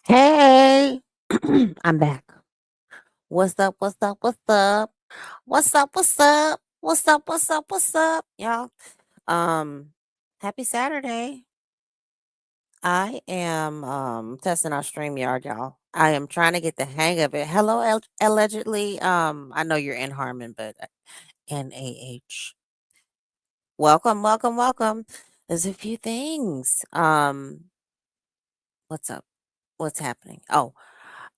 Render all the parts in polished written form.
Hey, I'm back. What's up? What's up? What's up? What's up? What's up? What's up? What's up? What's up, y'all? Um, Happy Saturday. I am testing out Streamyard, y'all. I am trying to get the hang of it. Hello, allegedly. I know you're in Harmon, but NAH. Welcome, welcome, welcome. There's a few things. What's up? What's happening? Oh,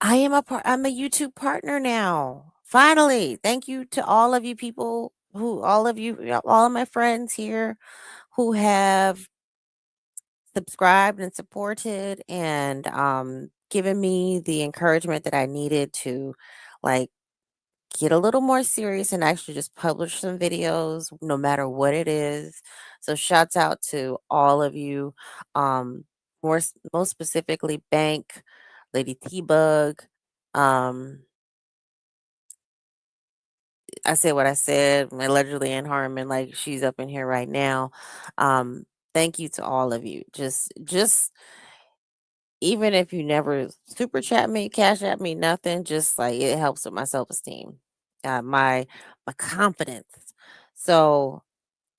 I'm a YouTube partner now. Finally. Thank you to all of you people all of you, yeah, all of my friends here who have subscribed and supported and given me the encouragement that I needed to like get a little more serious and actually just publish some videos no matter what it is. So shouts out to all of you. Most specifically Bank, Lady T Bug, um I said what I said, allegedly in Harmon, like she's up in here right now. Um, Thank you to all of you. Just even if you never super chat me, cash at me, nothing, just like it helps with my self-esteem. My confidence. So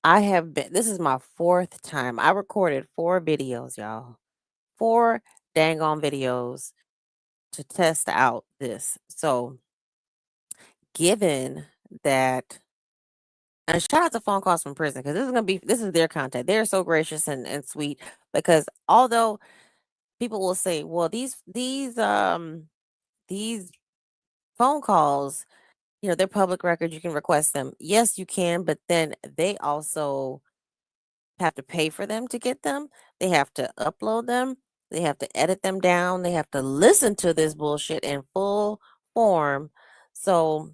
I have been this is my fourth time. I recorded four videos, y'all. Four dang on videos to test out this. So given that. And shout out to phone calls from prison because this is their content. They're so gracious and sweet because although people will say, well, these phone calls, they're public record, you can request them. Yes, you can, but then they also have to pay for them to get them. They have to upload them. They have to edit them down. They have to listen to this bullshit in full form. So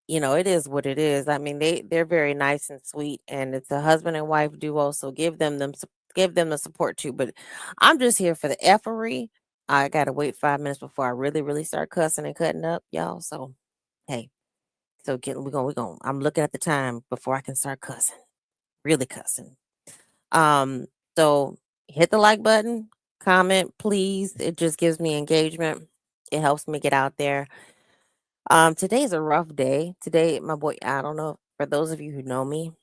it is what it is. I mean, they're very nice and sweet, and it's a husband and wife duo. So give them the support too. But I'm just here for the effery. I gotta wait 5 minutes before I really start cussing and cutting up, y'all. So hey, so get we going. I'm looking at the time before I can start cussing, really cussing. Um, so hit the like button, comment, please. It just gives me engagement. It helps me get out there. Today's a rough day. Today, my boy, I don't know for those of you who know me,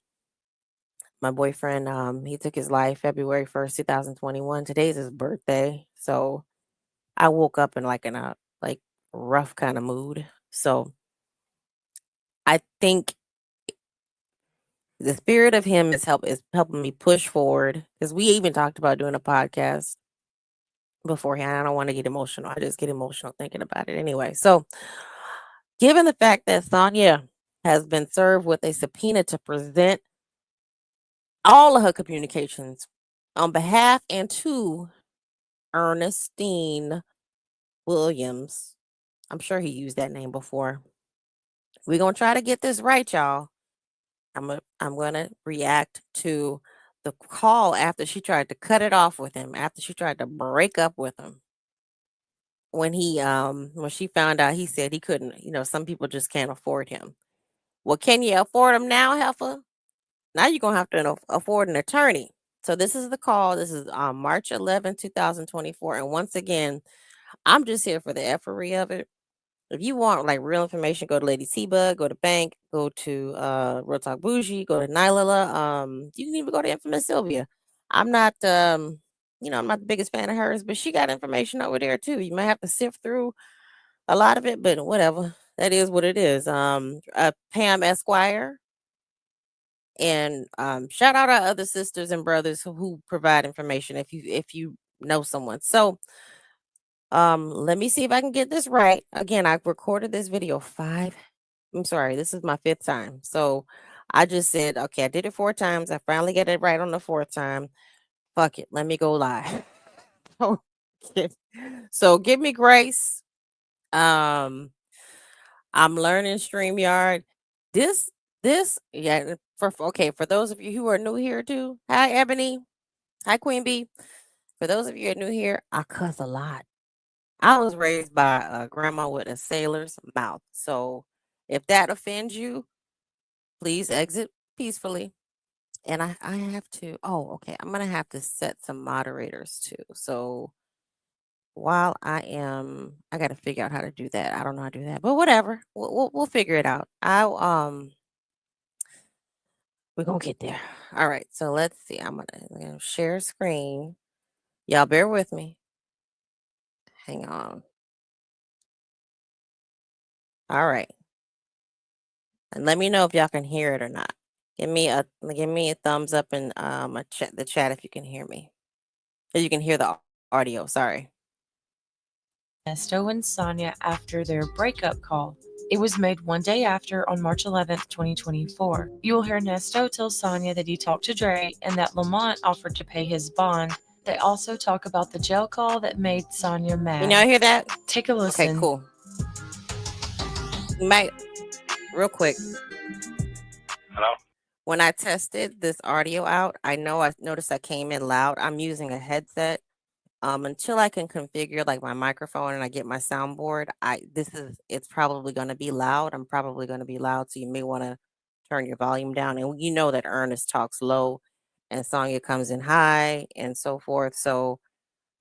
my boyfriend, he took his life February 1st, 2021. Today's his birthday. So I woke up in a like rough kind of mood. So I think the spirit of him is helping me push forward because we even talked about doing a podcast beforehand. I don't want to get emotional. I just get emotional thinking about it anyway. So given the fact that Sonia has been served with a subpoena to present all of her communications on behalf and to Ernestine Williams. I'm sure he used that name before. We're gonna try to get this right, y'all. I'm gonna react to the call after she tried to cut it off with him, after she tried to break up with him. When she found out he said he couldn't, some people just can't afford him. Well, can you afford him now, Heifer? Now you're gonna have to afford an attorney. So this is the call. This is March 11th, 2024. And once again, I'm just here for the effery of it. If you want like real information, go to Lady T Bug, go to Bank, go to Real Talk Bougie, go to Nylala. You can even go to Infamous Sylvia. I'm not I'm not the biggest fan of hers, but she got information over there too. You might have to sift through a lot of it, but whatever. That is what it is. Pam Esquire. And shout out our other sisters and brothers who provide information if you know someone. So let me see if I can get this right. Again, I've recorded this video I'm sorry, this is my fifth time. So I just said, okay, I did it 4 times. I finally get it right on the fourth time. Fuck it. Let me go live. Okay. So give me grace. Um, I'm learning StreamYard. This yeah, for those of you who are new here too. Hi, Ebony. Hi, Queen Bee. For those of you who are new here, I cuss a lot. I was raised by a grandma with a sailor's mouth. So if that offends you, please exit peacefully. And I have to, oh, okay. I'm gonna have to set some moderators too. So while I got to figure out how to do that. I don't know how to do that, but whatever. We'll figure it out. We're gonna get there. All right. So let's see. I'm gonna share screen. Y'all bear with me. Hang on. All right. And let me know if y'all can hear it or not. Give me a thumbs up in the chat if you can hear me. If you can hear the audio. Sorry. Nesto and Sonia after their breakup call. It was made one day after, on March 11th, 2024. You will hear Nesto tell Sonia that he talked to Dre and that Lamont offered to pay his bond. They also talk about the jail call that made Sonia mad. Can y'all hear that? Take a listen. Okay, cool. You might real quick. Hello? When I tested this audio out, I noticed I came in loud. I'm using a headset. Until I can configure like my microphone and I get my soundboard, it's probably gonna be loud. I'm probably gonna be loud, so you may wanna turn your volume down. And you know that Ernest talks low and Sonya comes in high and so forth. So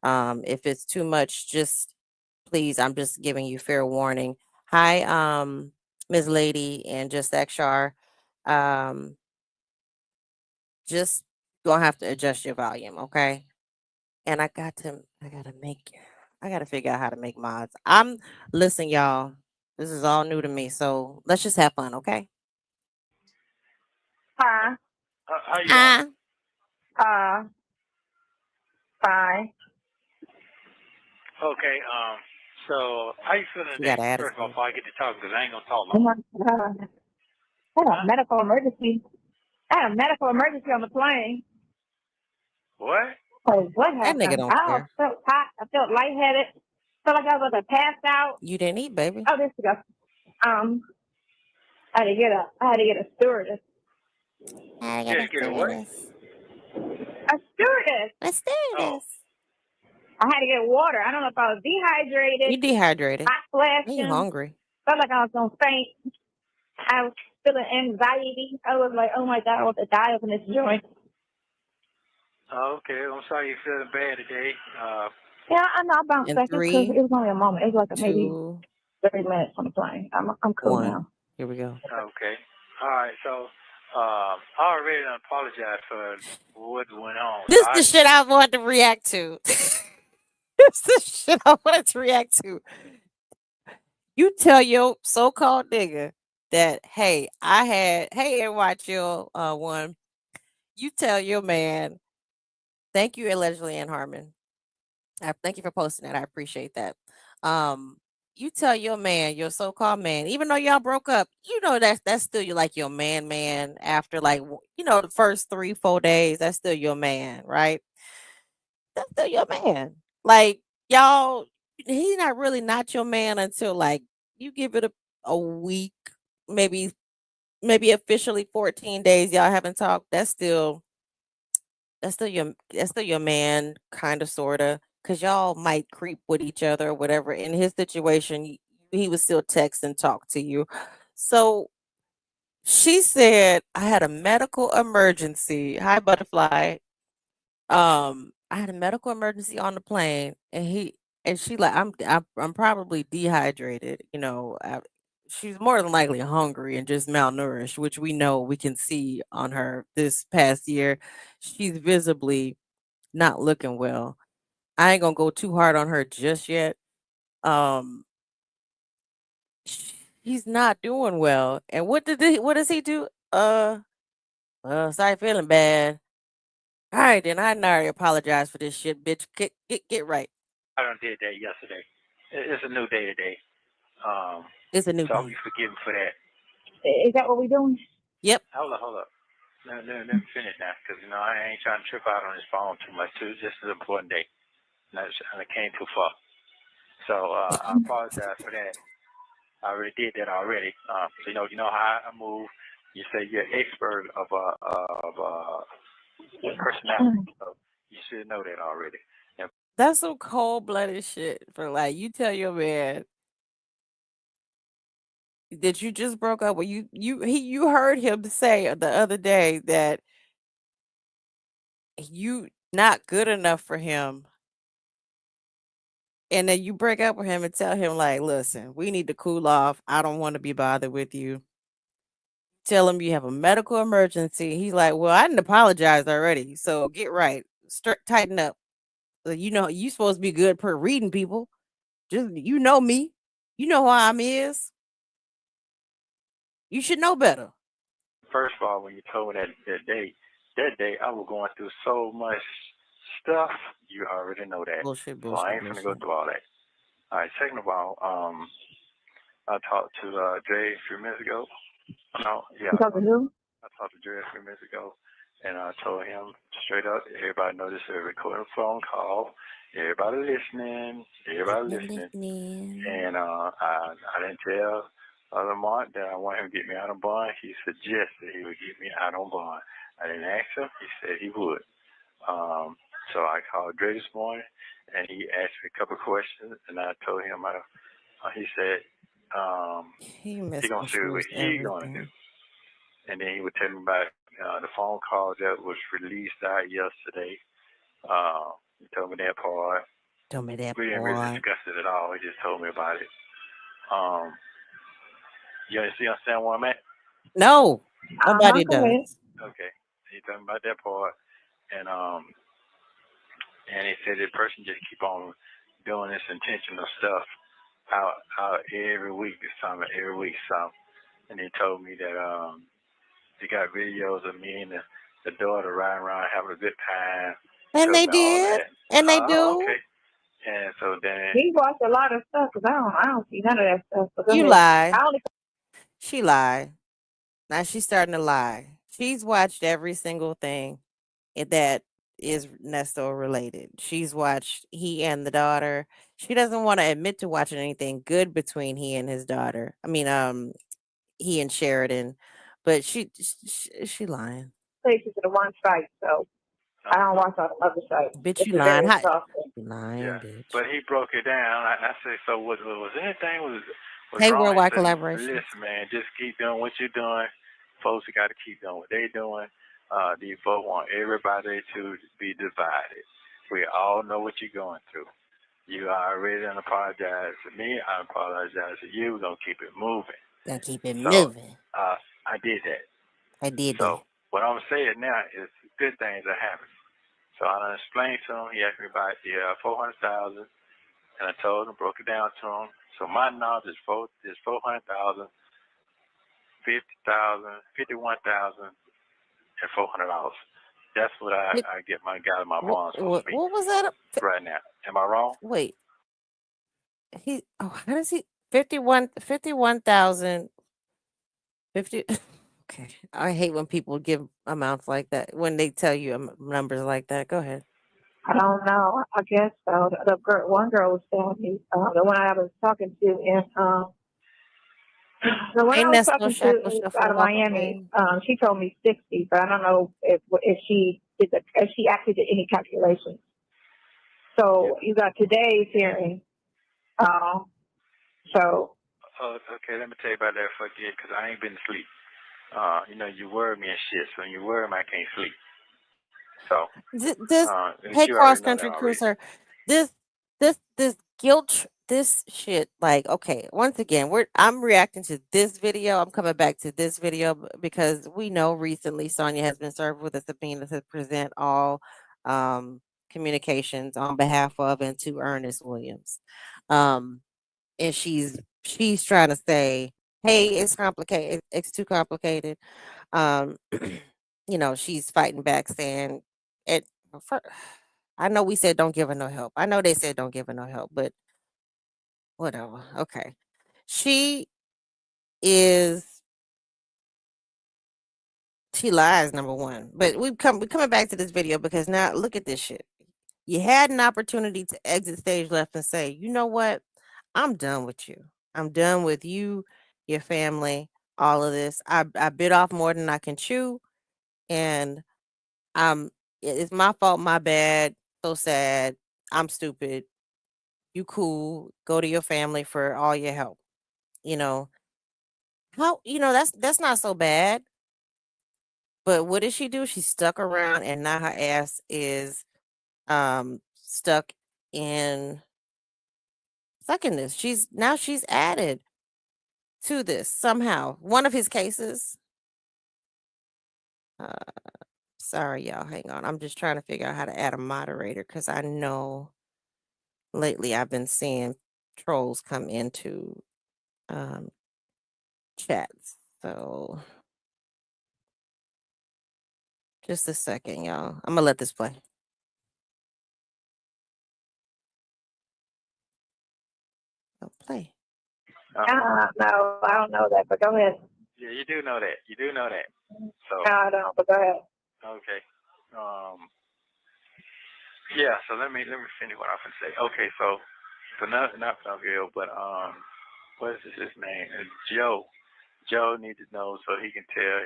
if it's too much, just please, I'm just giving you fair warning. Hi, Ms. Lady and just XR. Um, just gonna have to adjust your volume, okay? And I gotta figure out how to make mods. Listen, y'all, this is all new to me, so let's just have fun, okay? Hi. How you Ah, doing? Uh, Fine. Okay, so how you feeling she today? got First of all, attitude. before I get to talking, because I ain't gonna talk Oh long. my God. I had a Huh? medical emergency. I had a medical emergency on the plane. What? Oh, what That nigga happened? don't I care. felt hot. I felt lightheaded. Felt like I was like passed out. You didn't eat, baby. Oh, this go. Um, I had to get a stewardess. I You gotta had to get a do what? this. A stewardess. Let's do Oh, this. I had to get water. I don't know if I was You dehydrated, dehydrated. hot And you flashing. hungry. Felt like I was gonna faint. I was feeling anxiety. I was like, oh my God, I want to die up in this joint. okay. I'm sorry you're feeling bad today. Yeah, I know. I bounced In back. It's because three, it was only a moment. It was like maybe two, 30 minutes on the plane. I'm cool one. now. Here we go. Okay. All right, so, I already apologize for what went on. So This I, the shit I wanted to react to. This the shit I wanted to react to. You tell your so-called nigga that, hey, hey, NYChill, one. You tell your man, thank you, allegedly, Ann Harmon. I thank you for posting that. I appreciate that. Um, you tell your man, your so-called man, even though y'all broke up, you know that's still you like your man after like the first 3-4 days, that's still your man, right? That's still your man. Like y'all, he's not really not your man until like you give it a week, maybe officially 14 days y'all haven't talked. That's still your man, kind of sorta, cuz y'all might creep with each other or whatever. In his situation, he would still text and talk to you. So she said, I had a medical emergency. Hi, butterfly. I had a medical emergency on the plane, and she like I'm probably dehydrated. She's more than likely hungry and just malnourished, which we can see on her this past year. She's visibly not looking well. I ain't gonna go too hard on her just yet. Um, he's not doing well. And what does he do? Sorry, feeling bad. All right, then I already apologize for this shit, bitch. Get right. I done did that yesterday. It's a new day today. It's a new So I'll day. be forgiven for that. Is that what we're doing? Yep. Hold up. Let me finish now, because, I ain't trying to trip out on this phone too much, too. This is an important day. And I came too far. So I apologize for that. I already did that already. So you know how I move. You say you're an expert of personality, so you should know that already. And That's some cold blooded shit for like you tell your man that you just broke up with you heard him say the other day that you not good enough for him and then you break up with him and tell him like, listen, we need to cool off. I don't want to be bothered with you. Tell him you have a medical emergency. He's like, well, I didn't apologize already. So get right. Tighten up. You know, you supposed to be good per reading people. Just you know me. You know who I'm is. You should know better. First of all, when you told me that day I was going through so much stuff. You already know that. Bullshit, So I bullshit, ain't finna go bullshit. through all that. All right. Second of all, I talked to Jay a few minutes ago. No, yeah. You talking to who? I talked to Dre a few minutes ago, and I told him straight up, everybody know this is a recorded phone call. Everybody listening. And I didn't tell Lamont that I want him to get me out on bond. He suggested he would get me out on bond. I didn't ask him. He said he would. So I called Dre this morning, and he asked me a couple of questions, and I told him, he said He going to see what misconstrues he going to do. everything. And then he would tell me about the phone call that was released out yesterday. He told me that part. Tell me that We didn't really part. discuss it at all. He just told me about it. You understand where I'm at? No, nobody Go ahead. does. Okay. He told me about that part. And he said the person just keep on doing this intentional stuff out every week. Every week something. And he told me that he got videos of me and the daughter riding around having a good time. And they Told me all did. that. And they do. Okay. And so then He watched a lot of stuff because I don't see none of that stuff. But go You ahead. lie. I only She lied. Now she's starting to lie. She's watched every single thing that is Nesto related. She's watched he and the daughter. She doesn't want to admit to watching anything good between he and his daughter. I mean, he and Sheridan, but she lying. take you to the one site, so I don't watch all the other sites. Bitch, It's you lying. very exhausting. You lying, yeah. bitch. But he broke it down. I said, so was anything was Hey, wrong? worldwide He said, collaboration. listen, man, just keep doing what you're doing. Folks got to keep doing what they're doing. These folks want everybody to be divided. We all know what you're going through. You already done apologized to me. I apologize to you. We're going to keep it moving. Gonna keep it So, moving. I did that. I did So that. what I'm saying now is good things are happening. So I explained to him. He asked me about the 400,000, and I told him, broke it down to him. So my knowledge is 400,000, 50,000, 51,000, and $400. That's what I get my guy my bonds What was that? right now. Am I wrong? Wait. How does he 51,000 50 okay. I hate when people give amounts like that when they tell you numbers like that. Go ahead. I don't know. I guess so. One girl was telling me, the one I was talking to, and the one Hey, I was Nesto, talking Shackle to Shuffle, out of welcome Miami, in. she told me 60, but I don't know if she actually did any calculations. So you got today's hearing. So. Okay, let me tell you about that for again, because I ain't been asleep. You worry me and shit. So when you worry me, I can't sleep. So Hey, cross country cruiser, this guilt, this shit. Like, okay, once again, I'm reacting to this video. I'm coming back to this video because we know recently Sonia has been served with a subpoena to present all communications on behalf of and to Ernest Williams. And she's trying to say, hey, it's complicated, it's too complicated. She's fighting back saying it I know we said don't give her no help. I know they said don't give her no help, but whatever. Okay. She lies, number one. But we're coming back to this video because now look at this shit. You had an opportunity to exit stage left and say, you know what? I'm done with you. I'm done with you, your family, all of this. I bit off more than I can chew. And it's my fault, my bad. So sad. I'm stupid. You cool. Go to your family for all your help. That's not so bad. But what did she do? She stuck around and now her ass is stuck in stuck in this. She's added to this somehow. One of his cases. Sorry, y'all. Hang on. I'm just trying to figure out how to add a moderator because I know lately I've been seeing trolls come into chats. So just a second, y'all. I'm gonna let this play. Oh, play. No, I don't know that, but go ahead. Yeah, you do know that. You do know that. So. No, I don't, but go ahead. Okay. Yeah. So let me finish what I can say. Okay. So not Pinocchio, but what is his name? Joe. Joe needs to know so he can tell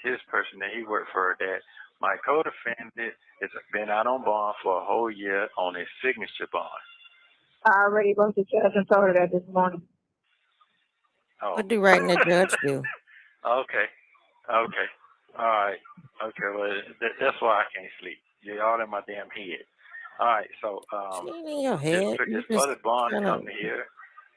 his person that he worked for that my co-defendant has been out on bond for a whole year on his signature bond. I already wrote the judge and told her that this morning. Oh. What do writing the judge do? Okay. All right. Okay. Well, that's why I can't sleep. You're all in my damn head. All right. So She ain't in your head. this other bond is coming here.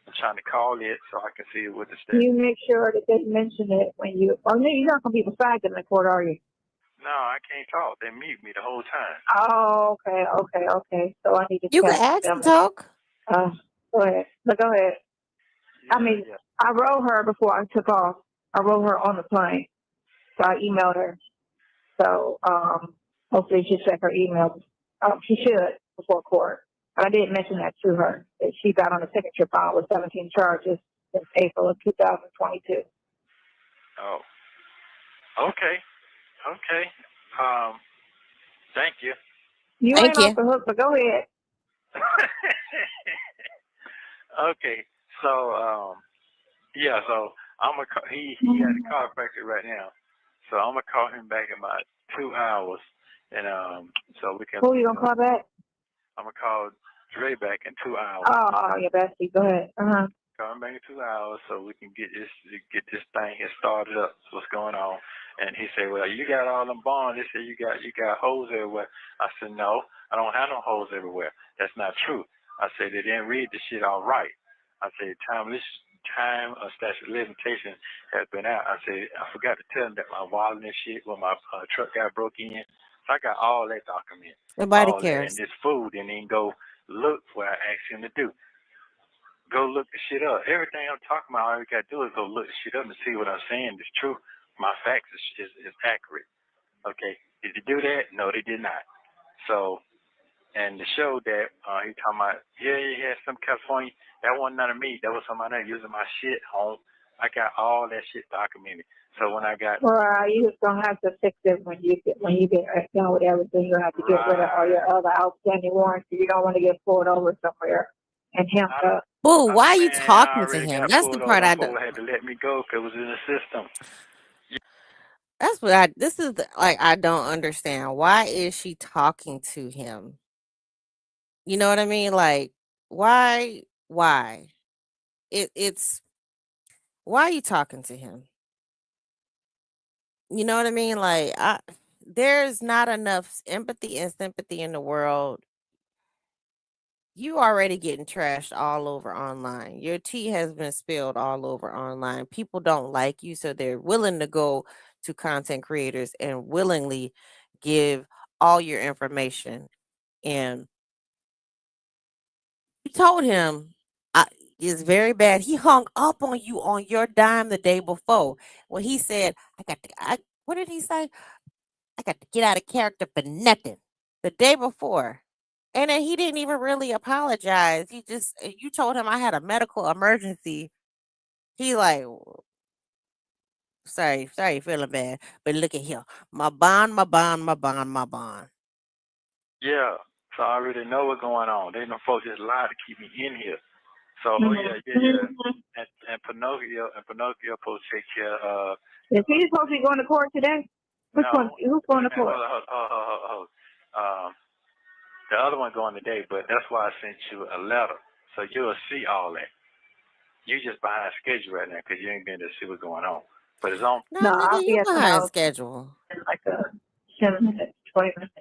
I'm trying to call it so I can see what the status. You make sure that they mention it when you. Oh, no, you're not gonna be beside them in court, are you? No, I can't talk. They mute me the whole time. Oh, okay. So I need to. You can ask them. to talk. Go ahead. But go ahead. Yeah, I wrote her before I took off. I wrote her on the plane, so I emailed her. So hopefully she'll check her email. She should before court. But I did mention that to her that she got on a signature file with 17 charges since April of 2022. Oh. Okay. Thank you. You Thank ain't you. off the hook, but go ahead. Okay. So yeah. So I'm gonna call. He had a chiropractor right now. So I'm gonna call him back in about 2 hours, and so we can. Who you gonna call back? I'm gonna call Dre back in 2 hours. Oh, your bestie. Go ahead. Call him back in 2 hours so we can get this thing here started up. So what's going on? And he said, "Well, you got all them bonds." They said you got holes everywhere. I said, "No, I don't have no holes everywhere. That's not true." I said they didn't read the shit all right. I said time of statute of limitation has been out. I said I forgot to tell them that my wallet and shit when my truck got broke in. So I got all that documented. Nobody all cares. That. And this fool didn't even go look what I asked him to do. Go look the shit up. Everything I'm talking about, all you got to do is go look the shit up and see what I'm saying is true. My facts is accurate. Okay. Did they do that? No, they did not. So, and the show that he talking about, yeah, some California, that wasn't none of me. That was somebody else using my shit home. I got all that shit documented. So when I got... Well, you just don't have to fix it when you get done with everything. You have to get rid of all your other outstanding warrants. You don't want to get pulled over somewhere and hemmed up. Boo, why are you talking to I him? That's the part I don't. had to let me go because it was in the system. That's what I don't understand. Why is she talking to him? You know what I mean? Like, why? It's why are you talking to him? You know what I mean? Like, there's not enough empathy and sympathy in the world. You already getting trashed all over online. Your tea has been spilled all over online. People don't like you, so they're willing to go to content creators and willingly give all your information. And you told him it's very bad. He hung up on you on your dime the day before when he said, what did he say? I got to get out of character for nothing the day before. And then he didn't even really apologize. You told him I had a medical emergency. He like, sorry, feeling bad. But look at here. My bond. Yeah. So I already know what's going on. They don't folks just lie to keep me in here. So yeah. And Pinocchio supposed to take care of Is he supposed to be going to court today? Which one? Who's going to court? Hold. The other one going today, but that's why I sent you a letter. So you'll see all that. You just behind schedule right now because you ain't been to see what's going on. But it's on. No, nigga, I'll be you at the behind house schedule. in like 7 minutes, 20 minutes.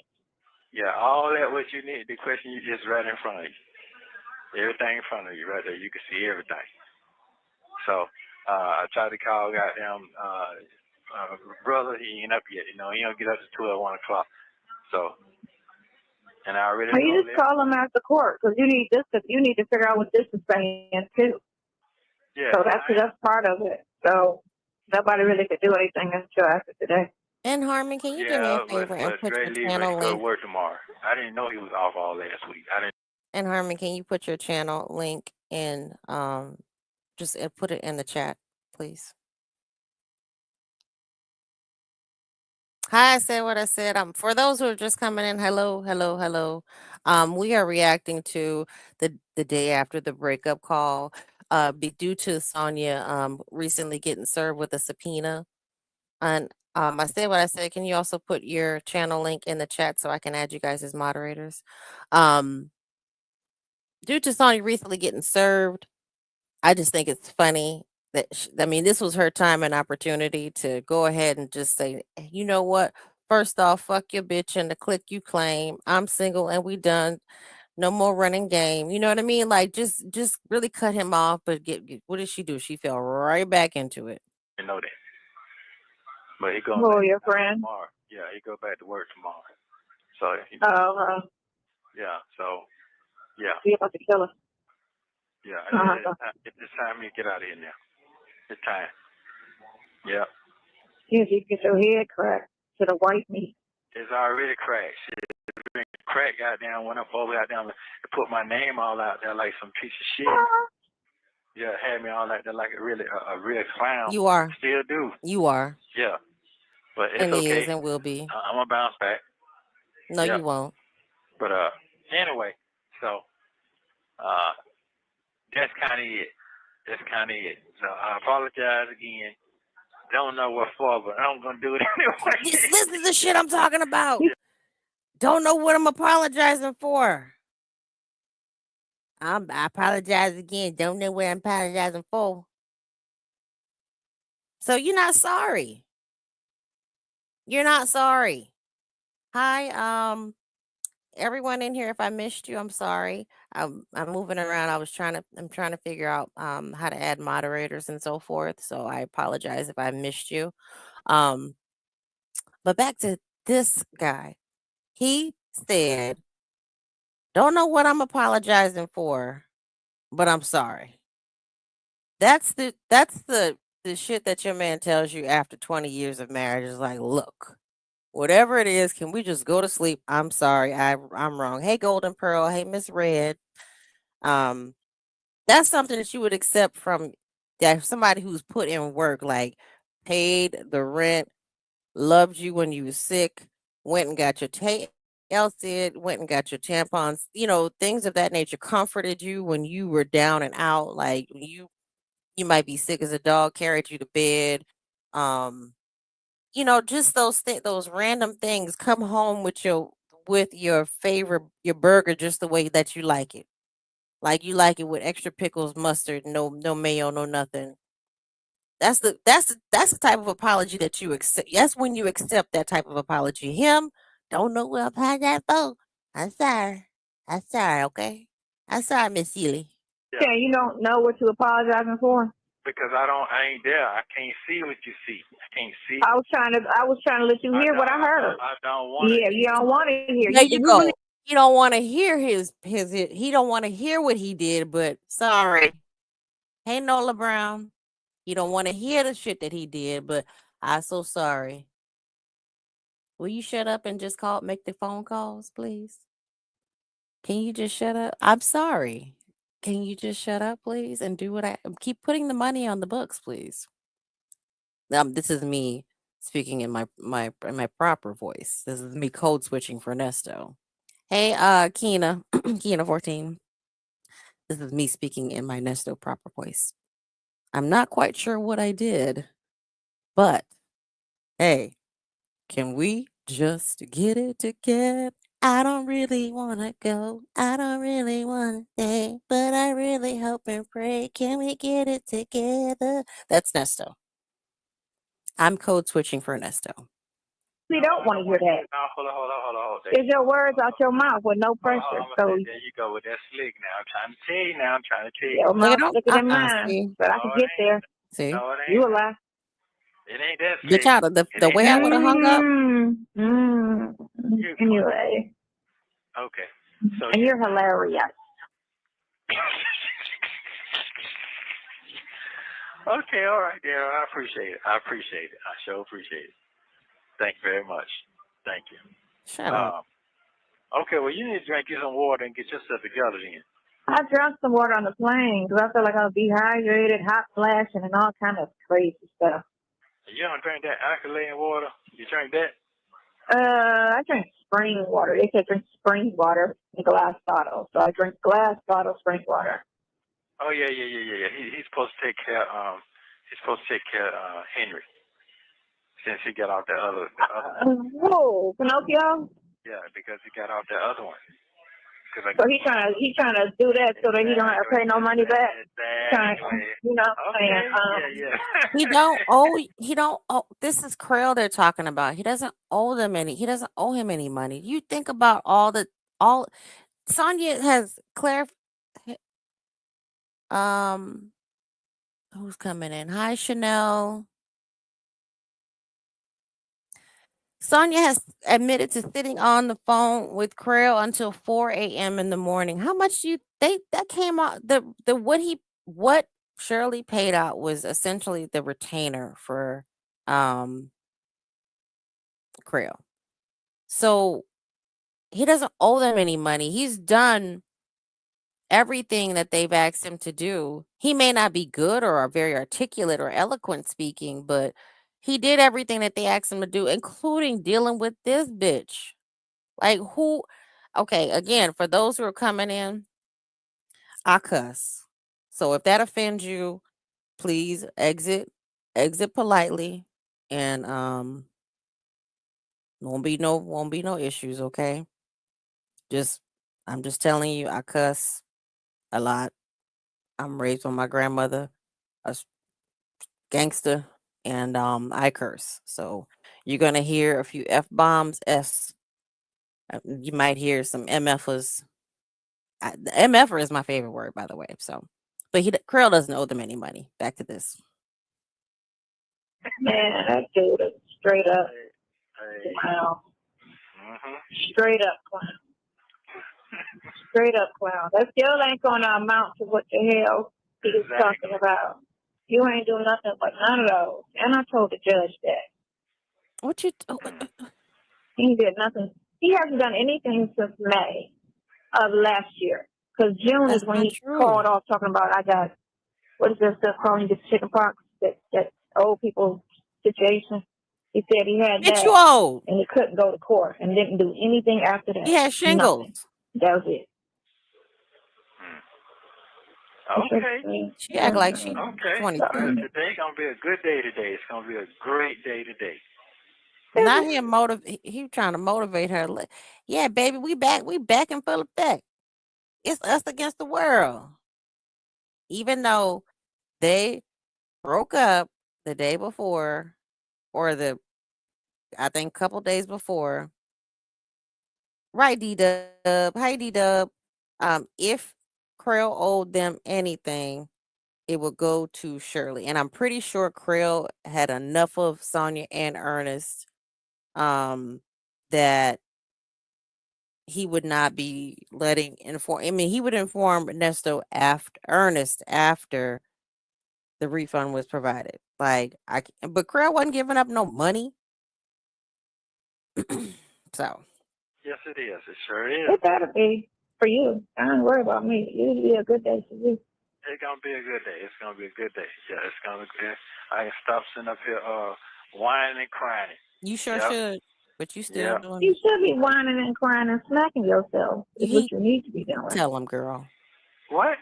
Yeah, all that what you need. The question you just right in front of you. Everything in front of you right there. You can see everything. So I tried to call goddamn brother. He ain't up yet. You know, he don't get up to 12, 1 o'clock. So, and I already Well, you told just him. call them after court because you need this. You need to figure out what this is saying too. Yeah. So that's part of it. So nobody really could do anything until after today. And Harmon, can you do me a favor and but put Dre your Lee ready channel to go to link? work tomorrow. I didn't know he was off all last week. I didn't. And Harmon, can you put your channel link in? Just put it in the chat, please. Hi, I said what I said. For those who are just coming in, hello, hello, hello. We are reacting to the day after the breakup call. Due to Sonia recently getting served with a subpoena. And I said what I said. Can you also put your channel link in the chat so I can add you guys as moderators? Due to Sonya recently getting served, I just think it's funny that I mean, this was her time and opportunity to go ahead and just say, you know what? First off, fuck your bitch and the click you claim. I'm single and we done. No more running game. You know what I mean? Like just really cut him off. But what did she do? She fell right back into it. I know that. But he going Oh, back your friend. tomorrow. Yeah, he go back to work tomorrow. So yeah. So yeah. You about to kill us. Yeah. Uh-huh. It's time to get out of here now. It's time. Yeah. Yes, you get your head cracked to the white meat. It's already cracked. Shit. Crack goddamn went up over goddamn to put my name all out there like some piece of shit. Yeah, had me all out there like a real clown. You are. Still do. You are. Yeah. But it's And okay. is and will be. I'm gonna bounce back. No, you won't. But anyway, so that's kind of it. That's kind of it. So I apologize again. Don't know what for, but I'm gonna do it anyway. This is the shit I'm talking about. Don't know what I'm apologizing for. I apologize again. Don't know what I'm apologizing for. So you're not sorry. You're not sorry. Hi, everyone in here. If I missed you, I'm sorry. I'm moving around. I'm trying to figure out how to add moderators and so forth. So I apologize if I missed you. But back to this guy. He said, "Don't know what I'm apologizing for, but I'm sorry." That's the shit that your man tells you after 20 years of marriage is like, look, whatever it is, can we just go to sleep? I'm sorry, I'm wrong. Hey, Golden Pearl. Hey, Miss Red. That's something that you would accept from somebody who's put in work, like paid the rent, loved you when you was sick, went and got your LCD, went and got your tampons, things of that nature, comforted you when you were down and out, like you might be sick as a dog, carried you to bed. Just those random things. Come home with your favorite your burger just the way that you like it. Like you like it with extra pickles, mustard, no mayo, no nothing. That's the type of apology that you accept. That's when you accept that type of apology. Him, don't know what I've had that for. I'm sorry. I'm sorry, okay? I'm sorry, Miss Seeley. Yeah, you don't know what you're apologizing for? Because I ain't there. I can't see what you see. I can't see. I was trying to let you hear what I heard. I don't want Yeah, you don't want to hear. There you go. You don't want to hear he don't want to hear what he did, but sorry. Hey, Nola Brown. You don't want to hear the shit that he did, but I'm so sorry. Will you shut up and just make the phone calls, please? Can you just shut up? I'm sorry. Can you just shut up, please, and do what I keep putting the money on the books, please? This is me speaking in my proper voice. This is me code switching for Nesto. Hey, Kina, Kina 14. This is me speaking in my Nesto proper voice. I'm not quite sure what I did, but hey, can we just get it together? I don't really want to go. I don't really want to stay, but I really hope and pray. Can we get it together? That's Nesto. I'm code switching for Nesto. We don't want to hear that. No, hold on. It's your words out your mouth with no pressure. So there you go with that slick now. I'm trying to tell you now. your mouth slicker than mine, see. but I can get there. See, No, it You ain't. a lie. It ain't that the slick. child, the way I would have hung up. Anyway. Okay. So And you're hilarious. Okay, all right, Daryl. I appreciate it. I sure appreciate it. Thank you very much. Thank you. Shut up. Okay, well, you need to drink you some water and get yourself together then. I drank some water on the plane because I felt like I was dehydrated, hot flashing, and all kind of crazy stuff. You don't drink that alkaline water? You drink that? I drink spring water. They said drink spring water in glass bottles. So I drink glass bottle spring water. Oh yeah. He's supposed to take care. Henry since he got out the other. Whoa, Pinocchio. Yeah, because he got out the other one. So he's trying to do that so that he don't have to pay no money back. Exactly. You know what I'm saying? Yeah. He don't owe. This is Krill they're talking about. He doesn't owe them any. He doesn't owe him any money. You think about all. Sonia has who's coming in? Hi, Chanel. Sonia has admitted to sitting on the phone with Krill until 4 a.m. in the morning. How much do you think that came out? What Shirley paid out was essentially the retainer for Krill. So he doesn't owe them any money. He's done everything that they've asked him to do. He may not be good or very articulate or eloquent speaking, but he did everything that they asked him to do, including dealing with this bitch. Like who? Okay, again, for those who are coming in, I cuss. So if that offends you, please exit politely, and won't be no issues. Okay, I'm just telling you, I cuss a lot. I'm raised by my grandmother, a gangster, and I curse. So you're gonna hear a few F-bombs. You might hear some MFers. The MFer is my favorite word, by the way. So, but Krill doesn't owe them any money. Back to this. Man, that dude is straight up clown. Straight up clown. Straight up clown. That still ain't gonna amount to what the hell he was talking about. You ain't doing nothing but none of those. And I told the judge that. What you? He did nothing. He hasn't done anything since May of last year. Because June is when he called off talking about, I got, what is that stuff calling this chicken pox, that old people situation. He said he had that. You old. And he couldn't go to court and didn't do anything after that. He had shingles. Nothing. That was it. Okay. She act like she 23. Today gonna be a good day today. It's gonna be a great day today. Not him he trying to motivate her. Yeah, baby, we back in full effect. It's us against the world. Even though they broke up the day before, or I think couple days before. Right, D-Dub. Hi, D-Dub. If Krill owed them anything, it would go to Shirley. And I'm pretty sure Krill had enough of Sonia and Ernest that he would not be he would inform Nesto Ernest after the refund was provided. But Krill wasn't giving up no money. So. Yes, it is. It sure is. It gotta be for you. I don't worry about me. It'll be a good day for you. It's gonna be a good day. It's gonna be a good day. Yeah, it's gonna be. I can stop sitting up here whining and crying. You sure should, but you still doing. You should be whining and crying and smacking yourself. Is what you need to be doing. Tell him, girl. What?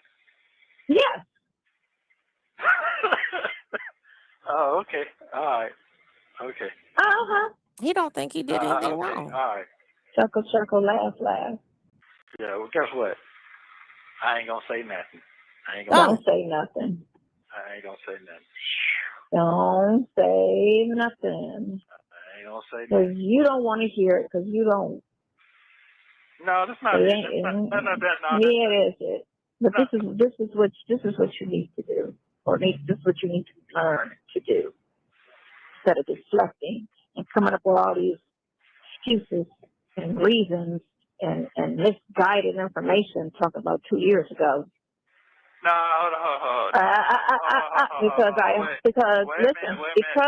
Yes. Oh, okay. All right. Okay. He don't think he did anything wrong. All right. Circle, circle, laugh, laugh. Yeah, well, guess what? I ain't gonna say nothing. Don't say nothing. I ain't gonna say nothing. Don't say nothing. I ain't don't say Because that. you don't want to hear it, because you don't. No, that's not It it. ain't, No, yeah, it is. But no. this is what you need to do, this is what you need to learn to do, instead of deflecting and coming up with all these excuses and reasons and misguided information talking about 2 years ago. No, hold on. Because Wait a listen, minute. because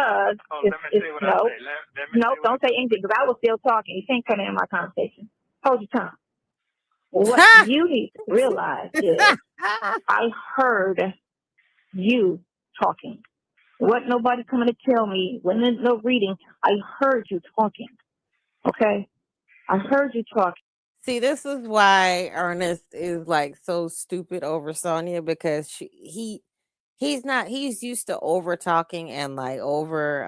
Let me it's see what no, I say. Let me no, see what don't say anything, because I was still talking. You can't cut in my conversation. Hold your tongue. What you need to realize is I heard you talking. Wasn't nobody coming to tell me, wasn't no reading. I heard you talking. Okay? I heard you talking. See, this is why Ernest is like so stupid over Sonia, because he's used to over talking and like over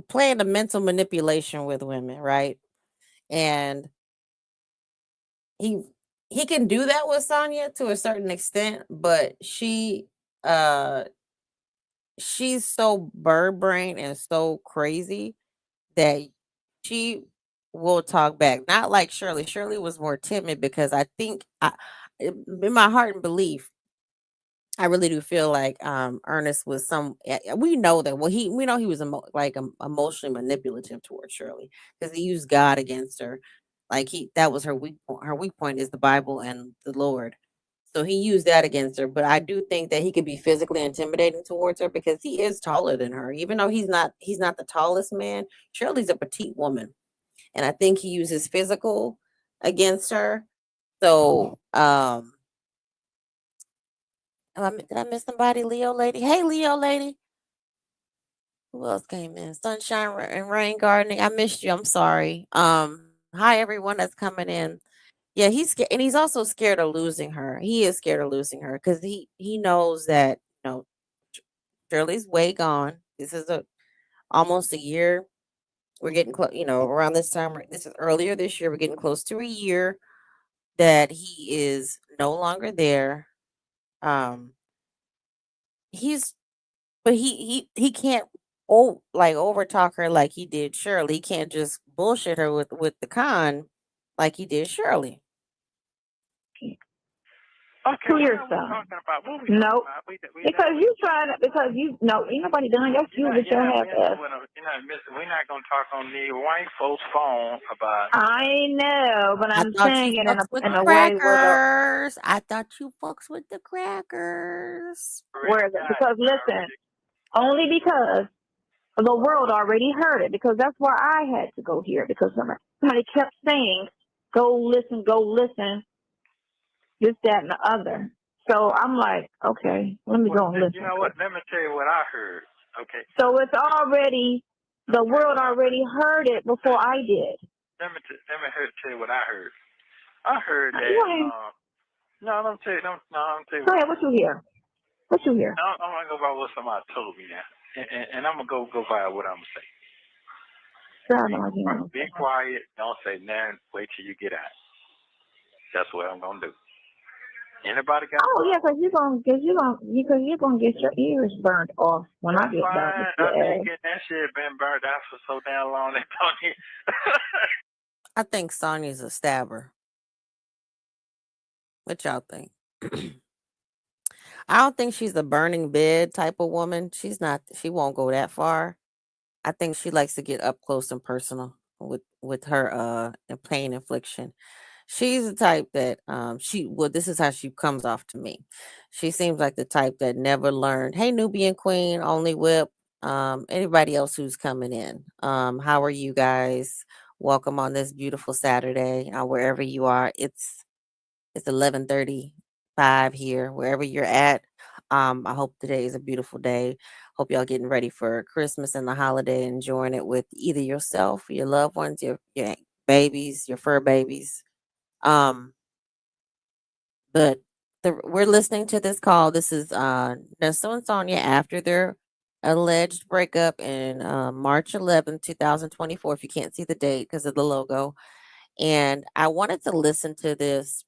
playing the mental manipulation with women, right? And he he can do that with Sonia to a certain extent, but she's so bird brain and so crazy that she will talk back. Not like Shirley. Shirley was more timid because I think in my heart and belief, I really do feel like Ernest was we know that we know he was emotionally manipulative towards Shirley, because he used God against her. Like that was her weak point is the Bible and the Lord. So he used that against her, but I do think that he could be physically intimidating towards her because he is taller than her. Even though he's not the tallest man, Shirley's a petite woman. And I think he uses physical against her. So did I miss somebody? Leo lady. Hey, Leo lady. Who else came in? Sunshine and Rain Gardening. I missed you. I'm sorry. Hi everyone that's coming in. Yeah, he's scared, and he's also scared of losing her. He is scared of losing her because he knows that Sh- Shirley's way gone. This is almost a year. We're getting close. Around this time. This is earlier this year. We're getting close to a year that he is no longer there. Um, he's But he can't over talk her like he did Shirley. He can't just bullshit her with the con like he did Shirley. Okay, To what are we yourself. talking about? What are we No. talking about? Because ain't nobody done. That's you with your half ass. We're not going to talk on the white folks' phone about. I know, but I I'm thought you saying it fucks with in the a way where crackers. I thought you fucks with the crackers. because listen, only because the world already heard it, because that's why I had to go here, because somebody kept saying, go listen, this, that, and the other. So I'm like, okay, let me go and listen. You know what? Let me tell you what I heard. Okay. So it's already, the world already heard it before I did. Let me tell you what I heard. I heard that. I'm tell you. Go ahead. What you hear? I'm gonna go by what somebody told me now, and I'm gonna go by what I'm gonna say. Be quiet. Don't say nothing. Wait till you get out. That's what I'm gonna do. Anybody got? Oh yeah, because you're gonna get your ears burned off when I get done with your I've been ass. getting that shit been burned out for so damn long. They don't. I think Sonia's a stabber. What y'all think? I don't think she's a burning bed type of woman. She's not. She won't go that far. I think she likes to get up close and personal with her pain infliction. She's the type that this is how she comes off to me. She seems like the type that never learned. Hey, Nubian Queen, only whip. Anybody else who's coming in. How are you guys? Welcome on this beautiful Saturday, wherever you are. It's 11:35 here, wherever you're at. I hope today is a beautiful day. Hope y'all getting ready for Christmas and the holiday, enjoying it with either yourself, your loved ones, your babies, your fur babies. Um, but we're listening to this call. This is Nesto and Sonia after their alleged breakup in March 11th, 2024. If you can't see the date because of the logo, and I wanted to listen to this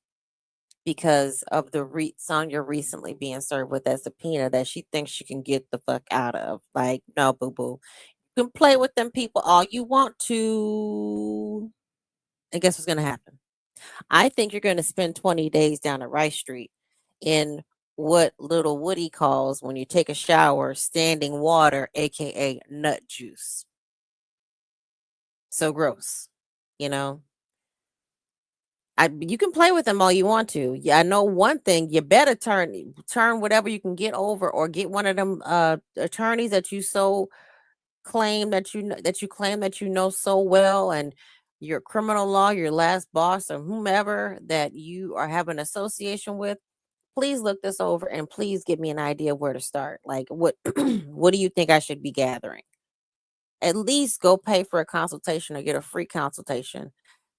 because of the Sonya recently being served with that subpoena that she thinks she can get the fuck out of. Like, no, boo boo. You can play with them people all you want to. And guess what's going to happen? I think you're going to spend 20 days down at Rice Street in what little Woody calls, when you take a shower, standing water, aka nut juice. So gross, you know. You can play with them all you want to. Yeah, I know one thing. You better turn whatever you can get over, or get one of them attorneys that you claim that you know so well, and your criminal law, your last boss, or whomever that you are having association with. Please look this over and please give me an idea where to start. Like, what what do you think I should be gathering? At least go pay for a consultation or get a free consultation.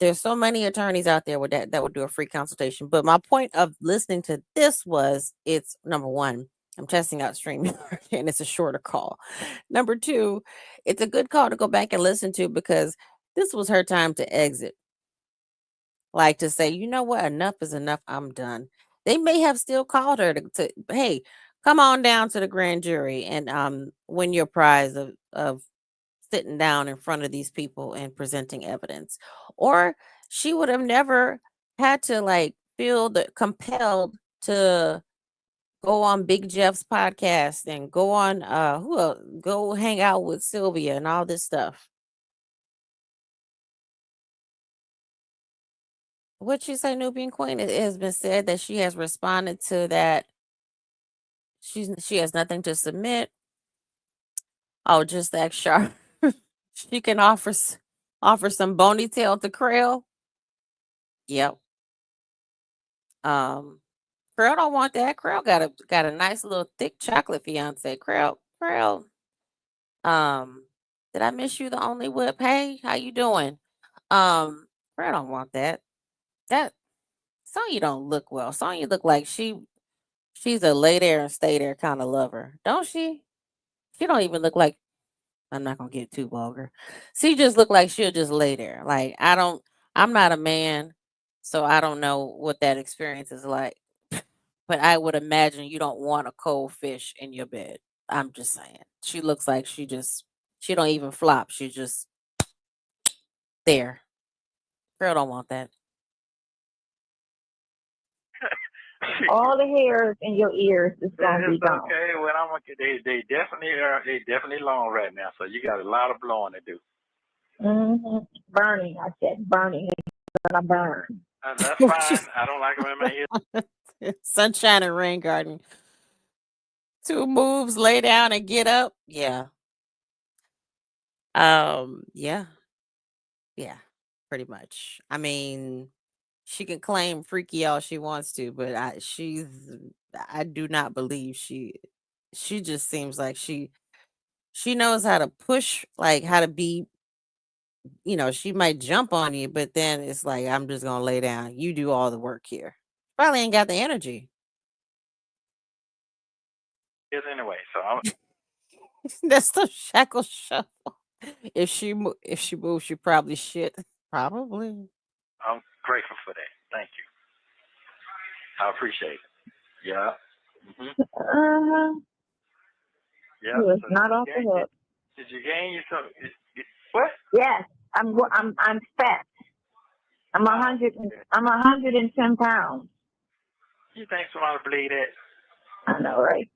There's so many attorneys out there with that would do a free consultation. But my point of listening to this was, it's number one, I'm testing out StreamYard and it's a shorter call. Number two, it's a good call to go back and listen to, because this was her time to exit. Like, to say, you know what, enough is enough. I'm done. They may have still called her to hey, come on down to the grand jury and win your prize of sitting down in front of these people and presenting evidence. Or she would have never had to, like, feel compelled to go on Big Jeff's podcast and go on go hang out with Sylvia and all this stuff. What you say, Nubian Queen? It has been said that she has responded to that. She has nothing to submit. Oh, just ask Sharp. She can offer some Ponytail to Krell. Yep. Krell don't want that. Krell got a nice little thick chocolate fiance. Krell. Did I miss you, the only whip? Hey, how you doing? Krell don't want that. That Sonya don't look well. Sonya look like she's a lay there and stay there kind of lover, don't she? She don't even look like, I'm not gonna get too vulgar. She just look like she'll just lay there. Like, I'm not a man, so I don't know what that experience is like. But I would imagine you don't want a cold fish in your bed. I'm just saying. She looks like she don't even flop. She just there. Girl don't want that. All the hairs in your ears is gonna be It's gone. okay. Well, I'm okay. They definitely long right now, so you got a lot of blowing to do. Burning. I said burning is gonna burn. That's fine. I don't like them in my ears. Sunshine and Rain Garden. 2 moves, lay down and get up. Yeah. Yeah. Yeah. Pretty much. I mean, she can claim freaky all she wants to, but I do not believe she just seems like she knows how to push, like how to be, she might jump on you, but then it's like, I'm just gonna lay down. You do all the work here. Probably ain't got the energy. Yes, anyway, so I'm That's the shackle shuffle. If she moves, she probably shit. Probably. grateful for that. Thank you. I appreciate it. Yeah. Yeah. You was So not off the hook. did you gain you some? What? Yes, I'm fat. I'm 110 pounds. You think somebody believe that? I know, right?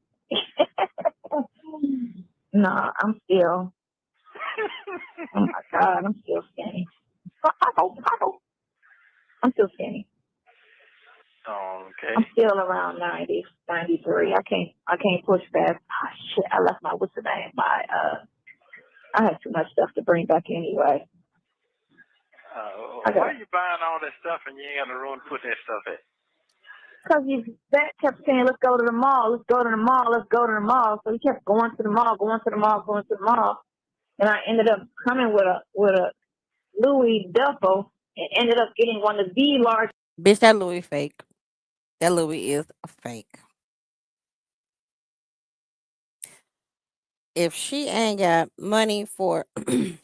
No, I'm still. Oh my God, I'm still skinny. I'm still skinny. Okay. I'm still around 90, 93. I can't push fast. Oh, shit, I left my what's the name? I had too much stuff to bring back anyway. Why are you buying all that stuff and you ain't got no room to put that stuff at? Because that kept saying, let's go to the mall, let's go to the mall, let's go to the mall. So he kept going to the mall, going to the mall, going to the mall. And I ended up coming with a Louis duffel and ended up getting one of the large. Bitch, that Louis fake. That Louis is a fake. If she ain't got money for an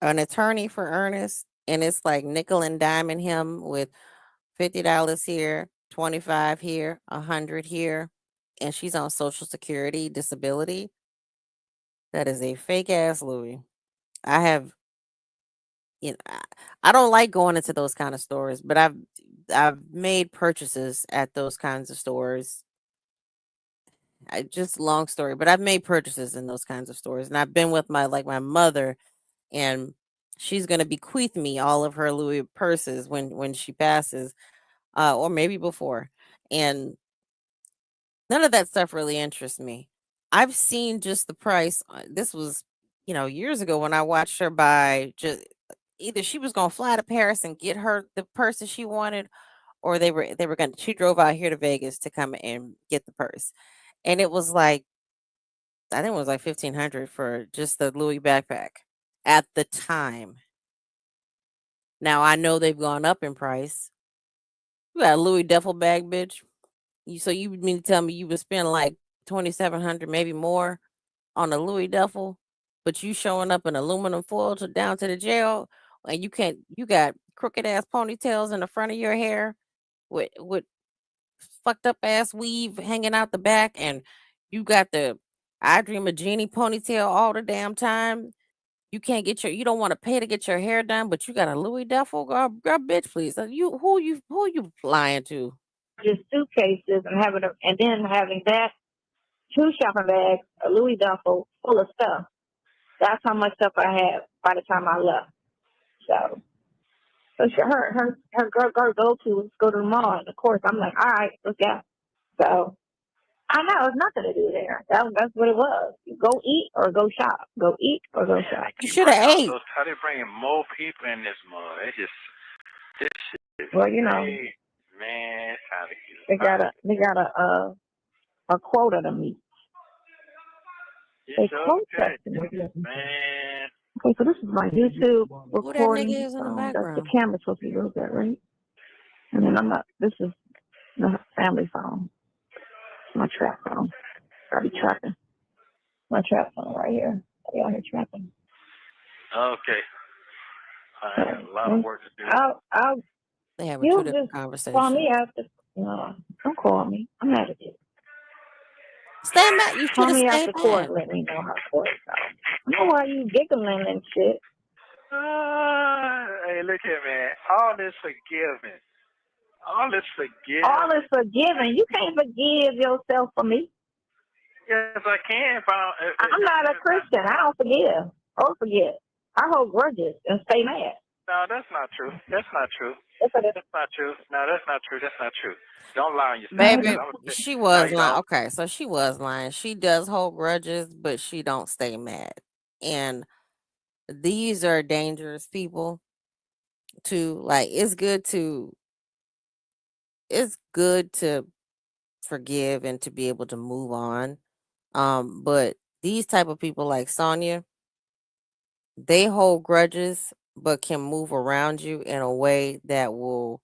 attorney for Ernest, and it's like nickel and diming him with $50 here, 25 here, 100 here, and she's on Social Security disability. That is a fake ass Louis. I have, I don't like going into those kind of stores, but I've made purchases at those kinds of stores. Just long story, but I've made purchases in those kinds of stores, and I've been with my mother, and she's gonna bequeath me all of her Louis purses when she passes, or maybe before, and none of that stuff really interests me. I've seen just the price. This was, years ago when I watched her buy. Just either she was gonna fly to Paris and get her the purse that she wanted, or they were gonna. She drove out here to Vegas to come and get the purse, and it was like I think it was like 1,500 for just the Louis backpack at the time. Now I know they've gone up in price. You got a Louis duffel bag, bitch. So you mean to tell me you would spend like 2,700, maybe more, on a Louis duffel, but you showing up in aluminum foil to down to the jail, and you got crooked ass ponytails in the front of your hair with fucked up ass weave hanging out the back, and you got the I dream of Jeannie ponytail all the damn time. You don't want to pay to get your hair done, but you got a Louis duffel, girl, bitch, please. Who you lying to? Just suitcases and and then having that, 2 shopping bags, a Louis duffel full of stuff. That's how much stuff I had by the time I left. So her go to was go to the mall. And of course, I'm like, all right, let's go. So I know it's nothing to do there. That's what it was. You go eat or go shop. Go eat or go shop. You should have ate. How they bringing more people in this mall? It's just this shit. Well, you know, man, it's kind of cute. they got a quota to meet. They quote man. Okay, so this is my YouTube Who that recording. nigga is in the That's the background? camera's supposed to be real good, right? And then this is the family phone. My trap phone. I be trapping. My trap phone right here. I be out here trapping. Okay. I have a lot of work to do. They having two different conversations. Call me after. No, don't call me. I'm mad at you. Stay mad. You should Call have me stayed after court. mad. Let me know how court goes. I know why you giggling and shit. Hey, look here, man. All this forgiving. All is forgiven. You can't forgive yourself for me. Yes, I can. I'm not a Christian. I don't forgive or forget. I hold grudges and stay mad. No, that's not true. That's not true. That's That's not true. No, that's not true. That's not true. Don't lie on yourself. Baby, she was lying. Okay, so she was lying. She does hold grudges, but she don't stay mad. And these are dangerous people to like. It's good to forgive and to be able to move on. But these type of people like Sonia, they hold grudges but can move around you in a way that will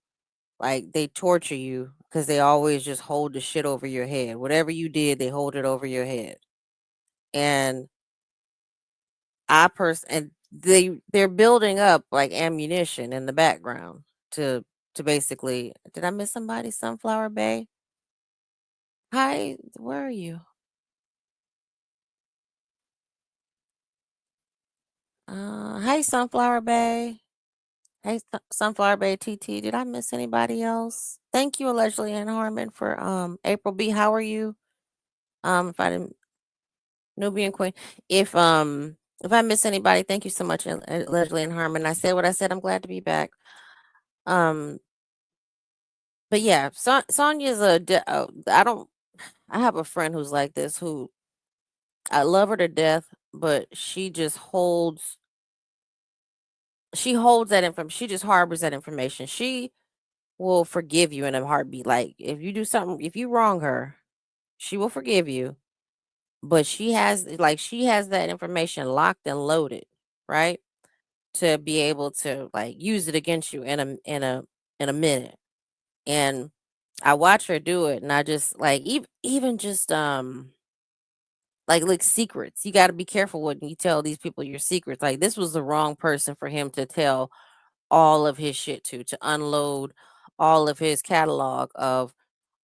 like they torture you because they always just hold the shit over your head. Whatever you did, they hold it over your head. And they're building up like ammunition in the background to basically. Did I miss somebody? Sunflower Bay. Hi, where are you? Hi, Sunflower Bay. Hey, Sunflower Bay TT. Did I miss anybody else? Thank you, Leslie and Harmon, for April B. How are you? If I didn't, Nubian Queen. If I miss anybody, thank you so much, Leslie and Harmon. I said what I said. I'm glad to be back. Um, but yeah, Sonia's I don't. I have a friend who's like this. Who I love her to death, but she just holds. She holds that information. She just harbors that information. She will forgive you in a heartbeat. Like if you do something, if you wrong her, she will forgive you. But she has that information locked and loaded, right? To be able to like use it against you in a minute. And I watch her do it, and I just like even just like secrets. You got to be careful when you tell these people your secrets. Like this was the wrong person for him to tell all of his shit to unload all of his catalog of,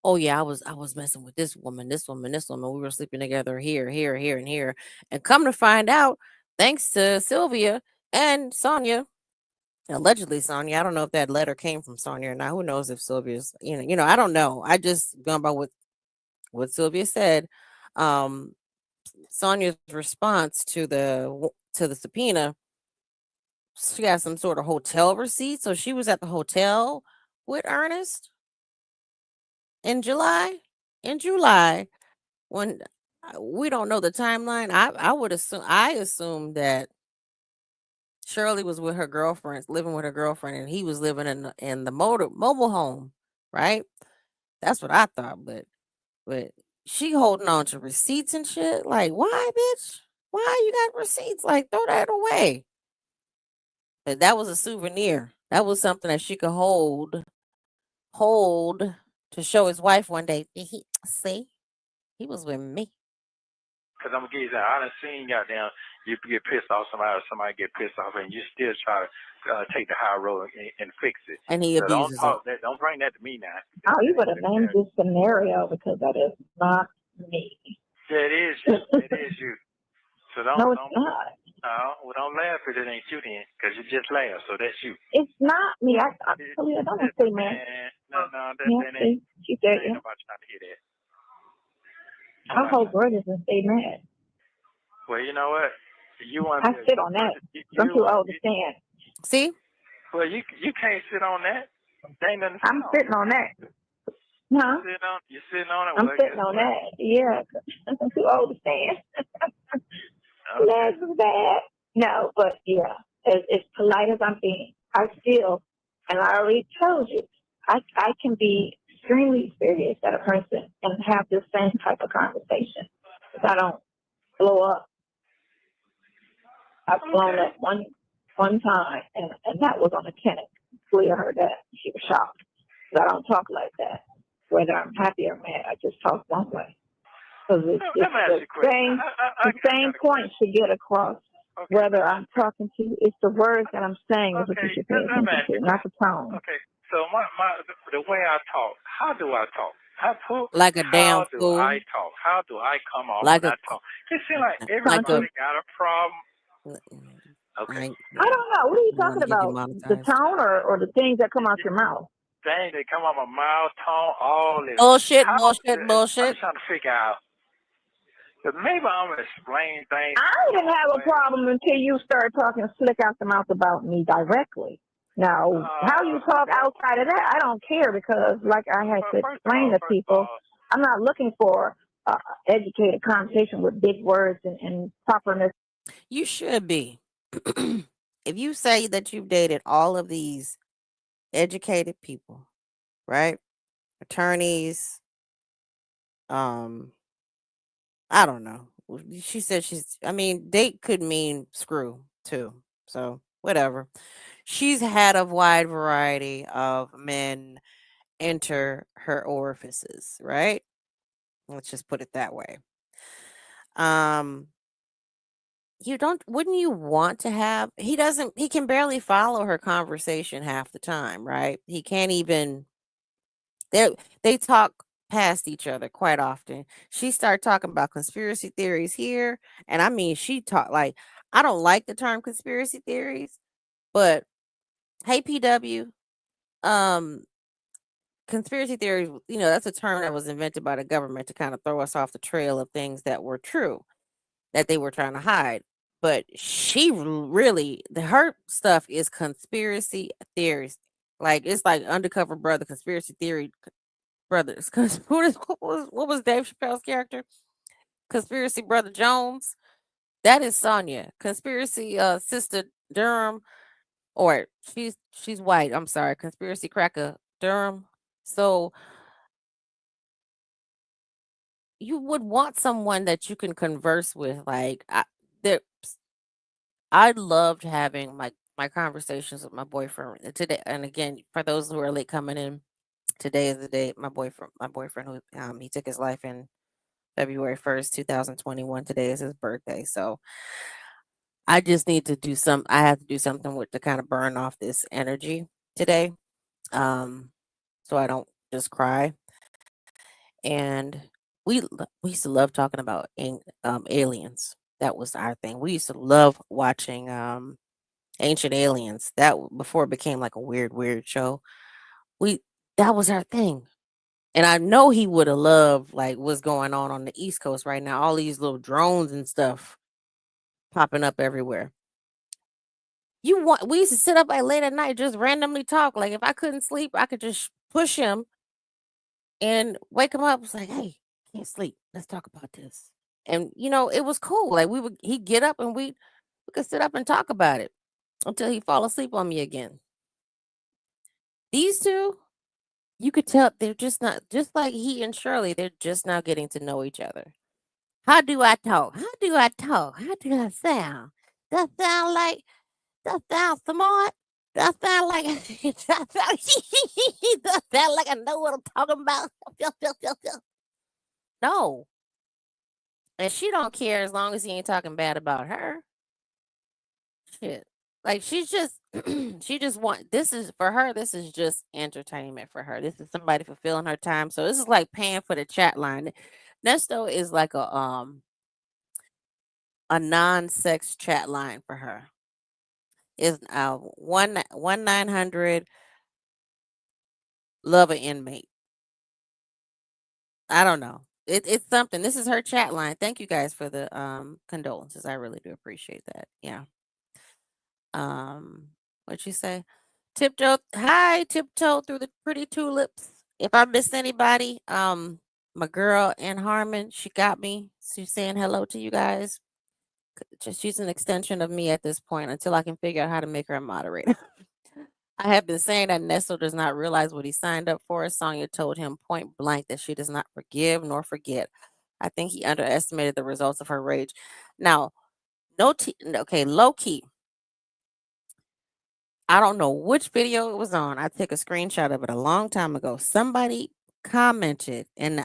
oh yeah, I was messing with this woman, this woman, this woman. We were sleeping together here, here, here, and here. And come to find out, thanks to Sylvia and Sonia, allegedly Sonia. I don't know if that letter came from Sonia or not. Who knows if Sylvia's, I don't know. I just gone by what Sylvia said. Um, Sonia's response to the subpoena, she got some sort of hotel receipt. So she was at the hotel with Ernest in July. In July, when we don't know the timeline, I assume that Shirley was with her girlfriend, living with her girlfriend, and he was living in the mobile home, right? That's what I thought, but she holding on to receipts and shit. Like, why, bitch? Why you got receipts? Like, throw that away. But that was a souvenir. That was something that she could hold to show his wife one day. See, he was with me. Because I'm going to give you that. I done seen goddamn, you get pissed off somebody or somebody get pissed off and you still try to take the high road and fix it. And he So don't abuses talk that. Don't bring that to me now. Oh, you better name this scenario because that is not me. Yeah, it is you. It is you. So don't. No, it's not. Well, don't laugh if it ain't you then, because you just laugh. So that's you. It's not me. I don't want to say man. No, that ain't. She said, ain't nobody trying to hear that. I hope Bird doesn't stay mad. Well, you know what? You want. I sit on that. I'm too old to stand. See? Well, you can't sit on that. There ain't nothing. I'm sitting on that. Huh? You're sitting on it. I'm sitting on that. Yeah, I'm too old to stand. Legs is bad. No, but yeah, as polite as I'm being, I still, and I already told you, I can be extremely serious at a person and have the same type of conversation. If I don't blow up. I've blown up one time, and that was on a tenant. Leah heard that. She was shocked. Because I don't talk like that. Whether I'm happy or mad, I just talk one way. Because it's the same point to get across. Okay. Whether I'm talking to you, it's the words that I'm saying is what you should pay attention to, not the tone. Okay, so the way I talk, how do I talk? Like a damn fool. How do I talk? How do I come off when I talk? It seems like everybody got a problem. Okay. I don't know. What are you talking about? The tone or the things that come out your mouth? Things that come out my mouth, tone, all this. Bullshit. I'm trying to figure out. But maybe I'm going to explain things. I didn't have a problem until you started talking slick out the mouth about me directly. Now, how you talk outside of that, I don't care because, like I had to explain to people, I'm not looking for educated conversation with big words and properness. You should be. If you say that you've dated all of these educated people, right? Attorneys, I don't know. She said date could mean screw too. So whatever. She's had a wide variety of men enter her orifices, right? Let's just put it that way. Wouldn't you want to have, he can barely follow her conversation half the time, right? He can't even, they talk past each other quite often. She started talking about conspiracy theories here, and I mean, she talked like, I don't like the term conspiracy theories, but hey, PW, conspiracy theories, that's a term that was invented by the government to kind of throw us off the trail of things that were true, that they were trying to hide. But she really, her stuff is conspiracy theories. Like, it's like undercover brother, conspiracy theory brothers. What was Dave Chappelle's character? Conspiracy brother Jones. That is Sonia. Conspiracy sister Durham, or she's white. I'm sorry. Conspiracy cracker Durham. So you would want someone that you can converse with. Like, I loved having my conversations with my boyfriend today. And again, for those who are late coming in, today is the day my boyfriend who he took his life in February 1st, 2021. Today is his birthday. So I just need to I have to do something to kind of burn off this energy today. so I don't just cry. And we used to love talking about aliens. That was our thing. We used to love watching Ancient Aliens. Before it became like a weird show. We That was our thing. And I know he would have loved like what's going on the East Coast right now. All these little drones and stuff popping up everywhere. We used to sit up like late at night, just randomly talk. Like if I couldn't sleep, I could just push him and wake him up. It's like, hey, can't sleep. Let's talk about this. And it was cool. Like he'd get up and we could sit up and talk about it until he fall asleep on me again. These two, you could tell they're just like he and Shirley, they're just now getting to know each other. How do I talk? How do I talk? How do I sound? Does that sound smart? Does that sound like does that sound like I know what I'm talking about? No. And she don't care as long as he ain't talking bad about her. Shit. Like she's just she just this is for her, this is just entertainment for her. This is somebody fulfilling her time. So this is like paying for the chat line. Nesto is like a non-sex chat line for her. Is 1-900 love an inmate. I don't know. It's something. This is her chat line. Thank you guys for the condolences. I really do appreciate that. Yeah. What'd you say? Tiptoe through the pretty tulips. If I missed anybody, my girl Ann Harmon, she got me. She's saying hello to you guys. She's an extension of me at this point until I can figure out how to make her a moderator. I have been saying that Nesto does not realize what he signed up for. Sonia told him point blank that she does not forgive nor forget. I think he underestimated the results of her rage. Now, low key. I don't know which video it was on. I took a screenshot of it a long time ago. Somebody commented, and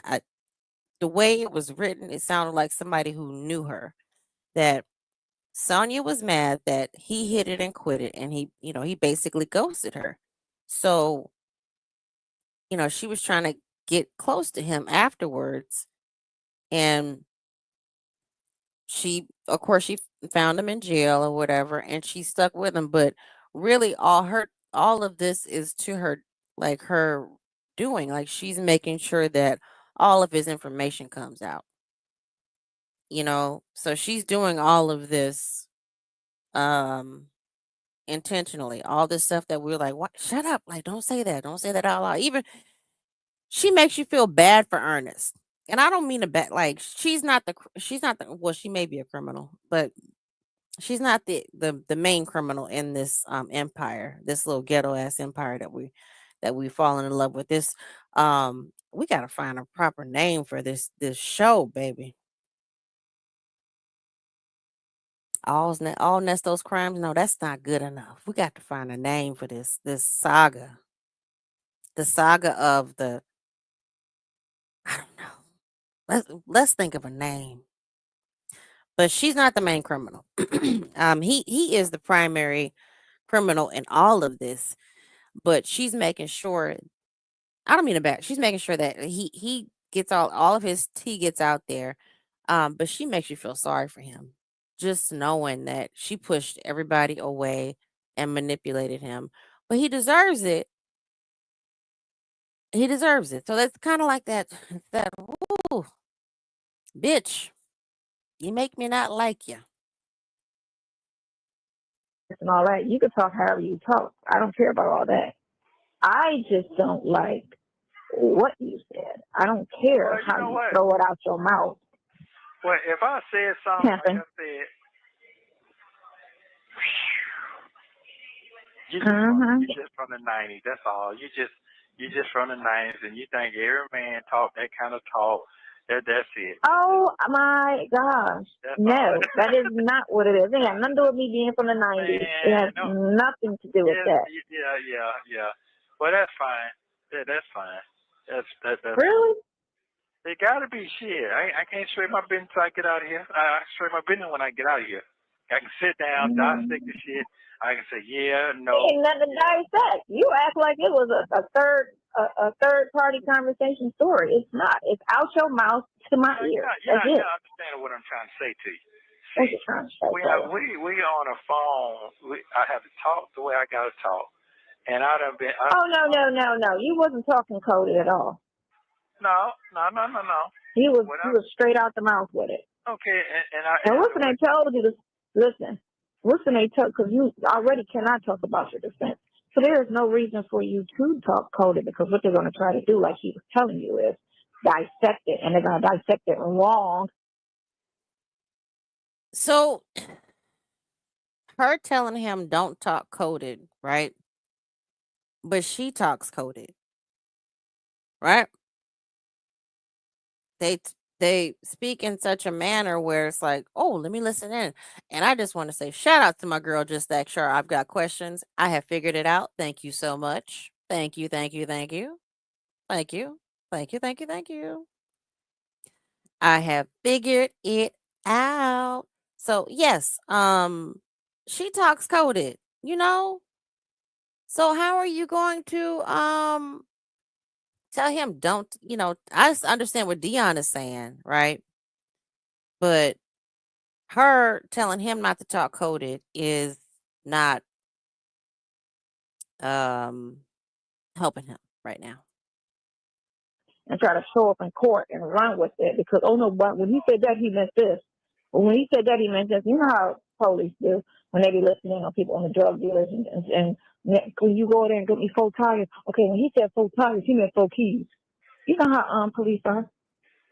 the way it was written, it sounded like somebody who knew her, that Sonia was mad that he hit it and quit it, and he basically ghosted her. So, she was trying to get close to him afterwards, and of course, she found him in jail or whatever, and she stuck with him. But really, all of this is to her, like her doing, like she's making sure that all of his information comes out. So she's doing all of this intentionally. All this stuff that we're like, what? Shut up! Like, don't say that. Don't say that out loud. Even she makes you feel bad for Ernest. And I don't mean to bad. Like she's not the. Well, she may be a criminal, but she's not the main criminal in this empire, this little ghetto ass empire that we've fallen in love with. This we gotta find a proper name for this show, baby. All Nesto's crimes. No, that's not good enough. We got to find a name for this saga. The saga of the I don't know. Let's think of a name. But she's not the main criminal. He is the primary criminal in all of this, but she's making sure. I don't mean to back. She's making sure that he gets all of his tea gets out there. But she makes you feel sorry for him, just knowing that she pushed everybody away and manipulated him. But he deserves it. He deserves it. So that's kind of like that. That ooh, bitch, you make me not like you. And all that. You can talk however you talk. I don't care about all that. I just don't like what you said. I don't care how you throw it out your mouth. Well, if I said something like I said, you're just from the 90s. That's all. You're just from the 90s, and you think every man talk that kind of talk. That's it. Oh my gosh! No, that is not what it is. It has nothing to do with me being from the 90s. It has nothing to do with that. Yeah. Well, that's fine. Yeah, that's fine. That's really. It gotta be shit. I can't straight my business until I get out of here. I straight my business when I get out of here. I can sit down, dissect the shit. I can say, yeah, no. Ain't nothing to dissect. You act like it was a third party conversation story. It's not. It's out your mouth to my ear. You're not understanding what I'm trying to say to you. What you trying to say? We on a phone. I have to talk the way I gotta talk, and I done been. No. You wasn't talking coded at all. No. He was straight out the mouth with it. Okay, and listen, I told you to listen. Listen, they told because you already cannot talk about your defense. So there is no reason for you to talk coded because what they're going to try to do, like he was telling you, is dissect it, and they're going to dissect it wrong. So her telling him don't talk coded, right? But she talks coded, right? They speak in such a manner where it's like, oh, let me listen in. And I just want to say shout out to my girl, Just That Sure. I've got questions. I have figured it out. Thank you so much. Thank you. I have figured it out. So yes, she talks coded, So how are you going to tell him don't, I just understand what Dion is saying, right? But her telling him not to talk coded is not helping him right now. And try to show up in court and run with it because when he said that he meant this. But when he said that he meant this, you know how police do when they be listening on people on the drug dealers and when you go there and get me 4 tires. Okay, when he said 4 tires, he meant 4 keys. You know how police are.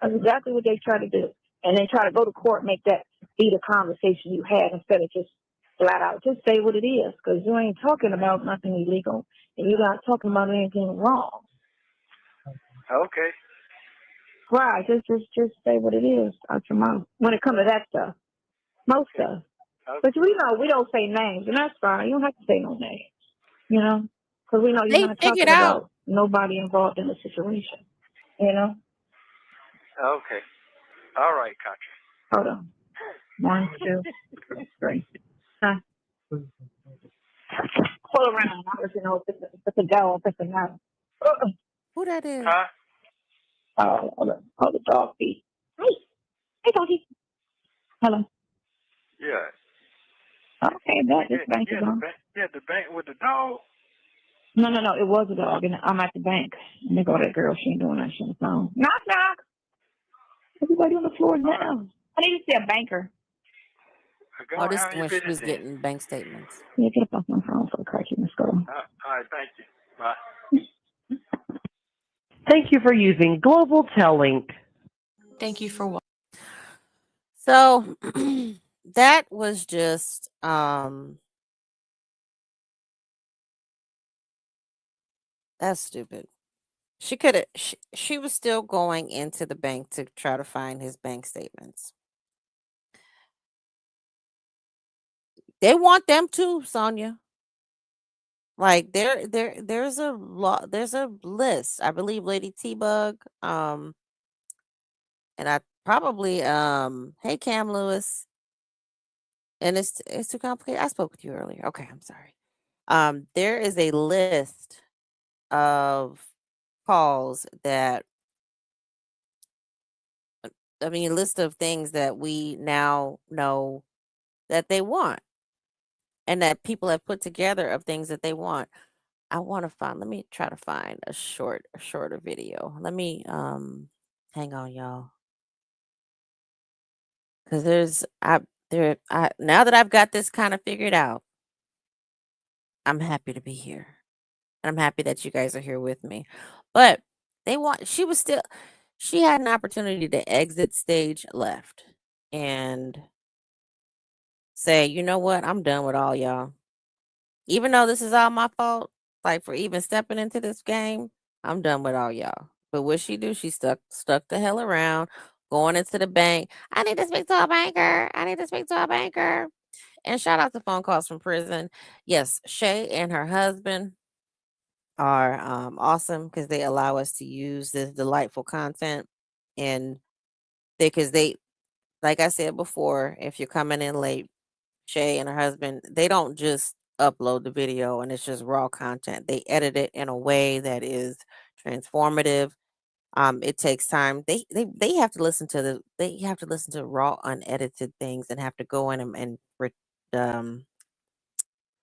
That's exactly what they try to do. And then try to go to court, make that be the conversation you had instead of just flat out. Just say what it is because you ain't talking about nothing illegal and you're not talking about anything wrong. Okay. Right, just say what it is out your mouth when it comes to that stuff. Most stuff. Okay. But we don't say names, and that's fine. You don't have to say no names, because we know you're not talking about nobody involved in the situation, Okay. All right, country. Hold on. 1, 2, 3. Huh? Pull around. I don't know if it's a dog, if it's a not. Who that is? Huh? Oh, the dog feet. Hey, doggy. Hello. Yeah. Okay, this bank is on. The bank with the dog. No, it was a dog, and I'm at the bank. And they go, that girl, she ain't doing that shit on the phone. Knock, knock. Everybody on the floor now. I need to see a banker. Oh, this is when she was getting bank statements. Yeah, get up off my phone for the cracky. Let's go. All right, thank you. Bye. Thank you for using Global Tellink. Thank you for watching. So that was just that's stupid. She could have she was still going into the bank to try to find his bank statements. They want them too, Sonia. Like there's a list. I believe Lady T-Bug and I probably hey Cam Lewis. And it's too complicated. I spoke with you earlier. Okay, I'm sorry. There is a list of calls that list of things that we now know that they want and that people have put together of things that they want. Let me try to find a shorter video. Let me hang on, y'all. Cuz now that I've got this kind of figured out, I'm happy to be here. And I'm happy that you guys are here with me. But she had an opportunity to exit stage left and say, you know what, I'm done with all y'all. Even though this is all my fault, like for even stepping into this game, I'm done with all y'all. But what she do, she stuck the hell around, going into the bank. I need to speak to a banker. And shout out to phone calls from prison. Yes, Shay and her husband are awesome because they allow us to use this delightful content and because they like I said before, if you're coming in late, Shay and her husband, they don't just upload the video and it's just raw content. They edit it in a way that is transformative. It takes time. They have to listen to raw unedited things and have to go in and um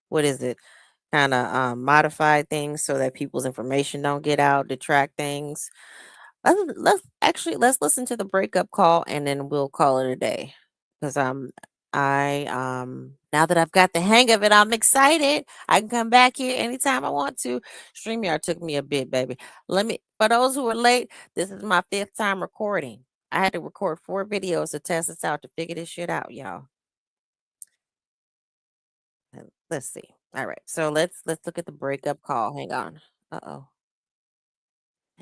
what is it? Kind of modify things so that people's information don't get out, detract things. Let's listen to the breakup call and then we'll call it a day. Because I now that I've got the hang of it, I'm excited. I can come back here anytime I want to. StreamYard took me a bit, baby. For those who are late, this is my 5th time recording. I had to record 4 videos to test this out to figure this shit out, y'all. Let's see. All right. So let's look at the breakup call. Hang on. Uh-oh.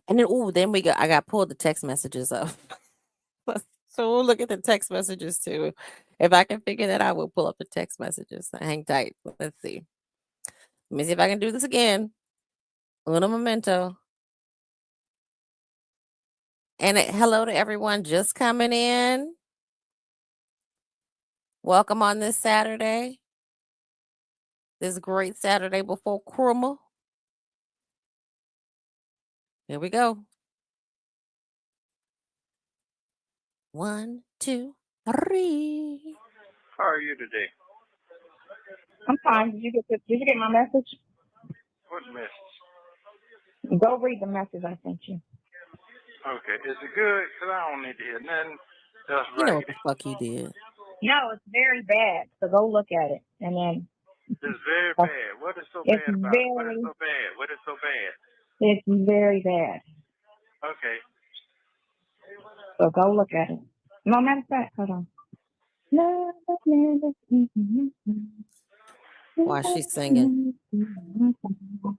And then I got pulled the text messages up. So we'll look at the text messages too. If I can figure that out, we'll pull up the text messages. Hang tight. Let's see. Let me see if I can do this again. Uno momento. And hello to everyone just coming in. Welcome on this Saturday. This great Saturday before Kruma. Here we go. 1, 2, 3. How are you today? I'm fine. Did you get my message? What message? Go read the message I sent you. Okay, is it good? Because I don't need to hear nothing else You know right. what the fuck you did. No, it's very bad. So go look at it. And then It's very bad. What is so bad about it? What is so bad? What is so bad? It's very bad. Okay. So go look at it. No, matter of fact, hold on. While she's singing.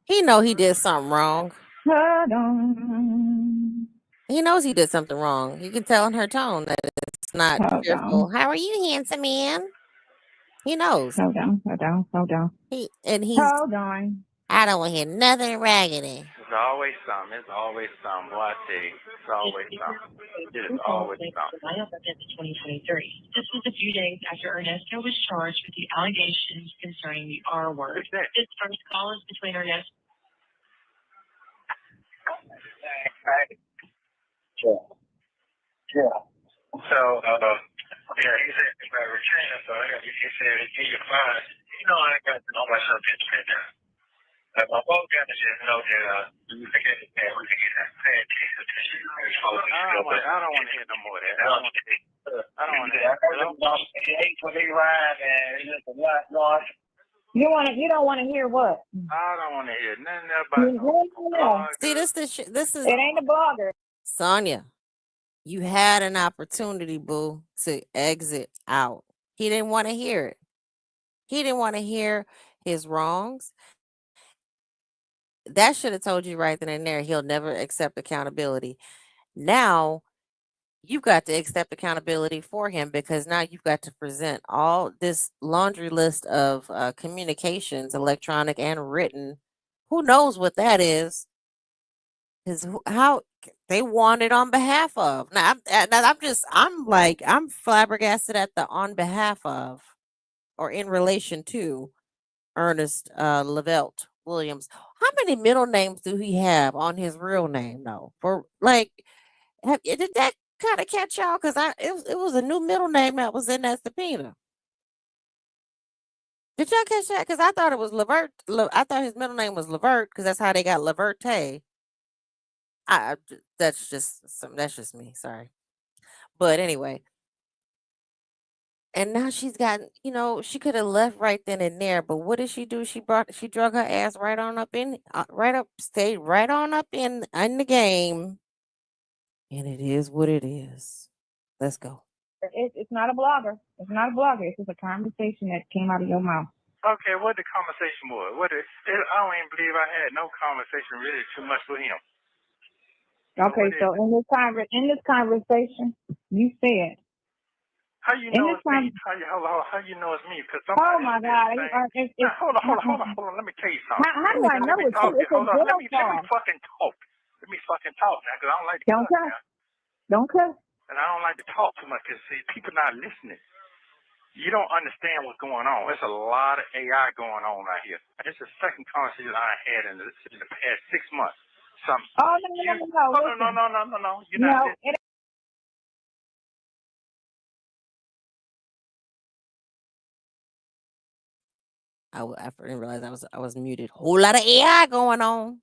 He know he did something wrong. Hold on. He knows he did something wrong. You can tell in her tone that it's not cheerful. How are you, handsome man? He knows. Hold on. Hold on. I don't want to hear nothing raggedy. It's always something. It's always something. Well, I tell you, it's always something. It is always something. 2023. This was a few days after Ernesto was charged with the allegations concerning the R word. This first call is between Ernesto. Yeah. So, yeah, he said about returning, so he said, he you fine. You know, I got to know myself in there. My phone got to just know that we can get that pay attention. I don't want to hear no more of that. I don't want to hear. When they ride and it's a lot noise. You don't want to hear what? I don't want to hear nothing about. See, this is. It ain't a blogger. Sonia, you had an opportunity, boo, to exit out. He didn't want to hear it. He didn't want to hear his wrongs. That should have told you right then and there he'll never accept accountability. Now you've got to accept accountability for him because now you've got to present all this laundry list of communications, electronic and written. Who knows what that is? Because how they want it on behalf of. Now I'm flabbergasted at the on behalf of or in relation to Ernest Lavelt Williams. How many middle names do he have on his real name though? For like, did that kind of catch y'all? Because it was a new middle name that was in that subpoena. Did y'all catch that? Because I thought it was Levert. I thought his middle name was Levert because that's how they got Leverte. That's just me. Sorry, but anyway. And now she's gotten, she could have left right then and there, but what did she do? She drug her ass right on up in, stayed right on up in the game. And it is what it is. Let's go. It's not a blogger. It's not a blogger. It's just a conversation that came out of your mouth. Okay, what the conversation was? I don't even believe I had no conversation really too much with him. Okay, so in this conversation, you said. How you know it's me? How you know it's me? Because oh my God! Hold on. Let me tell you something. How do I know it's you? Hold on. Let me fucking talk. Let me fucking talk now, because I don't like to talk now. Don't cuss. And I don't like to talk too much because see, people not listening. You don't understand what's going on. There's a lot of AI going on out here. This is the second conversation I had in the past 6 months. Oh, no. You're not listening. It I didn't realize I was muted. Whole lot of AI going on.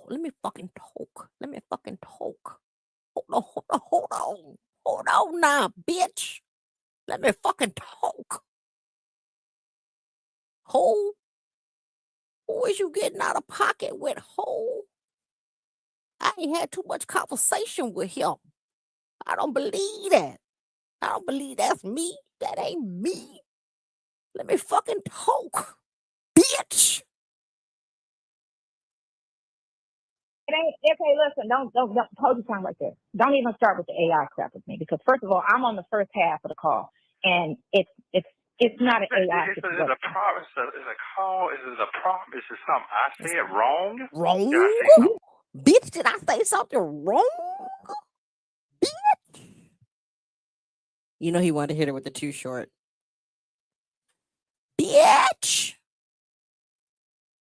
Let me fucking talk. Let me fucking talk. Hold on now, bitch. Let me fucking talk. Ho. Who is you getting out of pocket with, ho? I ain't had too much conversation with him. I don't believe that. I don't believe that's me. That ain't me. Let me fucking talk, bitch. ain't okay. Listen, don't hold your tongue right there. Don't even start with the AI crap with me because first of all, I'm on the first half of the call, and it's not an AI. Is it a problem? Is it a call? Is it a problem? Is it something I said wrong? Wrong? Did I say something? Bitch, did I say something wrong? Bitch. You know he wanted to hit her with the too short. Bitch.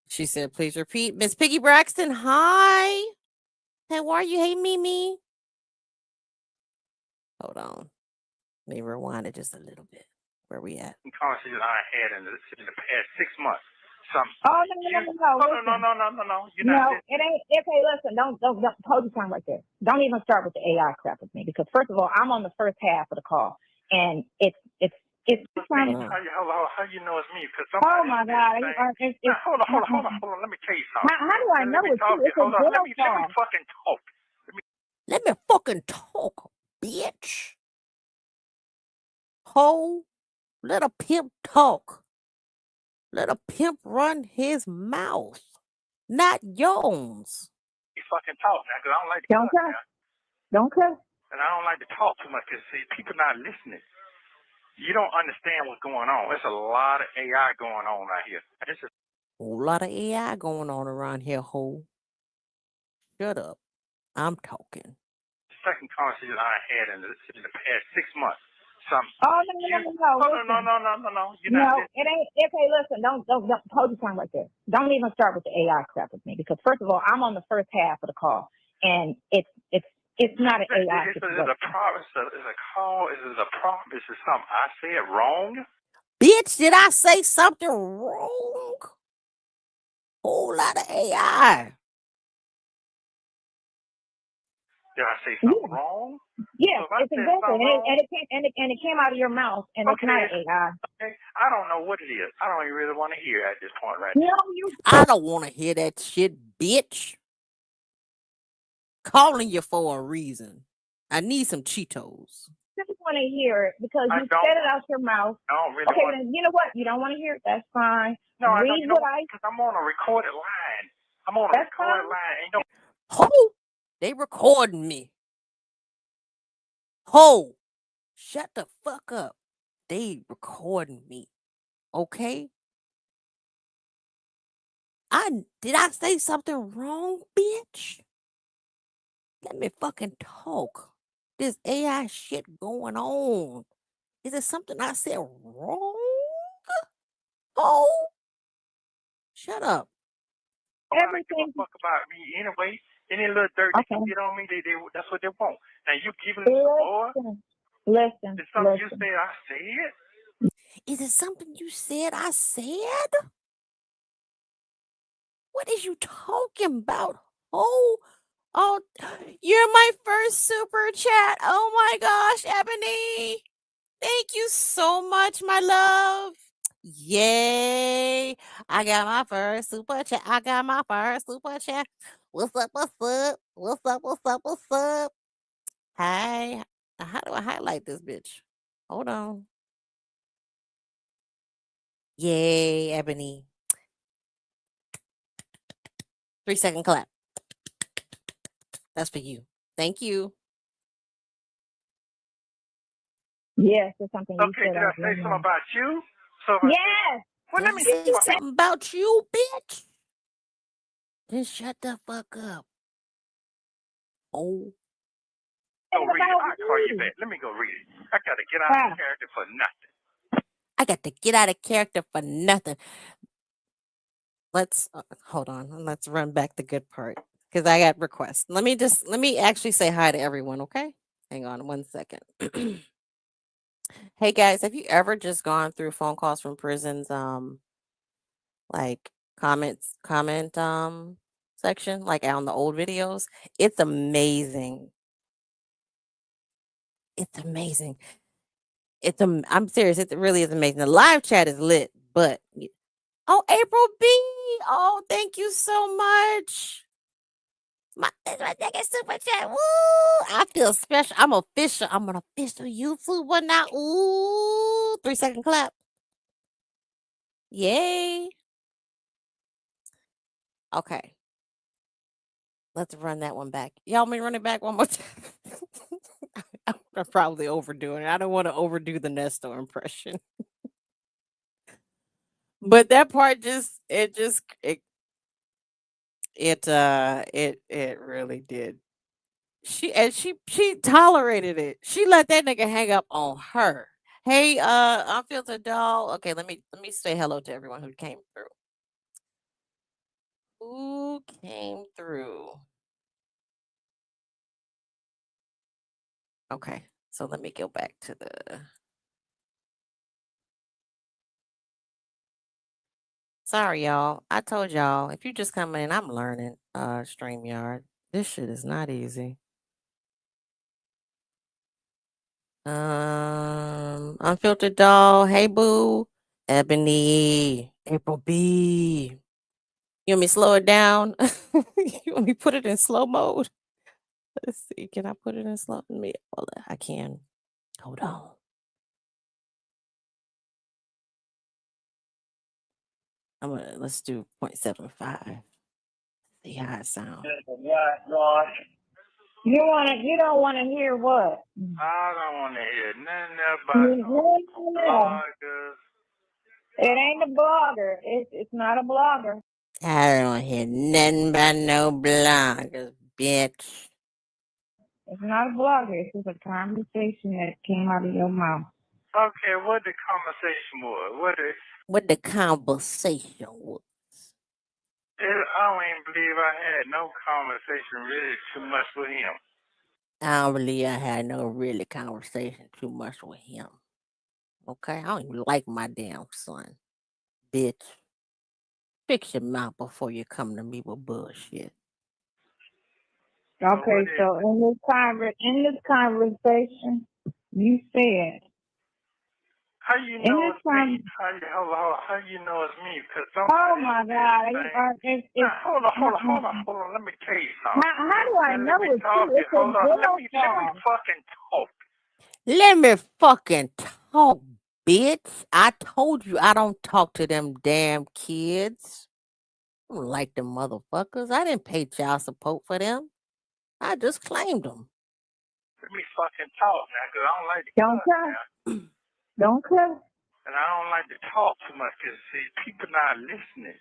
She said, please repeat. Miss Piggy Braxton, hi. How are you? Hey, Mimi. Hold on. Let me rewind it just a little bit. Where we at? Conversation I had in the past 6 months. Some. Oh, no. You're not listening. It ain't okay. Listen, don't hold your tongue right there. Don't even start with the AI crap with me because first of all, I'm on the first half of the call, and it's. How you know it's me? Because oh my God! Hold on. Let me tell you something. How do I know it's you? It's a Hold on. girl Let me fucking talk. Let me fucking talk, bitch. Ho, let a pimp talk. Let a pimp run his mouth, not yours. You fucking talk now, because I don't like to talk now. Don't cuss. And I don't like to talk too much because people not listening. You don't understand what's going on. There's a lot of AI going on out here. This is a whole lot of AI going on around here, ho. Shut up. I'm talking. The second conversation I had in the past 6 months. Oh, no. You're not listening. It ain't okay. Listen, don't hold your tongue right there. Don't even start with the AI crap with me because first of all, I'm on the first half of the call, and it's not an AI. Is it a problem? Is it a call? Is it a problem? Is it something I said wrong? Bitch, did I say something wrong? Whole lot of AI. Did I say something wrong? Yeah, it's exactly, and it came out of your mouth, and it's not AI. Okay. I don't know what it is. I don't even really want to hear at this point right now. I don't want to hear that shit, bitch. Calling you for a reason. I need some Cheetos. I just want to hear it because you said it out your mouth. I don't really okay, then you know what? You don't want to hear it. That's fine. No, I don't. Because I'm on a recorded line. I'm on a recorded line. Ho, they recording me. Ho, shut the fuck up. They recording me. Okay? Did I say something wrong, bitch? Let me fucking talk. This AI shit going on. Is it something I said wrong? Oh, shut up. Everything fuck about me anyway. Any little dirt they can get on me, that's what they want. Now you giving them more? Listen. Is something you said I said? Is it something you said I said? What is you talking about? Oh, you're my first super chat. Oh my gosh, Ebony. Thank you so much, my love. Yay. I got my first super chat. What's up? Hi. How do I highlight this bitch? Hold on. Yay, Ebony. 3-second clap. That's for you. Thank you. Yes, it's something you said. Okay, did I say something about you? Yes. Well, let me say something about you, bitch. Then shut the fuck up. Oh. Go read it. I'll call you back. Let me go read it. I got to get out of character for nothing. I got to get out of character for nothing. Let's hold on. Let's run back the good part because I got requests. Let me actually say hi to everyone. Okay, hang on 1 second. Hey guys, have you ever just gone through phone calls from prisons? Like comment section, like on the old videos. It's amazing. It's amazing. I'm serious. It really is amazing. The live chat is lit, but oh, April B. Oh, thank you so much. My second super chat. Woo! I feel special. I'm official. I'm an official YouTuber now. Ooh, 3-second clap. Yay. Okay. Let's run that one back. Y'all want me to run it back one more time? I'm probably overdoing it. I don't want to overdo the Nesto impression. But that part it really did. She tolerated it. She let that nigga hang up on her. Hey, unfiltered doll. Okay, let me say hello to everyone who came through. Who came through? Okay, so let me go back to the. Sorry, y'all. I told y'all if you just come in, I'm learning Streamyard. This shit is not easy. Unfiltered doll. Hey, boo. Ebony. April B. You want me to slow it down? You want me to put it in slow mode? Let's see. Can I put it in slow? Let me. Hold on. I can. Hold on. Let's do 0.75. See how it sounds. You don't wanna hear what? I don't want to hear nothing about No. bloggers. It ain't a blogger. It's not a blogger. I don't hear nothing about no bloggers, bitch. It's not a blogger. It's just a conversation that came out of your mouth. Okay, what the conversation was? What the conversation was. I don't even believe I had no conversation really too much with him. I don't believe I had no really conversation too much with him. Okay? I don't even like my damn son. Bitch. Fix your mouth before you come to me with bullshit. Okay, so in this conversation, you said. How you In know this it's me? How you know it's me? Cause oh my God! Hold on. Let me tell you something. How do I know it's you? It's a Hold on. Let me call. fucking talk. Let me fucking talk, bitch. I told you I don't talk to them damn kids. I don't like them motherfuckers. I didn't pay child support for them. I just claimed them. Let me fucking talk now, cause I don't like to Don't cuss cuss. now. Don't cuss. And I don't like to talk too much, cause see, people not listening.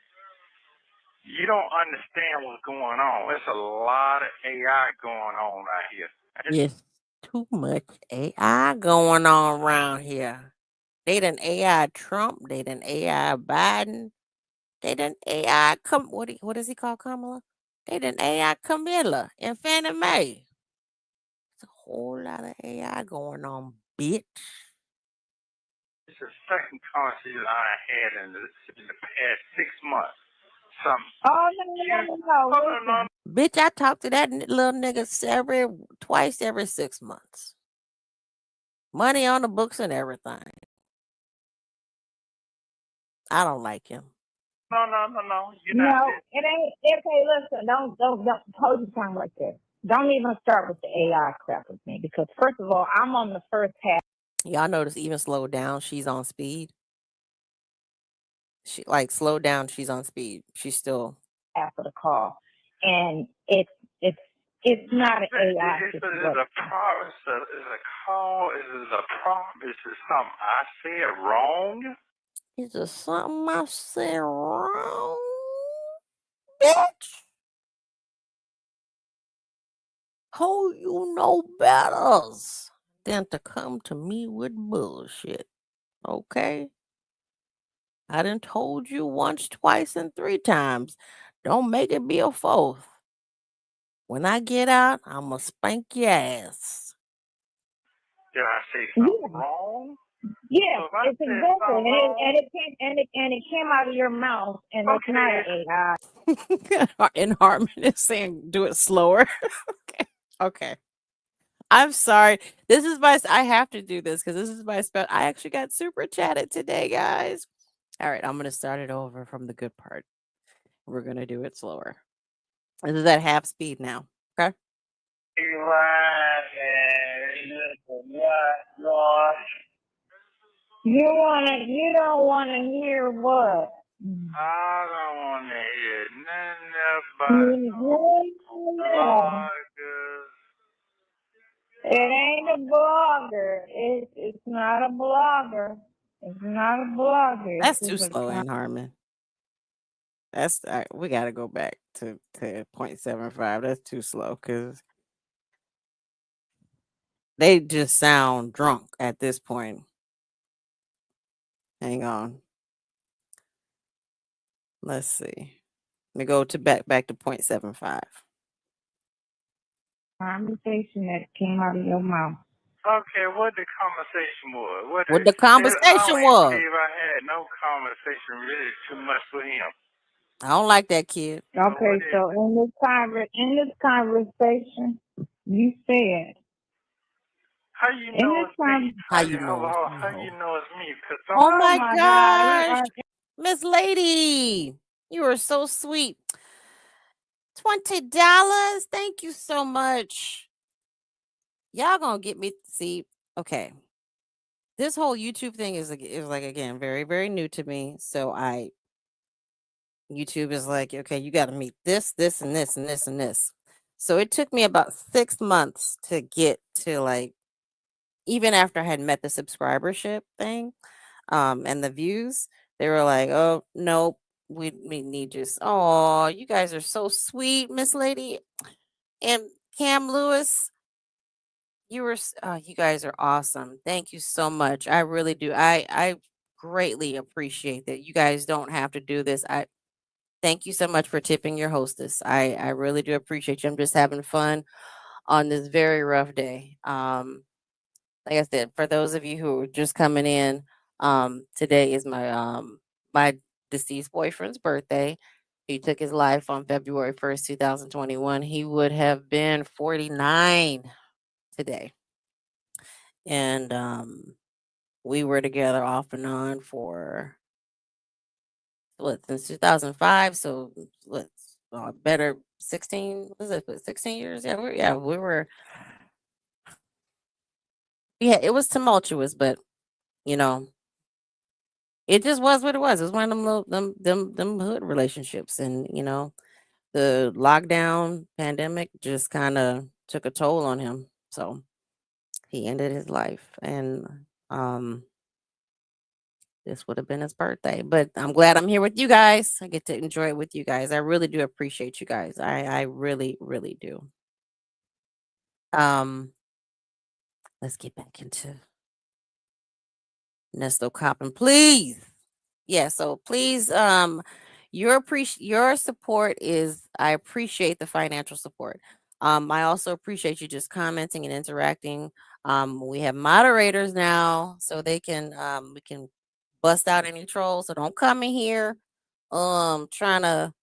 You don't understand what's going on. There's a lot of AI going on out here. It's too much AI going on around here. They done AI Trump. They done AI Biden. They done AI what does he call Kamala? They done AI Camilla and Fannie Mae. It's a whole lot of AI going on, bitch. It's the second conversation I had in the past 6 months. Oh no. Bitch, I talk to that little nigga twice every 6 months. Money on the books and everything. I don't like him. No. You're not. No, it ain't. Okay, listen. Don't hold your tongue like that. Don't even start with the AI crap with me because first of all, I'm on the first half. Y'all notice even slowed down, she's on speed. She slowed down, she's on speed. She's still After the call, and it's not an AI. Is it a problem? Is it a call? Is it a problem? Is it something I said wrong? Is there something I said wrong, bitch? How you know better than to come to me with bullshit? Okay? I done told you once, twice, and 3 times. Don't make it be a 4th. When I get out, I'ma spank your ass. Did I say something wrong? Yeah, So if I it's said exactly, something wrong, and it came out of your mouth, and it's not an AI. And Harmon is saying, do it slower. Okay. I'm sorry. This is I have to do this because this is my spell. I actually got super chatted today, guys. All right, I'm gonna start it over from the good part. We're gonna do it slower. This is at half speed now. Okay. You don't wanna hear what? I don't want to hear nothing about bloggers. It ain't a blogger. It's not a blogger. It's not a blogger. That's It's too just slow, in Harmon. That's we got to go back to 0.75. That's too slow because they just sound drunk at this point. Hang on. Let's see. Let me go to back to 0.75. conversation that came out of your mouth. Okay, what the conversation was? What the I conversation don't was? believe I had no conversation really too much with him. I don't like that kid. Okay, so in this conversation, you said. How you know it's me? How you know it's me? How you know it's me? Oh my God. gosh, Miss Lady, you are so sweet. $20. Thank you so much. Y'all gonna get me. See, okay. This whole YouTube thing is like again very very new to me. So YouTube is like, okay, you got to meet this, and this, and this, and this. So it took me about 6 months to get to like, even after I had met the subscribership thing, and the views, they were like, oh nope, we need you. Oh, you guys are so sweet, Miss Lady and Cam Lewis. You guys are awesome. Thank you so much. I really do. I greatly appreciate that. You guys don't have to do this. Thank you so much for tipping your hostess. I really do appreciate you. I'm just having fun on this very rough day. Like I said, for those of you who are just coming in, today is my deceased boyfriend's birthday. He took his life on February 1st, 2021. He would have been 49 today. And we were together off and on for since 2005. So better 16, was it 16 years? Yeah, we were. Yeah, it was tumultuous, but you know, it just was what it was. It was one of them little them hood relationships, and the lockdown pandemic just kind of took a toll on him. So he ended his life, and this would have been his birthday. But I'm glad I'm here with you guys. I get to enjoy it with you guys. I really do appreciate you guys. I really, really do. Let's get back into Nesto Coppin, please. Yeah, so please, your support is, I appreciate the financial support. I also appreciate you just commenting and interacting. We have moderators now, so we can bust out any trolls. So don't come in here trying to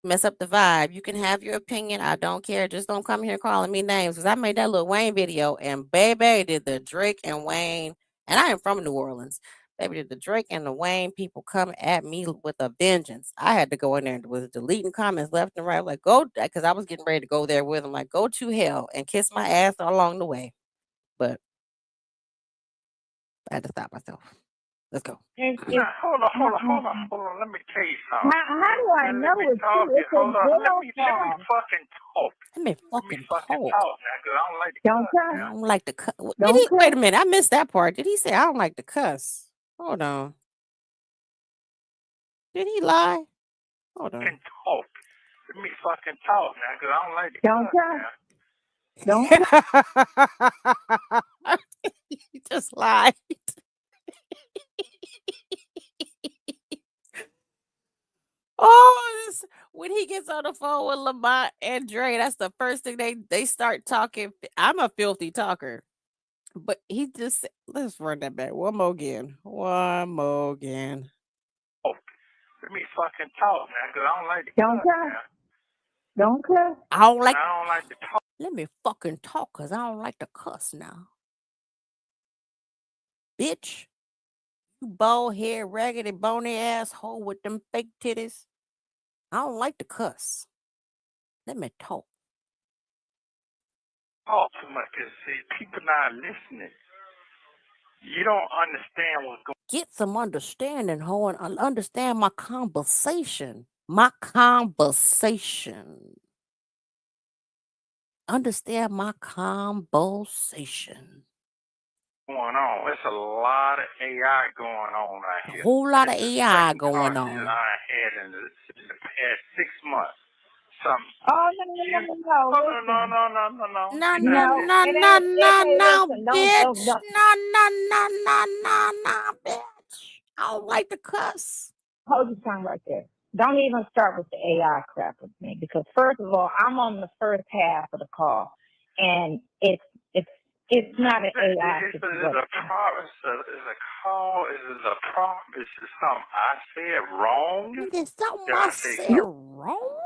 mess up the vibe. You can have your opinion. I don't care. Just don't come here calling me names, because I made that Lil Wayne video, and baby did the Drake and Wayne, and I am from New Orleans. Baby did the Drake and the Wayne people come at me with a vengeance. I had to go in there and was deleting comments left and right. Like, go, because I was getting ready to go there with them. Like, go to hell and kiss my ass along the way. But I had to stop myself. Let's go. Hold on. Let me tell you something. How do I know it's true? It's a Hold on. Let me girl fucking talk. Let me fucking talk. Now, 'cause I don't like to Don't cuss cuss. now. I don't like to cuss. Don't Wait a minute. I missed that part. Did he say I don't like to cuss? Hold on. Did he lie? Hold on. Fucking talk. Let me fucking talk now, 'cause I don't like to Don't cuss cuss. now. Don't cuss. He just lied. Oh, when he gets on the phone with Lamont and Dre, that's the first thing they start talking. I'm a filthy talker, but he just let's run that back one more again. One more again. Oh, let me fucking talk, man, because I don't like to Don't cuss, cuss. man. Don't cuss. I don't like. I don't like to talk. Let me fucking talk, cause I don't like to cuss now, bitch. You bald head, raggedy, bony asshole with them fake titties. I don't like to cuss. Let me talk. Talk too much because, see, people not listening. You don't understand what's going Get some understanding, ho, and understand my conversation. My conversation. Understand my conversation. on. There's a lot of AI going on out A here. whole lot of This is the AI second going car on. I had in the past 6 months. Something. Oh, no. Oh, Listen. no. No, You no, got no, this. no, It no, ain't. no, no, Listen. bitch. Don't. No, bitch. I don't like to cuss. Hold your tongue right there. Don't even start with the AI crap with me because first of all, I'm on the first half of the call, and it's not an AI It's situation. a problem. It's a call. It's a problem. It's just something I said wrong. There's something Did I I say said wrong?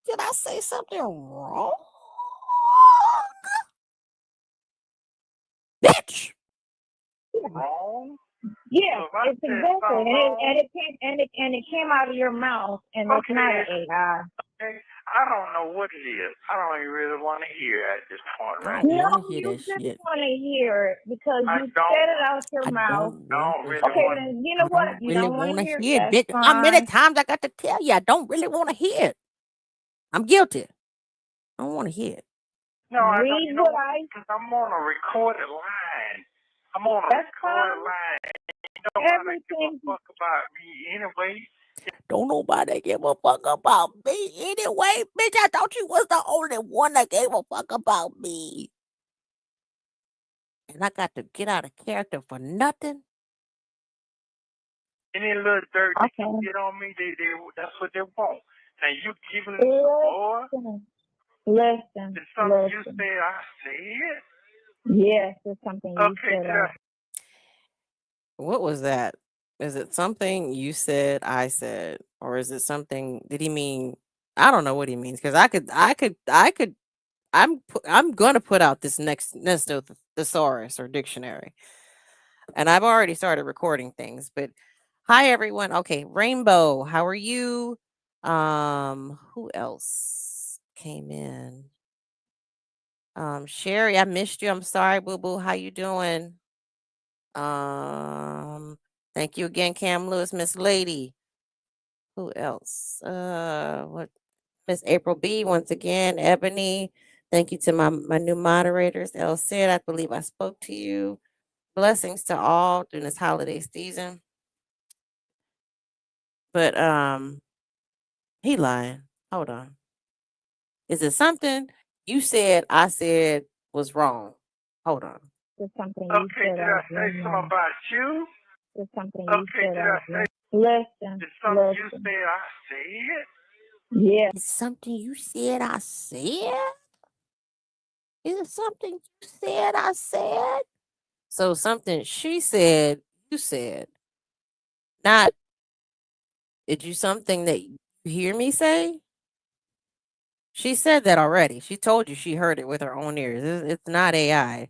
Did I say something wrong? Bitch. wrong? Yes, So if I it's said exactly, something wrong, and it came out of your mouth, and it's not an AI. okay, I don't know what it is. I don't even really want to hear at this point, I right? don't No, want to hear you that just shit. want to hear it because I you don't. said it out your I mouth. don't Really Okay, want. then you know I what? don't You really don't want want to to hear hear it. it, That's bitch. How many fine. times I got to tell you I don't really want to hear it? I'm guilty. I don't want to hear it. No, I don't. Read You know what what? I. Because I'm on a recorded line. I'm on a That's recorded fine. line. You know why they give a Everything. fuck about me anyway? Don't nobody give a fuck about me anyway. Bitch, I thought you was the only one that gave a fuck about me. And I got to get out of character for nothing. Any little dirt they can Okay. get on me, that's what they want. Now you giving them support. Listen. It's something you said I said. Yes, it's something you Okay, said. What was that? Is it something you said, I said, or is it something? Did he mean? I don't know what he means because I'm gonna put out this next Nesto thesaurus or dictionary, and I've already started recording things. But hi everyone. Okay, Rainbow, how are you? Who else came in? Sherry, I missed you. I'm sorry, boo boo. How you doing? Thank you again, Cam Lewis, Miss Lady. Who else? What? Miss April B. Once again, Ebony. Thank you to my new moderators, El Cid. I believe I spoke to you. Blessings to all during this holiday season. But he lying. Hold on. Is it something you said I said was wrong? Hold on. It's something you okay, said. did I say something about you? It's something Okay, you did I said. say Listen. it's something you said I said? Yes. Is something you said I said? Is it something you said I said? So something she said, you said. Not did you something that you hear me say? She said that already. She told you she heard it with her own ears. It's not AI.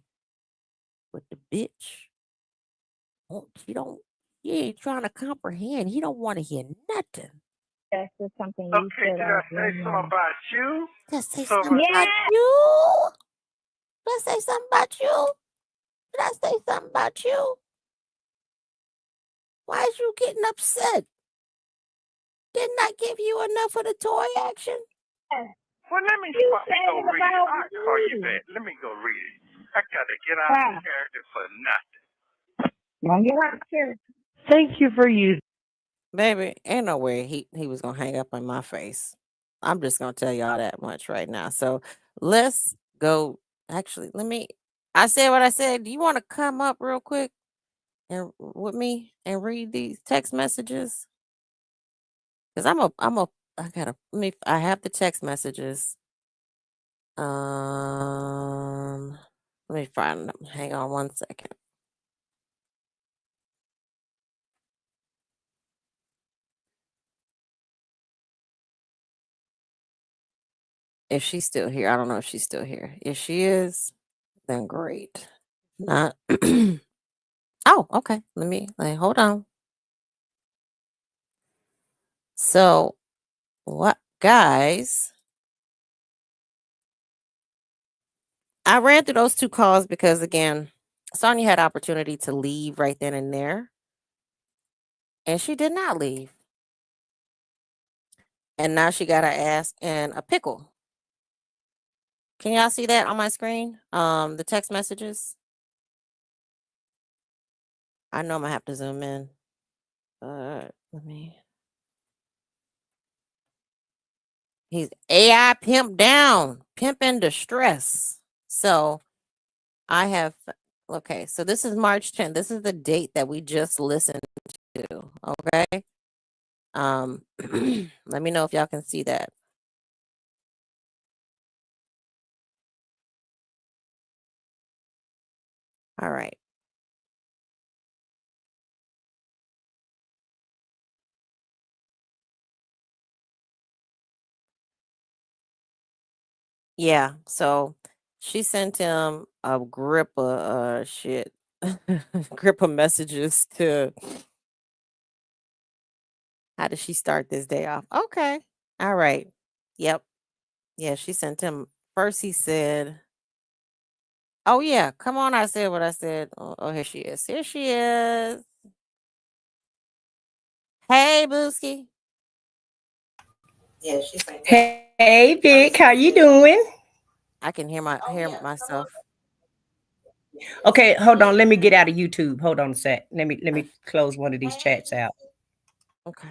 But the bitch, he ain't trying to comprehend. He don't want to hear nothing. Yes, it's something you Okay, said. did I say something about you? Let's say So something about you. Let's say something about you. Did I say something about you? Why is you getting upset? Didn't I give you enough of the toy action? well, let me You fucking said go it read it. about I'll call you me. back. Let me go read it. I gotta get out of character for nothing. Don't get out of character. Thank you for using. Baby, ain't no way he was gonna hang up on my face. I'm just gonna tell y'all that much right now. So let's go. Actually, I said what I said. Do you want to come up real quick and with me and read these text messages? Because I have the text messages. Let me find them. Hang on one second. If she's still here, I don't know if she's still here. If she is, then great. Not. Oh, okay. Hold on. So, what, guys? I ran through those 2 calls because, again, Sonia had opportunity to leave right then and there, and she did not leave. And now she got her ass in a pickle. Can y'all see that on my screen? The text messages. I know I'm gonna have to zoom in. He's AI pimp down, pimp in distress. So I have, okay, so this is March 10th. This is the date that we just listened to. Okay. Let me know if y'all can see that. All right. Yeah, so she sent him a grip of shit, grip of messages to. How did she start this day off? Okay, all right, yep, yeah. She sent him first. He said, "Oh yeah, come on." I said what I said. Oh, here she is. Here she is. Hey, Booski. Yeah, she sent. Hey, Vic, how you doing? I can hear myself. Okay, hold on. Let me get out of YouTube. Hold on a sec. Let me close one of these chats out. Okay.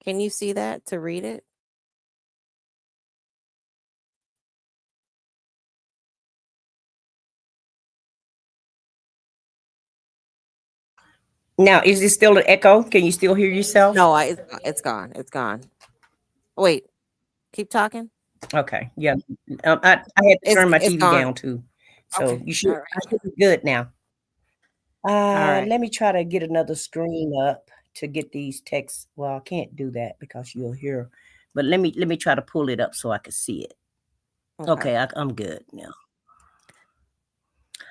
Can you see that to read it? Now, is this still an echo? Can you still hear yourself? No, it's gone. It's gone. Wait, keep talking. Okay, yeah. I had to turn my It's TV gone. down too, so Okay. you should. All right. I should be good now. All right. Let me try to get another screen up to get these texts. Well, I can't do that because you'll hear. But let me try to pull it up so I can see it. Okay, I'm good now.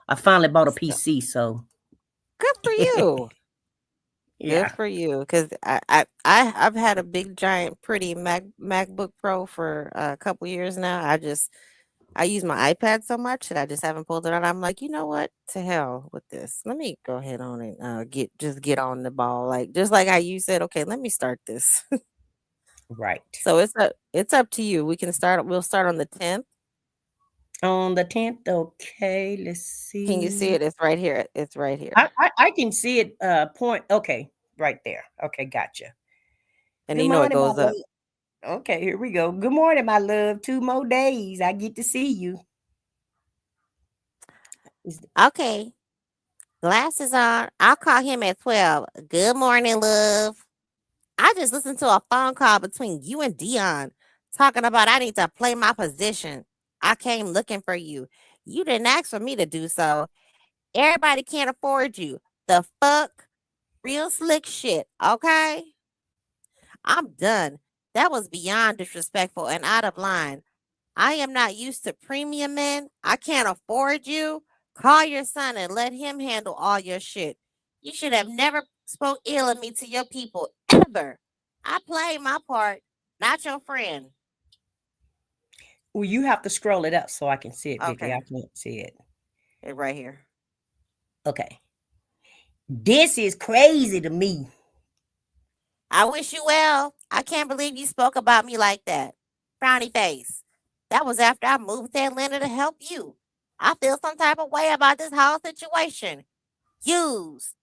I finally bought a PC, so good for you. yeah. Good for you, because I've had a big giant pretty MacBook Pro for a couple years now. I use my iPad so much that I just haven't pulled it out. I'm like, you know what? To hell with this. Let me go ahead on and get on the ball. Like just like how you said, okay, let me start this. Right. So it's up to you. We'll start on the 10th. On the 10th, okay. Let's see. Can you see it? It's right here. It's right here. I can see it. Point. Okay, right there. Okay, gotcha. And Good you know it morning, goes my up. love. Okay, here we go. Good morning, my love. 2 more days. I get to see you. Okay. Glasses on. I'll call him at 12. Good morning, love. I just listened to a phone call between you and Dion talking about I need to play my position. I came looking for you. You didn't ask for me to do so. Everybody can't afford you. The fuck? Real slick shit, okay? I'm done. That was beyond disrespectful and out of line. I am not used to premium men. I can't afford you. Call your son and let him handle all your shit. You should have never spoke ill of me to your people ever. I played my part, not your friend. Well, you have to scroll it up so I can see it, Vicky. Okay. I can't see it. It's right here. Okay. This is crazy to me. I wish you well. I can't believe you spoke about me like that. Frowny face. That was after I moved to Atlanta to help you. I feel some type of way about this whole situation. Use.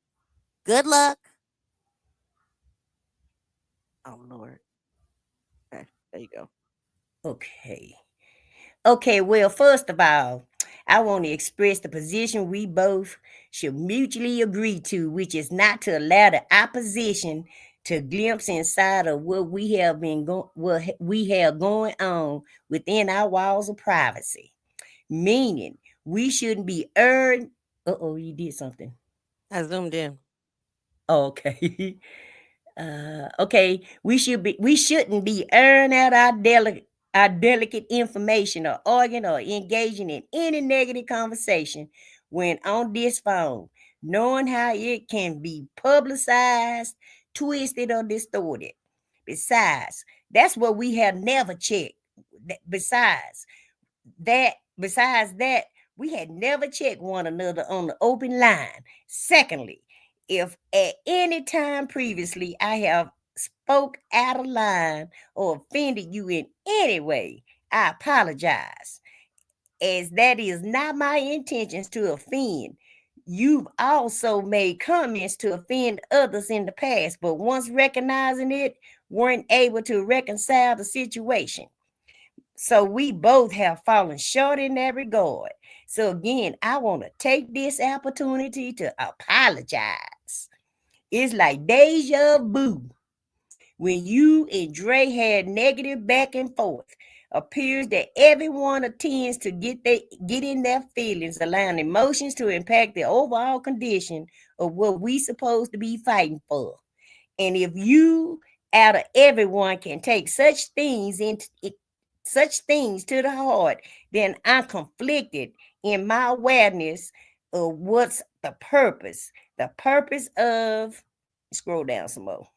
Good luck. Oh, Lord. Okay, there you go. Okay. Okay, well, first of all, I want to express the position we both should mutually agree to, which is not to allow the opposition to glimpse inside of what we have going on within our walls of privacy. Meaning, we shouldn't be earned. You did something. I zoomed in. Okay. Okay. We shouldn't be airing out our delicate information or arguing or engaging in any negative conversation when on this phone, knowing how it can be publicized, twisted, or distorted. Besides, that's what we have never checked. Besides that, we had never checked one another on the open line. Secondly, if at any time previously I have spoke out of line or offended you in any way, I apologize, as that is not my intentions to offend. You've also made comments to offend others in the past, but once recognizing it, weren't able to reconcile the situation. So we both have fallen short in that regard. So again, I want to take this opportunity to apologize. It's like deja vu. When you and Dre had negative back and forth, appears that everyone attends to get in their feelings, allowing emotions to impact the overall condition of what we supposed to be fighting for. And if you out of everyone can take such things to the heart, then I'm conflicted in my awareness of what's the purpose. The purpose of, scroll down some more.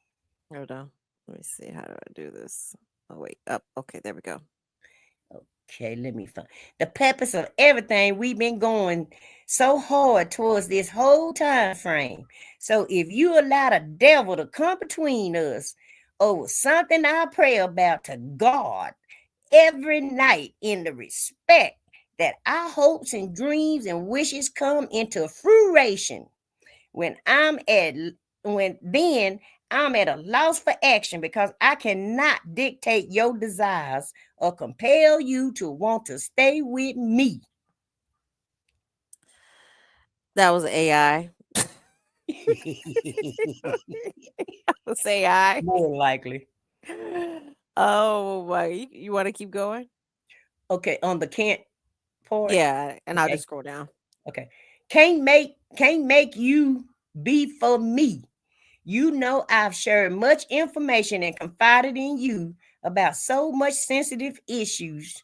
Hold on. Let me see. How do I do this? Oh, wait. Up. Okay, there we go. Okay, let me find the purpose of everything we've been going so hard towards this whole time frame. So if you allow the devil to come between us over something I pray about to God every night in the respect that our hopes and dreams and wishes come into fruition, then I'm at a loss for action because I cannot dictate your desires or compel you to want to stay with me. That was AI. That was AI. More likely. Oh my! You want to keep going? Okay, on the can't part. Yeah, and I'll Okay. just scroll down. Okay. Can't make you be for me. You know, I've shared much information and confided in you about so much sensitive issues.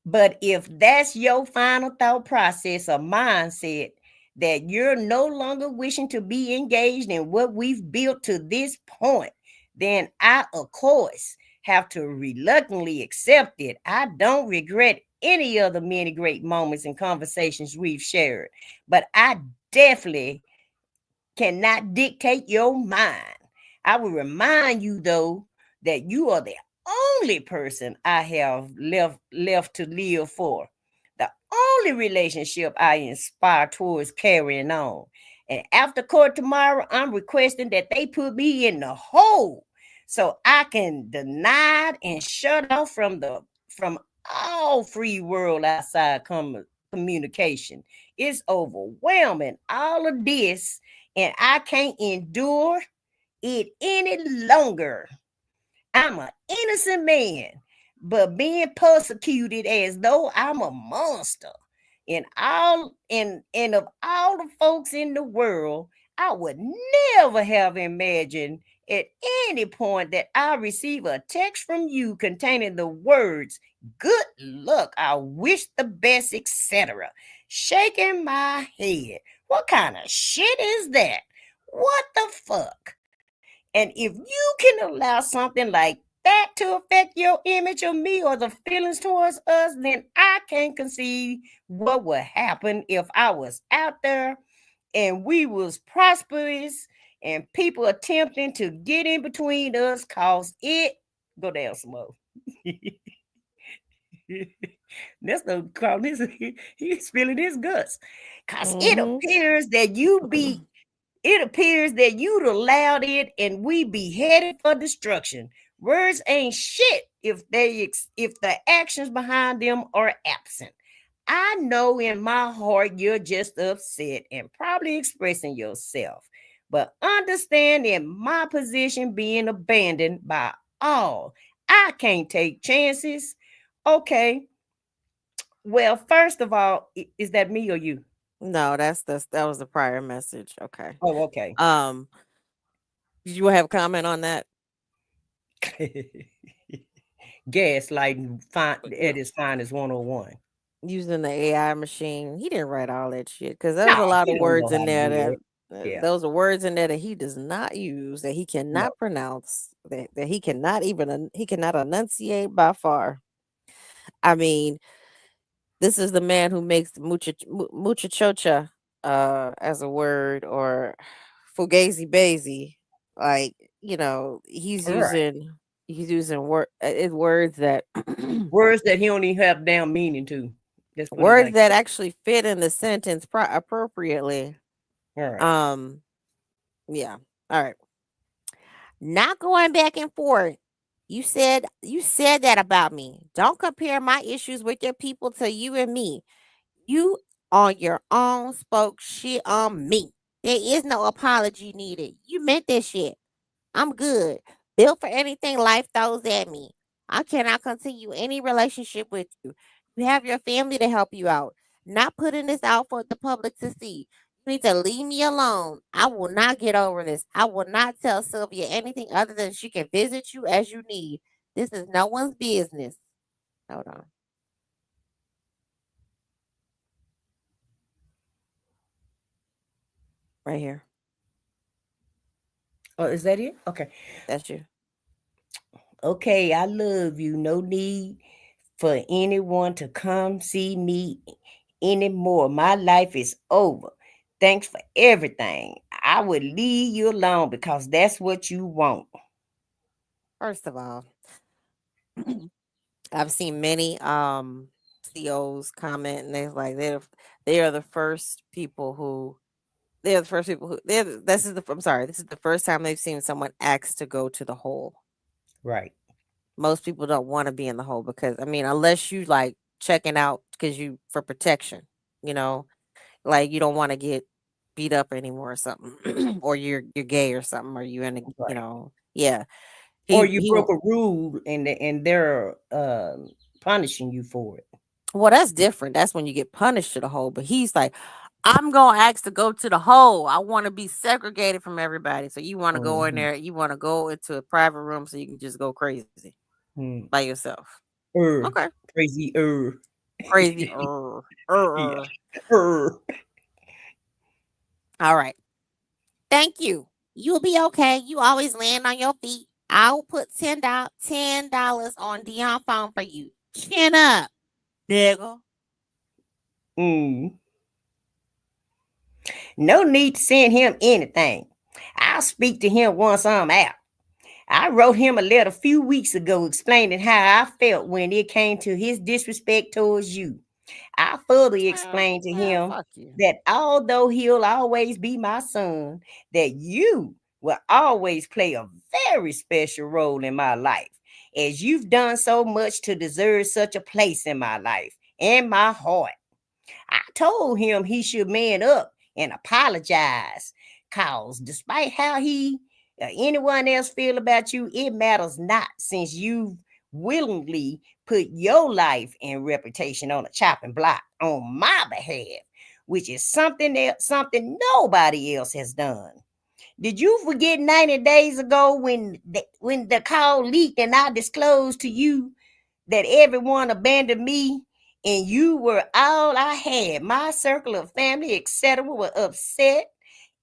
But if that's your final thought process or mindset, that you're no longer wishing to be engaged in what we've built to this point, then I, of course, have to reluctantly accept it. I don't regret any of the many great moments and conversations we've shared, but I definitely cannot dictate your mind. I will remind you, though, that you are the only person I have left to live for, the only relationship I inspire towards carrying on. And after court tomorrow, I'm requesting that they put me in the hole so I can deny and shut off from all free world outside communication. It's overwhelming, all of this, and I can't endure it any longer. I'm an innocent man, but being persecuted as though I'm a monster. And of all the folks in the world, I would never have imagined at any point that I receive a text from you containing the words, "Good luck, I wish the best," etc. Shaking my head. What kind of shit is that? What the fuck? And if you can allow something like that to affect your image of me or the feelings towards us, then I can't conceive what would happen if I was out there and we was prosperous and people attempting to get in between us cause it go down some more. Nesto called this, he's spilling his guts. Cause it appears that you'd allowed it and we be headed for destruction. Words ain't shit if the actions behind them are absent. I know in my heart you're just upset and probably expressing yourself. but understand in my position being abandoned by all, I can't take chances. Okay. Well, first of all, is that me or you? No, that was the prior message. Okay. Oh, okay. Did you have a comment on that? Gaslighting fine You at its finest 101. using the AI machine. He didn't write all that shit because there was No, a lot he of don't know words how in to there do that that. Yeah. those are words in there that he does not use, that he No. cannot pronounce, that he cannot he cannot enunciate by far. I mean, this is the man who makes muchachocha as a word, or fugazi bazy. Like, Right. he's using words that Words that he don't even have damn meaning to. Let's put it words like that that. actually fit in the sentence appropriately. All right. Um, yeah. All right. Not going back and forth. You said that about me. Don't compare my issues with your people to you and me. You on your own spoke shit on me. There is no apology needed. You meant this shit. I'm good. Built for anything life throws at me. I cannot continue any relationship with you. You have your family to help you out. Not putting this out for the public to see. You need to leave me alone. I will not get over this. I will not tell Sylvia anything other than she can visit you as you need. This is no one's business. Hold on. Right here. Oh, is that it? Okay. That's you. Okay, I love you. No need for anyone to come see me anymore. My life is over. Thanks for everything. I would leave you alone because that's what you want. First of all, I've seen many CEOs comment, and they're like they are the first people who they're the first people who this is the I'm sorry, this is the first time they've seen someone ask to go to the hole. Right. Most people don't want to be in the hole because, I mean, unless you like checking out because you for protection, you know, like you don't want to get beat up anymore or something, or you're gay or something, or you in a, Right. yeah. Or He you he broke a rule and they're punishing you for it. Well, that's different. That's when you get punished to the hole. But he's like, I'm gonna ask to go to the hole. I want to be segregated from everybody. So you want to go in Mhm. there. You want to go into a private room so you can just go crazy Mm. by yourself. Er, Okay, crazy. crazy. Yeah. Er. All right. Thank you. You'll be okay. You always land on your feet. I'll put $10 on Dion phone for you. Chin up, nigga. Mm. No need to send him anything. I'll speak to him once I'm out. I wrote him a letter a few weeks ago explaining how I felt when it came to his disrespect towards you. I further explained to Man, him fuck you. that although he'll always be my son, that you will always play a very special role in my life, as you've done so much to deserve such a place in my life and my heart. I told him he should man up and apologize, cause despite how he or anyone else feel about you, it matters not, since you've willingly put your life and reputation on a chopping block on my behalf, which is something nobody else has done. Did you forget 90 days ago when the call leaked and I disclosed to you that everyone abandoned me and you were all I had? My circle of family, etc., were upset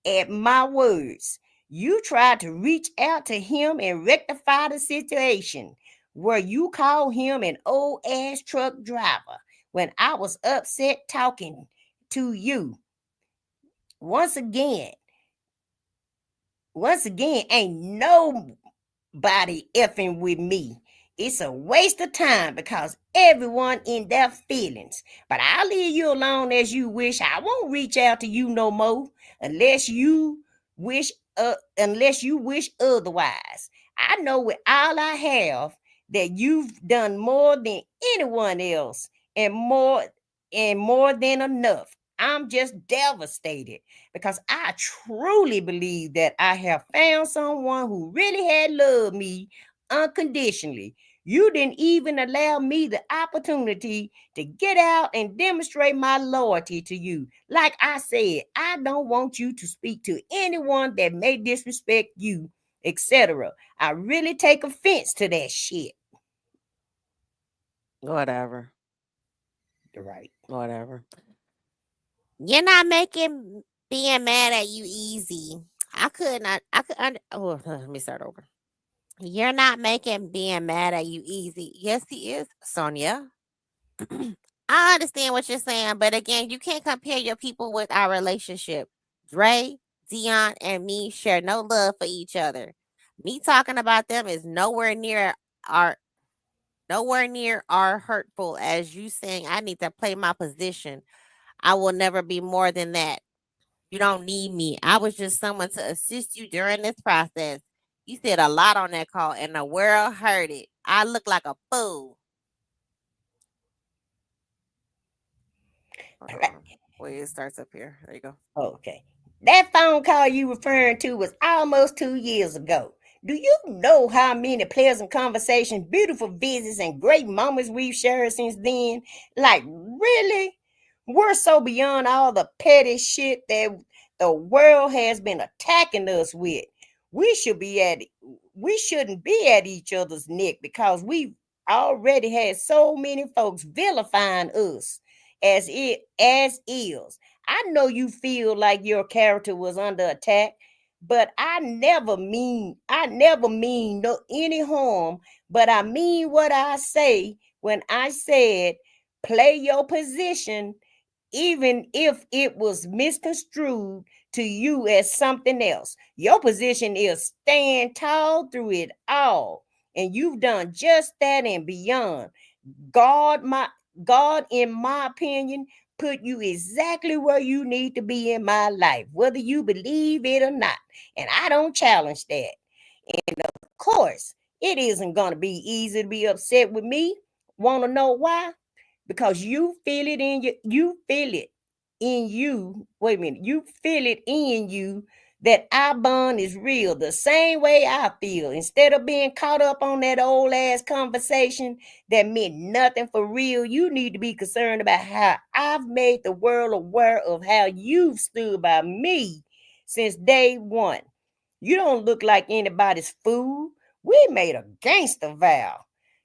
at my words. You tried to reach out to him and rectify the situation, where you called him an old ass truck driver when I was upset talking to you. Once again, ain't nobody effing with me. It's a waste of time because everyone in their feelings. But I'll leave you alone as you wish. I won't reach out to you no more unless you wish otherwise. I know with all I have that you've done more than anyone else, and more than enough. I'm just devastated because I truly believe that I have found someone who really had loved me unconditionally. You didn't even allow me the opportunity to get out and demonstrate my loyalty to you. Like I said, I don't want you to speak to anyone that may disrespect you, etc. I really take offense to that shit. Whatever. Right. Whatever. You're not making being mad at you easy. I could not. I could. Oh, let me start over. You're not making being mad at you easy. Yes, he is, Sonia. I understand what you're saying, but again, you can't compare your people with our relationship. Dre, Dion, and me share no love for each other. Me talking about them is our nowhere near our hurtful as you saying I need to play my position. I will never be more than that. You don't need me. I was just someone to assist you during this process. You said a lot on that call, and the world heard it. I look like a fool. Hold on. Wait, it starts up here. There you go. Okay. That phone call you referring to was almost 2 years ago. Do you know how many pleasant conversations, beautiful visits, and great moments we've shared since then? Like, really? We're so beyond all the petty shit that the world has been attacking us with. We should be at we shouldn't be at each other's neck because we've already had so many folks vilifying us as is. I know you feel like your character was under attack, but I never mean no any harm, but I mean what I say when I said play your position even if it was misconstrued to you as something else. Your position is stand tall through it all, and you've done just that and beyond. God, my God, in my opinion, put you exactly where you need to be in my life, whether you believe it or not. And I don't challenge that. And of course, it isn't going to be easy to be upset with me. Want to know why? Because you feel it in you. Wait a minute, you feel it in you that our bond is real, the same way I feel. Instead of being caught up on that old ass conversation that meant nothing for real, you need to be concerned about how I've made the world aware of how you've stood by me since day one. You don't look like anybody's fool. We made a gangster vow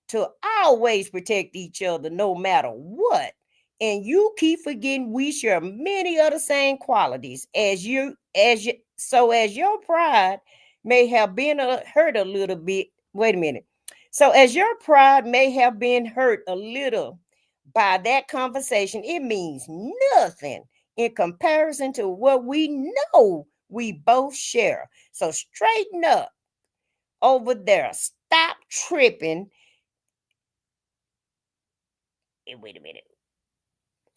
to always protect each other no matter what. And you keep forgetting we share many of the same qualities as your pride may have been hurt a little bit. Wait a minute. So as your pride may have been hurt a little by that conversation, it means nothing in comparison to what we know we both share. So straighten up over there. Stop tripping. Wait a minute.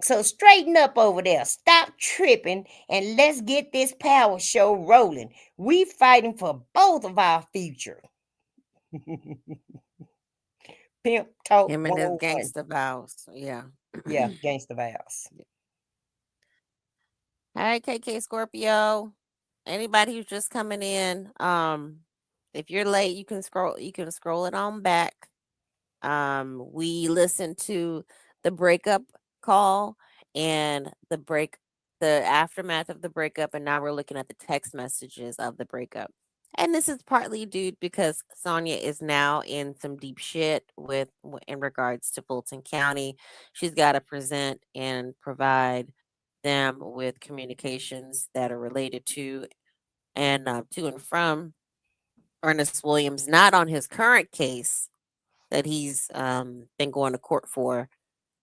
So straighten up over there. Stop tripping and let's get this power show rolling. We fighting for both of our future. Pimp Talk Him and his 101. gangster vows. Yeah. Yeah, gangster vows. All right, KK Scorpio. Anybody who's just coming in, if you're late, you can scroll it on back. We listened to the breakup call and the aftermath of the breakup, and now we're looking at the text messages of the breakup. And this is partly due because Sonia is now in some deep shit in regards to Fulton County. She's got to present and provide them with communications that are related to and from Ernest Williams, not on his current case that he's been going to court for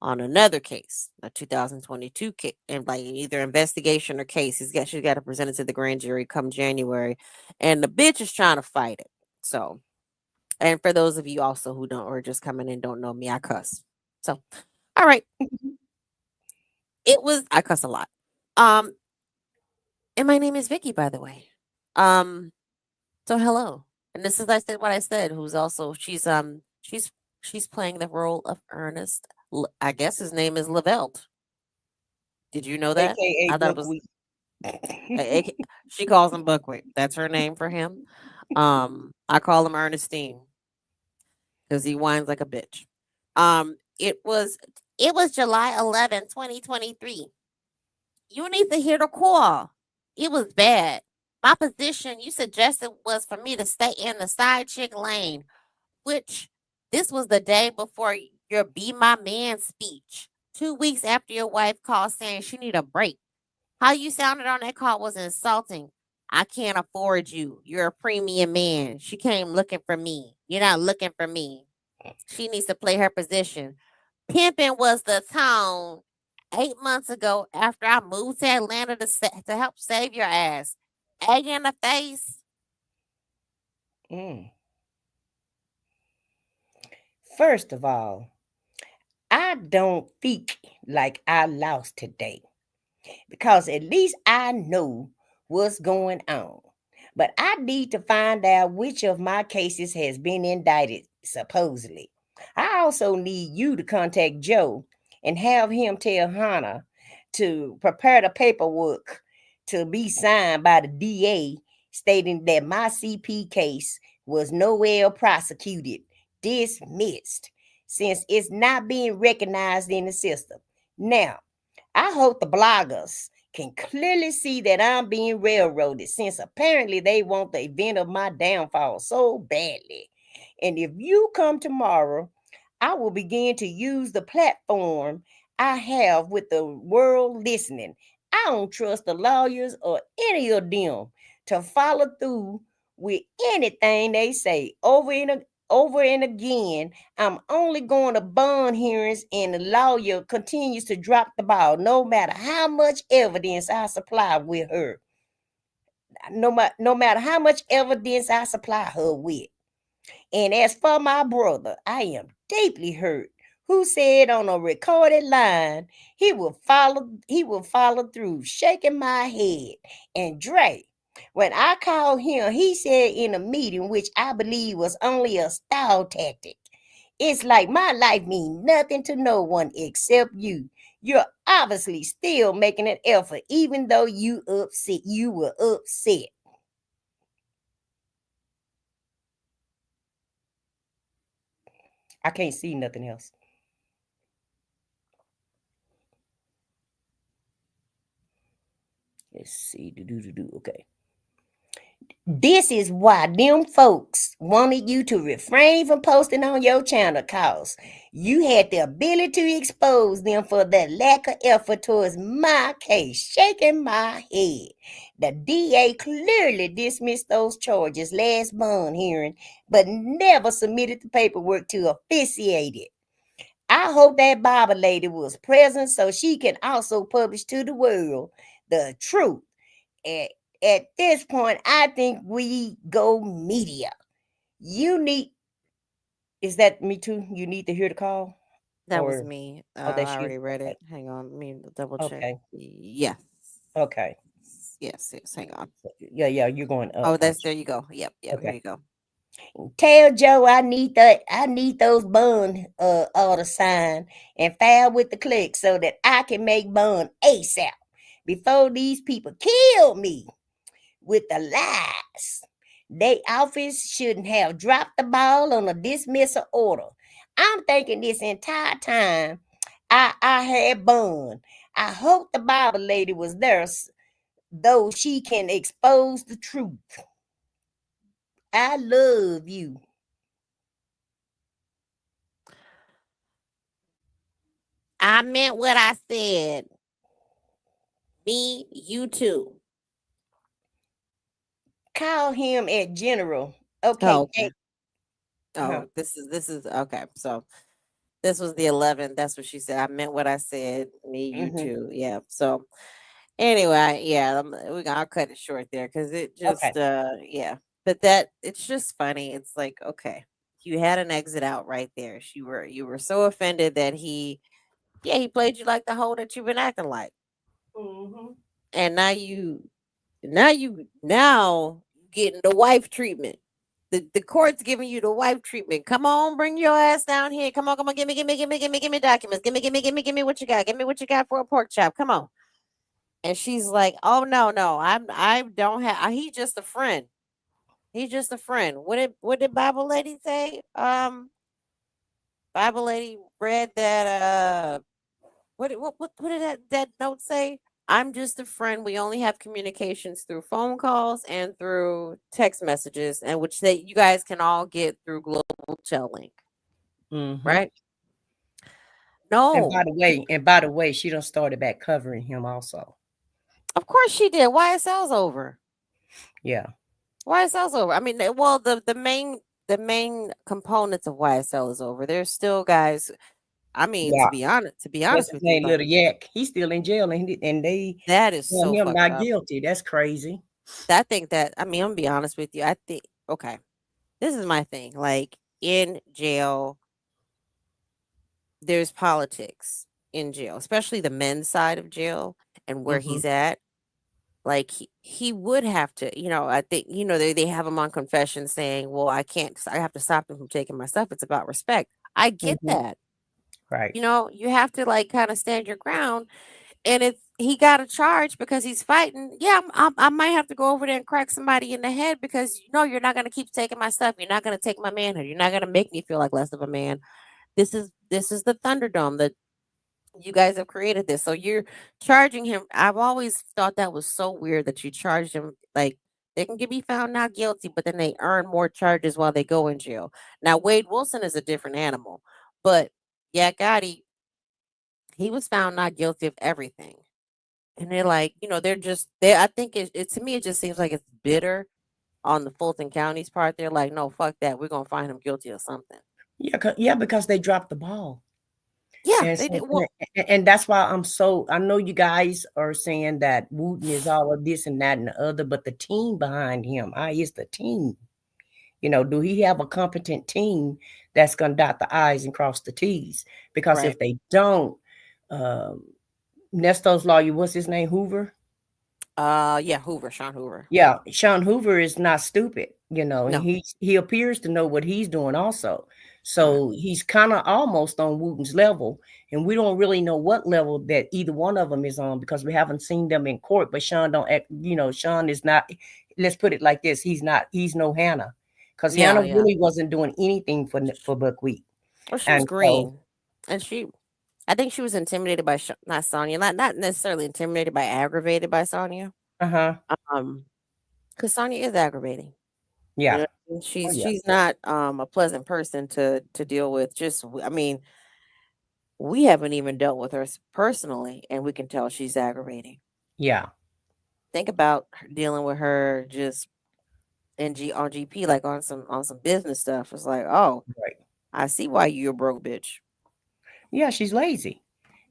on another case, a 2022 case, and like either investigation or case. She's got to present it to the grand jury come January, and the bitch is trying to fight it. So, and for those of you also who don't or just coming in don't know me, I cuss. So, all right, I cuss a lot. And my name is Vicky, by the way. So hello, and this is I said what I said. Who's also she's playing the role of Ernest. I guess his name is Lavelt. Did you know that? AKA I thought it was buckwheat. she calls him Buckwheat. That's her name for him. I call him Ernestine because he whines like a bitch. Um, it was it was July 11th, 2023. You need to hear the call. It was bad. My position you suggested was for me to stay in the side chick lane, which this was the day before your Be My Man speech. 2 weeks after your wife called saying she need a break. How you sounded on that call was insulting. I can't afford you. You're a premium man. She came looking for me. You're not looking for me. She needs to play her position. Pimping was the tone 8 months ago after I moved to Atlanta to help save your ass. Egg in the face. Mm. First of all, I don't think like I lost today because at least I know what's going on. But I need to find out which of my cases has been indicted, supposedly. I also need you to contact Joe and have him tell Hannah to prepare the paperwork to be signed by the DA stating that my CP case was nowhere prosecuted, dismissed, since it's not being recognized in the system. Now, I hope the bloggers can clearly see that I'm being railroaded since apparently they want the event of my downfall so badly. And if you come tomorrow, I will begin to use the platform I have with the world listening. I don't trust the lawyers or any of them to follow through with anything they say over and again. I'm only going to bond hearings, and the lawyer continues to drop the ball no matter how much evidence I supply with her. No matter how much evidence I supply her with. And as for my brother, I am deeply hurt, who said on a recorded line he will follow through, shaking my head. And Dre, when I called him, he said in a meeting, which I believe was only a style tactic. It's like my life means nothing to no one except you. You're obviously still making an effort, even though you were upset. I can't see nothing else. Let's see. Okay. This is why them folks wanted you to refrain from posting on your channel, cause you had the ability to expose them for their lack of effort towards my case. Shaking my head. The DA clearly dismissed those charges last bond hearing, but never submitted the paperwork to officiate it. I hope that Bible lady was present so she can also publish to the world the truth. At this point, I think we go media. You need, is that me too? You need to hear the call? That was Or, me. oh, that's I you? already read Okay. it. Hang on. Let me double check. Okay. Yes. Okay. Yes. Hang on. Yeah, you're going up. Oh, there you go. Yep. Here Okay. you go. Tell Joe I need those bond orders signed and filed with the clerk so that I can make bond ASAP before these people kill me with the lies. They office shouldn't have dropped the ball on a dismissal order. I'm thinking this entire time I had bond. I hope the Bible lady was there, though she can expose the truth. I love you. I meant what I said. Me, you too. Call him at General. Okay, Oh, okay. uh-huh. Oh, this is okay. So this was the 11th. That's what she said. I meant what I said. Me, you Mm-hmm. too. Yeah. So anyway, yeah, I'll cut it short there because it Okay. just yeah. But that it's just funny. It's like, okay, you had an exit out right there. You were so offended that he played you like the hoe that you've been acting like. Mm-hmm. And now you getting the wife treatment. The court's giving you the wife treatment. Come on, bring your ass down here. Come on, give me documents. Give me what you got. Give me what you got for a pork chop. Come on. And she's like, "Oh no, no, I don't have. He's just a friend. He's just a friend." What did Bible lady say? Bible lady read that. What did that note say? I'm just a friend. We only have communications through phone calls and through text messages, and which you guys can all get through Global Tel Link, Mm-hmm. right? And by No, the way, she done started back covering him also. of course she did. YSL's over. Yeah. YSL's over. I mean, well, the main components of YSL is over. There's still guys. I mean, Yeah. to be What's honest his with you, name? like Little Yak. He's still in jail, and they that is found so him fucked not up. guilty. That's crazy. I think that. I mean, I'm gonna be honest with you. I think okay. This is my thing. Like in jail, there's politics in jail, especially the men's side of jail and where Mm-hmm. he's at. Like he would have to, I think, they have him on confession saying, well, I have to stop him from taking my stuff. It's about respect. I get Mm-hmm. that. Right. You have to like kind of stand your ground. And if he got a charge because he's fighting, yeah, I might have to go over there and crack somebody in the head because you're not going to keep taking my stuff. You're not going to take my manhood. You're not going to make me feel like less of a man. This is the Thunderdome that you guys have created this. So you're charging him. I've always thought that was so weird that you charged him like they can be found not guilty, but then they earn more charges while they go in jail. Now Wade Wilson is a different animal, but yeah, Gotti, he was found not guilty of everything. And they're like, they I think it to me it just seems like it's bitter on the Fulton County's part. They're like, no, fuck that. We're gonna find him guilty of something. Yeah, because they dropped the ball. Yeah, And they so, did. Well, and that's why I know you guys are saying that Wooten is all of this and that and the other, but the team behind him, is the team. Do he have a competent team that's going to dot the I's and cross the T's? Because right. if they don't, um, Nesto's lawyer, what's his name? Hoover? Yeah, Hoover, Sean Hoover. Yeah, Sean Hoover is not stupid, and No, he appears to know what he's doing also. right. So he's kind of almost on Wooten's level, and we don't really know what level that either one of them is on because we haven't seen them in court. But Sean don't act, Sean is not. Let's put it like this: he's not. He's no Hannah, because Yeah, Hannah yeah. really wasn't doing anything for Buckwheat, Well, she was and so green, and I think she was intimidated by not Sonia, not necessarily intimidated by aggravated by Sonia. Um, because Sonia is aggravating. yeah, And oh yeah, she's not a pleasant person to deal with. I mean, we haven't even dealt with her personally, and we can tell she's aggravating. yeah, Think about dealing with her just on GP, like on some business stuff. It's like, oh, right, I see why you're a broke bitch. yeah. She's lazy.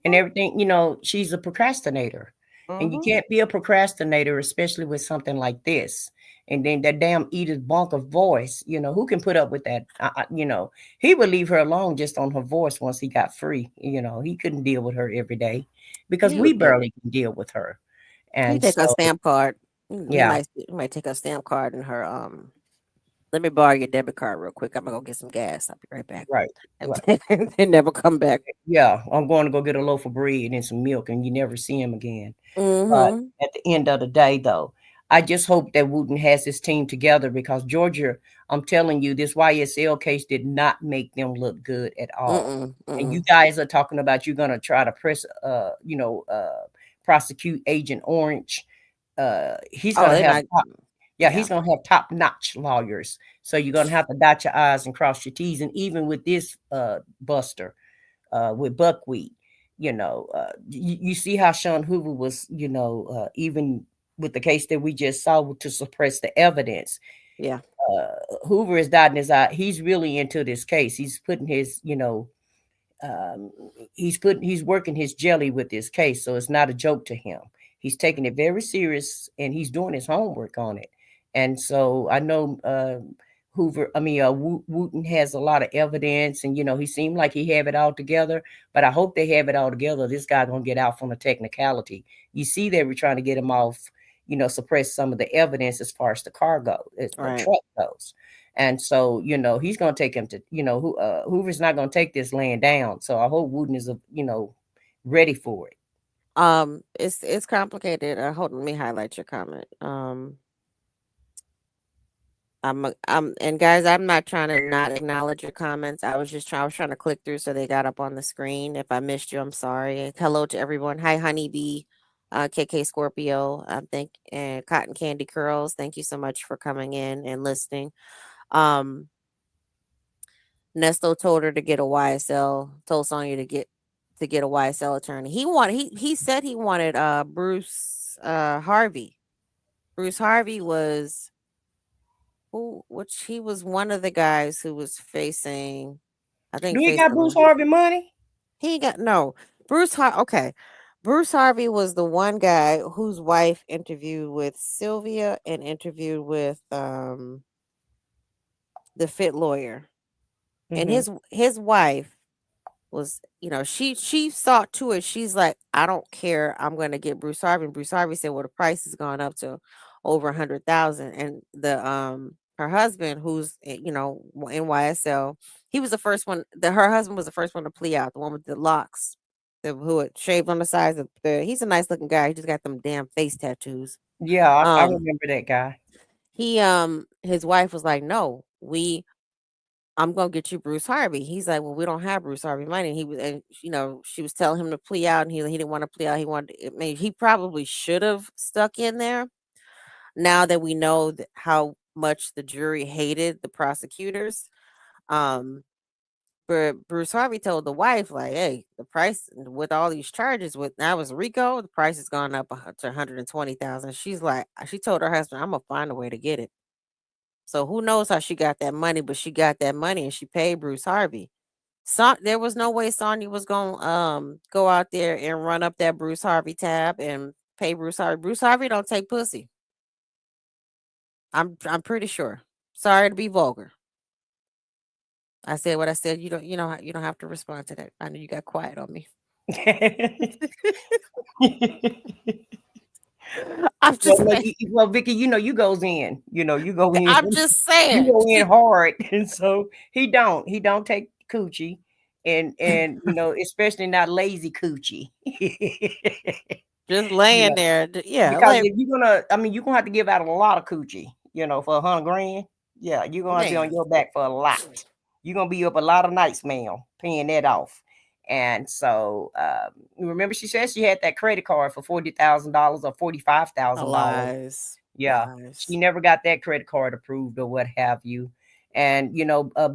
And everything, she's a procrastinator. And you Mm-hmm. can't be a procrastinator, especially with something like this. And then that damn Edith Bonker voice, who can put up with that? He would leave her alone just on her voice once he got free. He couldn't deal with her every day because He we would get. barely can deal with her. He And take a so, stamp card. He yeah, might take a stamp card in her. Let me borrow your debit card real quick. I'm gonna go get some gas. I'll be right back. right. And they never come back. Yeah, I'm going to go get a loaf of bread and some milk, and you never see him again. But Mm-hmm. at the end of the day, though, I just hope that Wooten has his team together because Georgia, I'm telling you, this YSL case did not make them look good at all. Mm-mm. And you Mm-mm. guys are talking about you're going to try to prosecute Agent Orange. He's Oh, going to they're have not. he's Yeah. going to have top-notch lawyers. So you're going to have to dot your I's and cross your T's. And even with this buster, with Buckwheat, you see how Sean Hoover was, even with the case that we just saw to suppress the evidence. Yeah. Hoover is dotting his eye. He's really into this case. He's putting his, he's working his jelly with this case, so it's not a joke to him. He's taking it very serious, and he's doing his homework on it. And so I know Wooten has a lot of evidence, and he seemed like he have it all together. But I hope they have it all together. This guy gonna get out from a technicality. You see, they were trying to get him off, suppress some of the evidence as far as the car goes, as the Right. truck goes. And so, he's going to take him to, Hoover's not going to take this laying down. So I hope Wooten is, ready for it. It's complicated. Hold on, let me highlight your comment. And guys, I'm not trying to not acknowledge your comments. I was trying to click through so they got up on the screen. If I missed you, I'm sorry. Hello to everyone. Hi, Honeybee, KK Scorpio, and Cotton Candy Curls. Thank you so much for coming in and listening. Um, Nesto told her to get a YSL. Told Sonya to get a YSL attorney. He said he wanted Bruce Harvey. Bruce Harvey was which he was one of the guys who was facing, I think Do he got Bruce facing Harvey money? he got no okay. Bruce Harvey was the one guy whose wife interviewed with Sylvia and interviewed with the fit lawyer. And Mm-hmm. his wife was, she sought to it. She's like, I don't care. I'm going to get Bruce Harvey. And Bruce Harvey said, well, the price has gone up to over 100,000. And her husband, who's in YSL, he was the first one. Her husband was the first one to plea out. The one with the locks, who had shaved on the sides of the. He's a nice looking guy. He just got them damn face tattoos. Yeah, I Um, remember that guy. his wife was like, no, I'm gonna get you Bruce Harvey. He's like, well, we don't have Bruce Harvey money. And she was telling him to plea out, and he didn't want to plea out. He wanted. I mean, he probably should have stuck in there. Now that we know how much the jury hated the prosecutors, um, but Bruce Harvey told the wife, like, hey, the price with all these charges with now is Rico, the price has gone up to 120,000. She's like, she told her husband, I'm gonna find a way to get it. So who knows how she got that money, but she got that money and she paid Bruce Harvey. There was no way Sonya was gonna go out there and run up that Bruce Harvey tab and pay Bruce Harvey. Bruce Harvey don't take pussy. I'm pretty sure. Sorry to be vulgar. I said what I said. You don't have to respond to that. I know you got quiet on me. I'm just Well, saying. Vicky, you goes in. You go in. I'm just You saying. go in hard, and so he don't take coochie, and especially not lazy coochie. Just laying Yeah, there. Yeah, because like if you're gonna have to give out a lot of coochie, for $100,000. Yeah, you're gonna have to be on man. your back for a lot. You're gonna be up a lot of nights, ma'am, paying that off. And so, remember, she said she had that credit card for $40,000 or $45,000. Lies. Yeah, she Lies. never got that credit card approved or what have you. And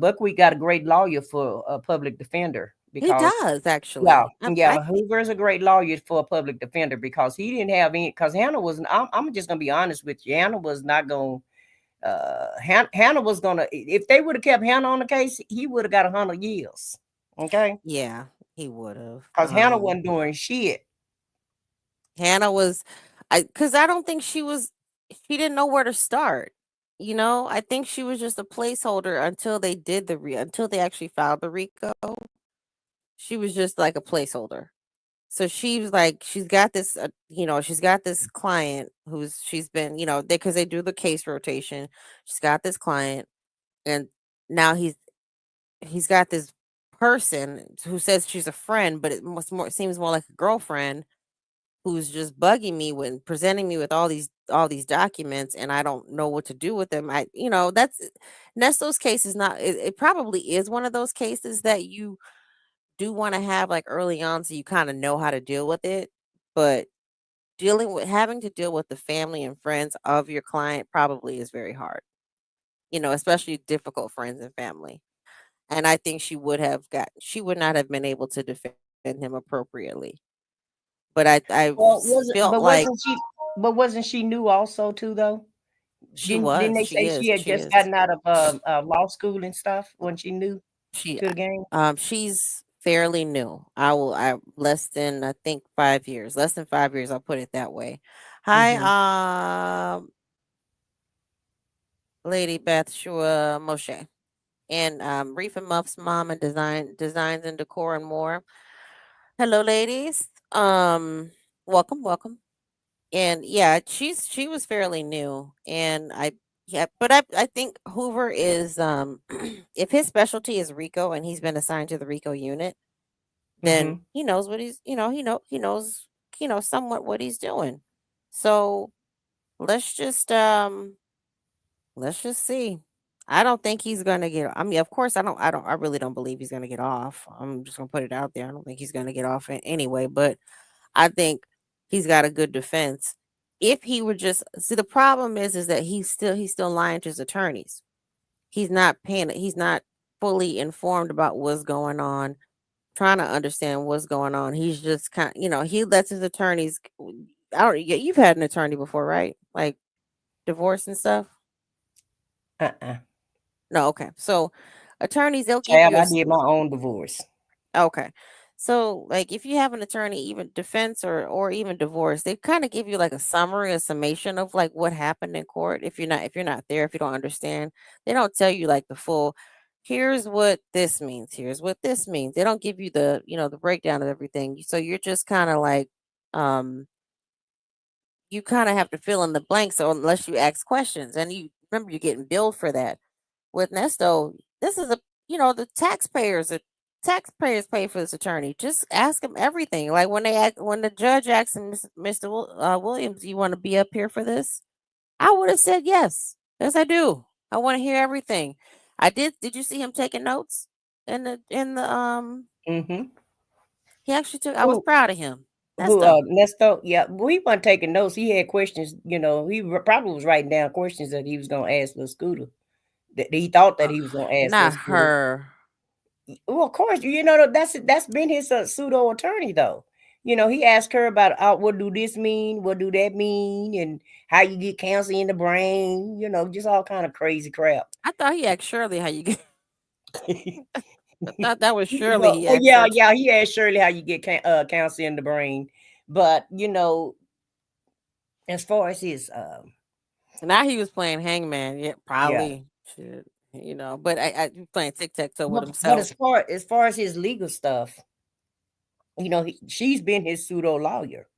Buckwheat got a great lawyer for a public defender He because does yeah, actually. yeah, Hoover is a great lawyer for a public defender because he didn't have any. Because Hannah was. I'm just gonna be honest with you. Hannah was not going. Hannah was gonna. If they would have kept Hannah on the case, he would have got 100 years. Okay, Yeah, he would have. because Hannah wasn't doing shit. Hannah was, because I don't think she didn't know where to start. I think she was just a placeholder until they did until they actually filed the RICO. She was just like a placeholder. So she was like, she's got this client she's been, because they do the case rotation. She's got this client, and now he's got this person who says she's a friend, but it seems more like a girlfriend who's just bugging me when presenting me with all these documents, and I don't know what to do with them. That's Nesto's case is not. It probably is one of those cases that you do want to have like early on, so you kind of know how to deal with it. But having to deal with the family and friends of your client probably is very hard. Especially difficult friends and family. And I think she would not have been able to defend him appropriately. But Well, wasn't felt but like wasn't she new also too though? Didn't they say she had she just is. gotten out of law school and stuff when she new She to the game? she's fairly new. I less than, I think, 5 years. Less than 5 years, I'll put it that way. Hi, Mm-hmm. Lady Beth Shua Moshe. And Reef and Muff's mom and designs and decor and more. Hello, ladies. Welcome. And yeah, she was fairly new, and but I think Hoover is if his specialty is Rico and he's been assigned to the Rico unit, then Mm-hmm. he knows what he knows somewhat what he's doing. So let's just see. I don't think he's gonna get. I mean, of course, I really don't believe he's gonna get off. I'm just gonna put it out there. I don't think he's gonna get off anyway. But I think he's got a good defense. If he would just see, the problem is that he's still lying to his attorneys. He's not paying. He's not fully informed about what's going on. Trying to understand what's going on. He's just he lets his attorneys. I don't. You've had an attorney before, right? Like divorce and stuff. No, okay. So attorneys, they'll give Child, you I did my own divorce. okay. So like if you have an attorney, even defense or even divorce, they kind of give you like a summary, a summation of like what happened in court. If you're not there, if you don't understand, they don't tell you like the full here's what this means, here's what this means. They don't give you the breakdown of everything. So you're just kind of like um you kind of have to fill in the blanks, so unless you ask questions and you remember you're getting billed for that. With Nesto, this is the taxpayers pay for this attorney. Just ask him everything. Like when the judge asked him, Mr. Williams, you want to be up here for this? I would have said yes. Yes, I do. I want to hear everything. I did. Did you see him taking notes in the? Mm-hmm. He actually took. I was proud of him. Nesto? Yeah, we weren't taking notes. He had questions. He probably was writing down questions that he was going to ask Lil Scooter. That he thought that he was going to ask Lil Not Scooter. her. Well, of course, that's been his pseudo attorney though. He asked her about what do this mean, what do that mean, and how you get cancer in the brain. Just all kind of crazy crap. I thought he asked Shirley how you get. I thought that was Shirley. Well, He asked yeah, her. he asked Shirley how you get cancer in the brain. But as far as his Now he was playing hangman. Yeah, yeah, probably should. But I playing tic-tac-toe with but himself. as far as his legal stuff, she's been his pseudo lawyer,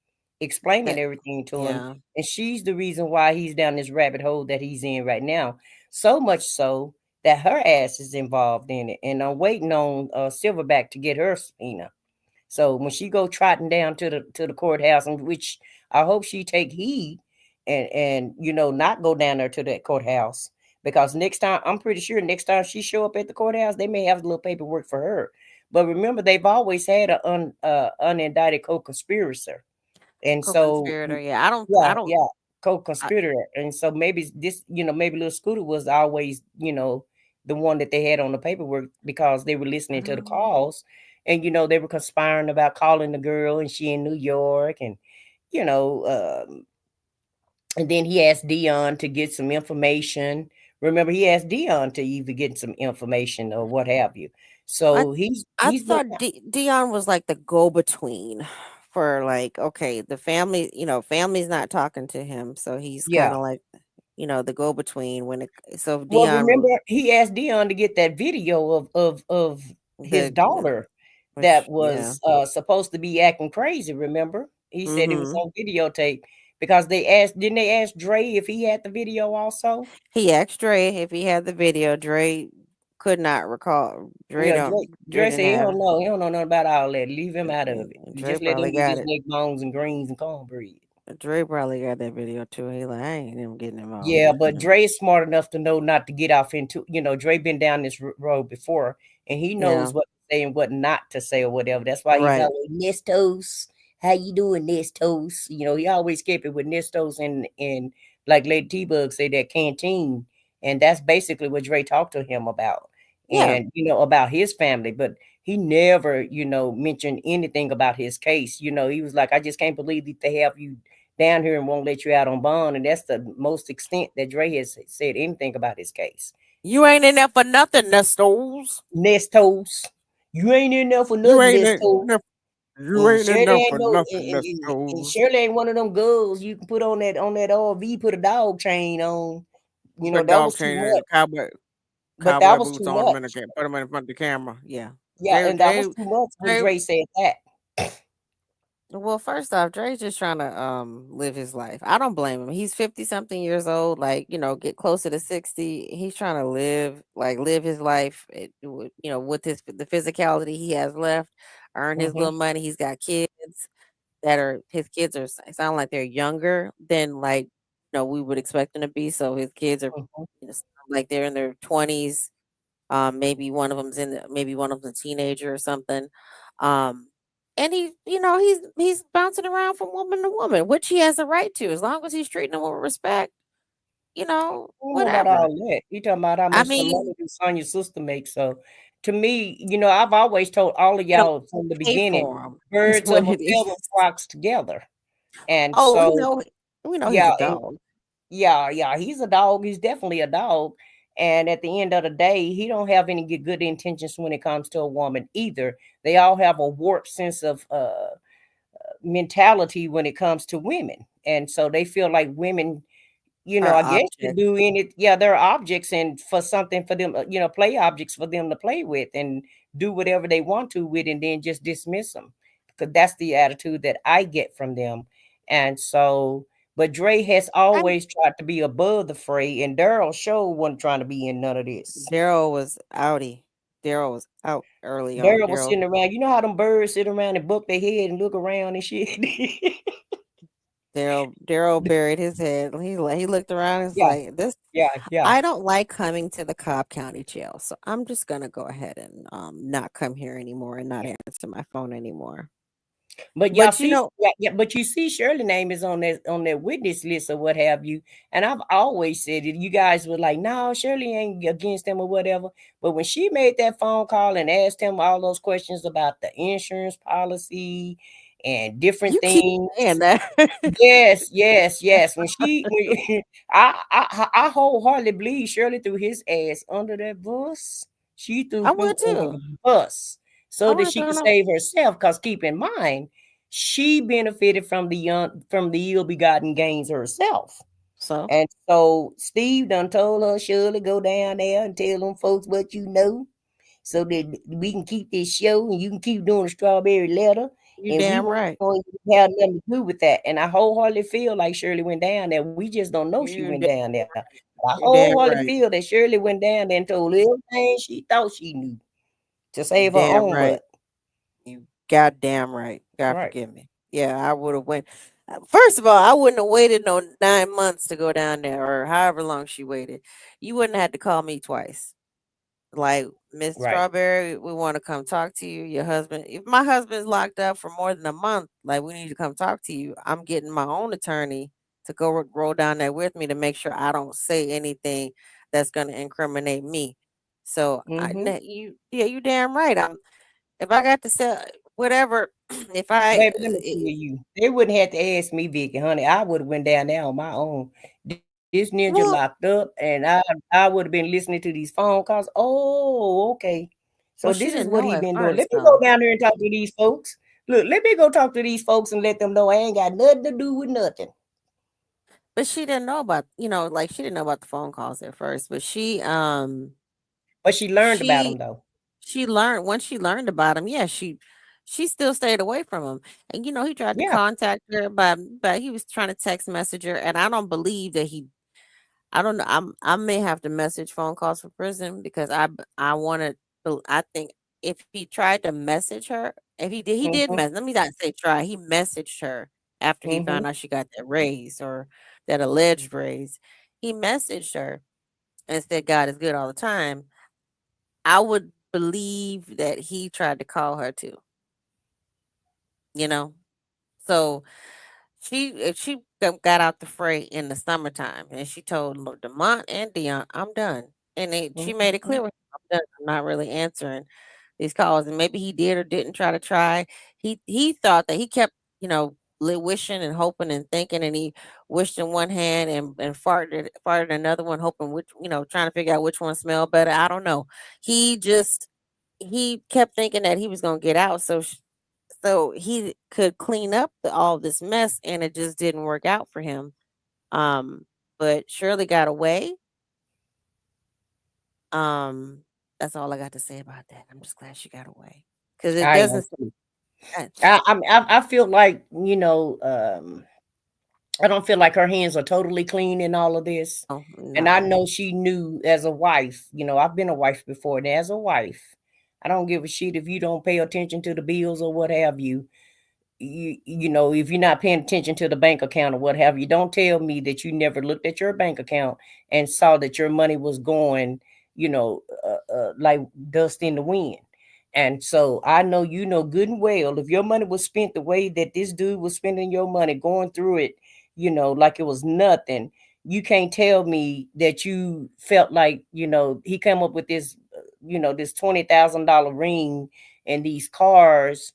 explaining That, everything to him, yeah. and she's the reason why he's down this rabbit hole that he's in right now. So much so that her ass is involved in it, and I'm waiting on Silverback to get her subpoena. So when she go trotting down to the courthouse, in which I hope she take heed and not go down there to that courthouse, because next time, I'm pretty sure next time she show up at the courthouse, they may have a little paperwork for her. But remember, they've always had an unindicted co-conspirator, and so Co-conspirator. Yeah. I don't. I yeah, don't. yeah, I, co-conspirator, and so maybe this, maybe little Scooter was always, the one that they had on the paperwork because they were listening to the calls, and they were conspiring about calling the girl, and she in New York, and you know, and then he asked Dion to get some information. Remember, he asked Dion to either get some information or what have you. So he's been. thought Dion was like the go-between for like okay, the family. Family's not talking to him, so he's Yeah. kind of like the go-between when it. So Well, Dion remember, he asked Dion to get that video of his daughter that yeah. was supposed to be acting crazy. Remember, he said it was Mm-hmm. on videotape because didn't they ask Dre if he had the video also? He asked Dre if he had the video. Dre could not recall. Dre Yeah, don't. Dre Dre didn't said he have. don't know. He don't know nothing about all that. Leave him out of it. Dre Just let him probably eat got his it. neck bones and greens and cornbread. Dre probably got that video too. He like, I ain't even getting involved. Yeah, but Dre is smart enough to know not to get off into, Dre been down this road before, and he knows Yeah. what to say and what not to say or whatever. That's why he's Right. always Nestos. How you doing, Nestos? He always kept it with Nestos and like Lady T-Bug say that canteen, and that's basically what Dre talked to him about, Yeah. and about his family, but he never mentioned anything about his case. He was like, I just can't believe that they have you down here and won't let you out on bond. And that's the most extent that Dre has said anything about his case. You ain't in there for nothing, Nestos. Nestos. You ain't in there for You nothing, ain't Nestos. you ain't in there for No, nothing, and Nestos. Shirley ain't one of them girls you can put on that RV, put a dog chain on. Put That dog was too chain much. and cowboy But that was boots too on him much. put him in front of the camera. Yeah. Yeah, and that was too much when Dre said that. Well, first off, Dre's just trying to live his life. I don't blame him. He's 50 something years old, like, get closer to 60. He's trying to live his life, with the physicality he has left, earn his little money. He's got kids. that are his kids are sound like they're younger than like we would expect them to be. So his kids are Mhm. sound like they're in their 20s. Maybe one of them's a teenager or something. Um, and he's bouncing around from woman to woman, which he has a right to, as long as he's treating them with respect. I don't know about Whatever. all that. You talking about how I much some mean, money do Sonia's sister make? So, to me, I've always told all of they don't y'all from the pay beginning, for him. Is birds what of a it is. feather flocks together. And Oh, so, we know he's yeah, a and dog. yeah, he's a dog. He's definitely a dog. And at the end of the day, he don't have any good intentions when it comes to a woman either. They all have a warped sense of mentality when it comes to women. And so they feel like women, Our I guess to object. do any, yeah, they're objects and for something for them, play objects for them to play with and do whatever they want to with and then just dismiss them. Because that's the attitude that I get from them. And so, but Dre has And always tried to be above the fray, and Daryl sure wasn't trying to be in none of this. Daryl was outie. Daryl was out early on. Daryl was sitting around, you know how them birds sit around and buck their head and look around and shit. Daryl buried his head. He looked around and was Yeah, like, "This yeah. I don't like coming to the Cobb County Jail, so I'm just gonna go ahead and not come here anymore and not answer my phone anymore." But y'all But see, yeah, but you see, Shirley name is on that witness list or what have you. And I've always said it. You guys were like, "No, Shirley ain't against them or whatever." But when she made that phone call and asked him all those questions about the insurance policy and different you keep things, saying that. yes. I wholeheartedly believe Shirley threw his ass under that bus. She threw I him would under too. the bus I so that wouldn't she throw could no. save herself. Because keep in mind, she benefited from the ill-begotten gains herself. So And so Steve done told her, Shirley, go down there and tell them folks what you know so that we can keep this show and you can keep doing the strawberry letter. you And we damn won't right. have nothing to do with that. And I wholeheartedly feel like Shirley went down there. We just don't know she You went damn, down there. I you damn wholeheartedly right. feel that Shirley went down there and told everything she thought she knew to You save her damn own right. butt. You goddamn right. God Right. forgive me. Yeah, I would have went. First of all, I wouldn't have waited no 9 months to go down there, or however long she waited. You wouldn't have had to call me twice. Like, Miss Right. Strawberry, we want to come talk to you. Your husband, if my husband's locked up for more than a month, like we need to come talk to you. I'm getting my own attorney to roll down there with me to make sure I don't say anything that's going to incriminate me. So Mm-hmm. you damn right. If I got to sell whatever, if I, Baby, let me tell you, they wouldn't have to ask me, Vicky, honey. I would have went down there on my own. This ninja well, locked up, and I would have been listening to these phone calls. Oh, okay. So she this is didn't what know he at been doing. first Let me go though. down there and talk to these folks. Look, let me go talk to these folks and let them know I ain't got nothing to do with nothing. But she didn't know about, like she didn't know about the phone calls at first. But But she learned about them she though. she learned once she learned about him. Yeah, she still stayed away from him. And he tried to Yeah. contact her, but he was trying to text message her, and I don't believe that he. I don't know. I may have to message phone calls for prison because I wanted. I think if he tried to message her, if he did Mm-hmm. mess. Let me not say try. He messaged her after he Mm-hmm. found out she got that raise or that alleged raise. He messaged her and said God is good all the time. I would believe that he tried to call her too. You know, so she got out the fray in the summertime, and she told Demont and Dion, "I'm done." And she made it Mm-hmm. clear, "I'm done. I'm not really answering these calls." And maybe he did or didn't try to try. He thought that he kept wishing and hoping and thinking, and he wished in one hand and farted another one, hoping which trying to figure out which one smelled better. I don't know. He kept thinking that he was gonna get out, so he could clean up all this mess, and it just didn't work out for him. Um, but Shirley got away. Um, that's all I got to say about that. I'm just glad she got away because it I am doesn't. too. uh, I feel like I don't feel like her hands are totally clean in all of this. Oh And I no, know she knew as a wife, I've been a wife before, and as a wife, I don't give a shit if you don't pay attention to the bills or what have you. you know, if you're not paying attention to the bank account or what have you, don't tell me that you never looked at your bank account and saw that your money was going, you know, like dust in the wind. And so I know you know good and well if your money was spent the way that this dude was spending your money, going through it, you know, like it was nothing. You can't tell me that you felt like, you know, he came up with this, you know, this $20,000 ring and these cars,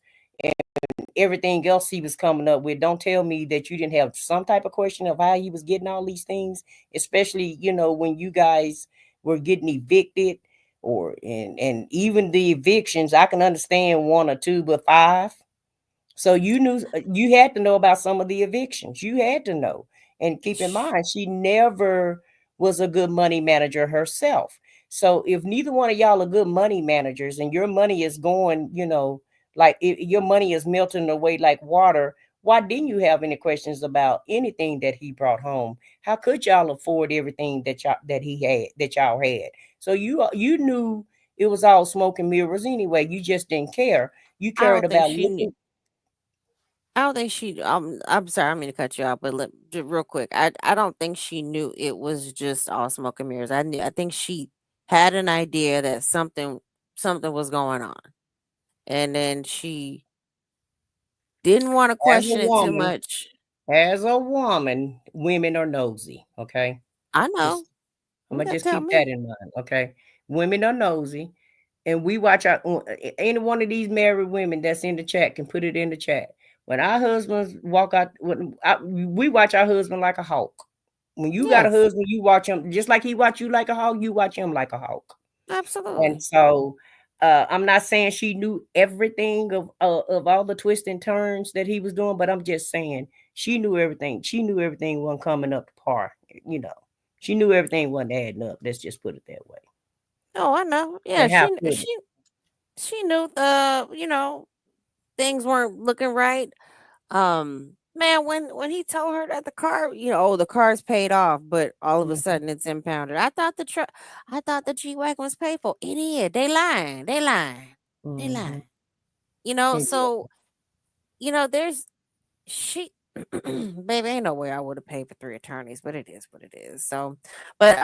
everything else he was coming up with. Don't tell me that you didn't have some type of question of how he was getting all these things, especially, you know, when you guys were getting evicted, or and even the evictions. I can understand one or two, but five. So you knew, you had to know about some of the evictions. You had to know. And keep in mind, she never was a good money manager herself. So if neither one of y'all are good money managers and your money is going, you know, like your money is melting away like water, why didn't you have any questions about anything that he brought home? How could y'all afford everything that y'all that he had, that y'all had? So you knew it was all smoke and mirrors anyway. You just didn't care. You I cared don't think about she knew. looking. I don't think she. I'm sorry, I mean to cut you off, but just real quick, I don't think she knew it was just all smoke and mirrors. I think she had an idea that something was going on, and then she didn't want to As a question it too woman, much. women are nosy. Okay, I know. just I'm gonna just Tell keep me. that in mind. Okay, women are nosy, and we watch our any one of these married women that's in the chat can put it in the chat. When our husbands walk out, we watch our husband like a hawk. When you got a Yes, husband, you watch him just like he watch you like a hawk. You watch him like a hawk. And absolutely. so I'm not saying she knew everything of all the twists and turns that he was doing, but I'm just saying she knew everything. She knew everything wasn't coming up to par. You know, she knew everything wasn't adding up. Let's just put it that way. Oh, I know. Yeah, And how she could it? she knew things weren't looking right. Man, when he told her that the car, oh, the car's paid off, but all of a Mhm, sudden it's impounded. I thought the G Wagon was paid for. It is. They lying. They lying. They mhm. lying. You know, And so there's she baby, ain't no way I would have paid for three attorneys, but it is what it is. So, but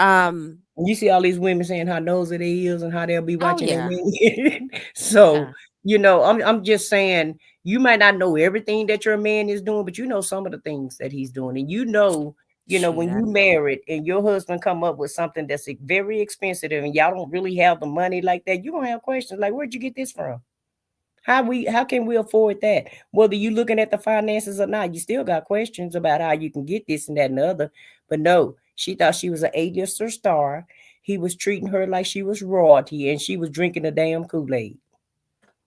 you see all these women saying how nosy they is and how they'll be oh watching their yeah. men. So, Yeah. you know, I'm just saying you might not know everything that your man is doing, but you know some of the things that he's doing. And you know, Shit, when I you know. married and your husband come up with something that's very expensive and y'all don't really have the money like that, you're gonna have questions like, where'd you get this from? How can we afford that? Whether you looking at the finances or not, you still got questions about how you can get this and that and the other. But no, she thought she was an A-lister star. He was treating her like she was royalty and she was drinking the damn Kool-Aid.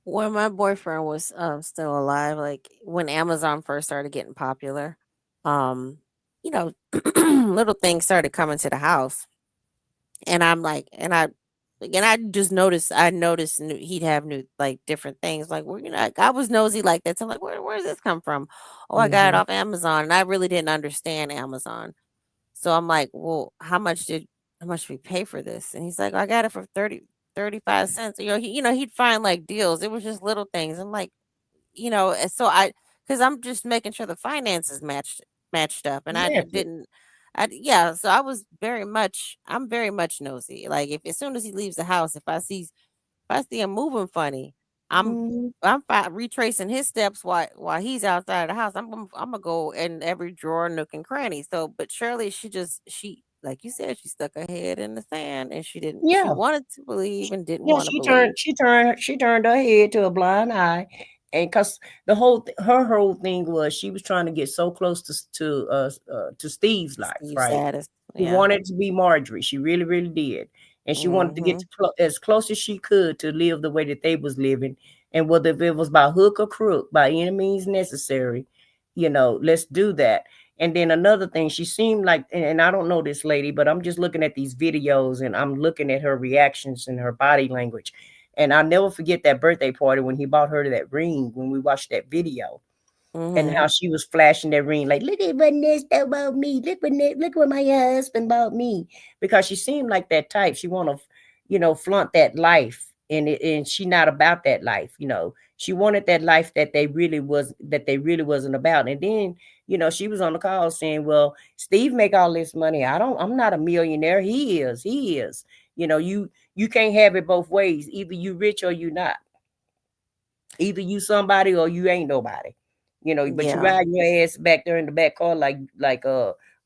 When my boyfriend was still alive, like when Amazon first started getting popular, um, you know, little things started coming to the house, and I'm like, and I just noticed, he'd have new like different things, like like, I was nosy like that. So I'm like, where's this come from? Oh, I got it Mhm. off Amazon, and I really didn't understand Amazon. So I'm like, well, how much did we pay for this? And he's like, I got it for 35 cents. He'd find like deals. It was just little things. I'm like, and so because I'm just making sure the finances matched up, and I Yes. didn't. Yeah, so I'm very much nosy. Like if as soon as he leaves the house, if I see him moving funny, I'm Mhm. retracing his steps while he's outside of the house. I'm gonna go in every drawer, nook, and cranny. So, but Shirley, she like you said, she stuck her head in the sand, and she didn't. She Yeah. wanted to believe and didn't Yeah, want to believe. she turned her head to a blind eye, and because her whole thing was she was trying to get so close to Steve's life, Steve right? Saddest, She yeah. wanted to be Marjorie. She really, really did, and she wanted to get Hmm. as close as she could to live the way that they was living, and whether if it was by hook or crook, by any means necessary, let's do that. And then another thing, she seemed like, and I don't know this lady, but I'm just looking at these videos and I'm looking at her reactions and her body language. And I'll never forget that birthday party when he bought her that ring when we watched that video and Hmm. how she was flashing that ring like, look at what Nesto bought me. Look what my husband bought me. Because she seemed like that type. She want to, flaunt that life. and she not about that life. She wanted that life that they really wasn't about. And then she was on the call saying, well, Steve make all this money, I'm not a millionaire. He is. You can't have it both ways. Either you rich or you not. Either you somebody or you ain't nobody. But you Yeah. ride your ass back there in the back car like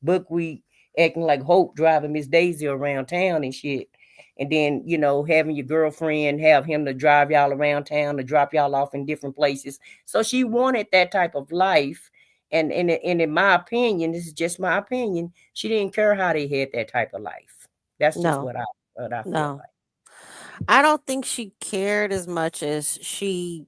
Buckwheat, acting like Hope, driving Miss Daisy around town and shit. And then, having your girlfriend have him to drive y'all around town, to drop y'all off in different places. So she wanted that type of life. And in my opinion, this is just my opinion, she didn't care how they had that type of life. That's just No. what I feel No. like. I don't think she cared as much as she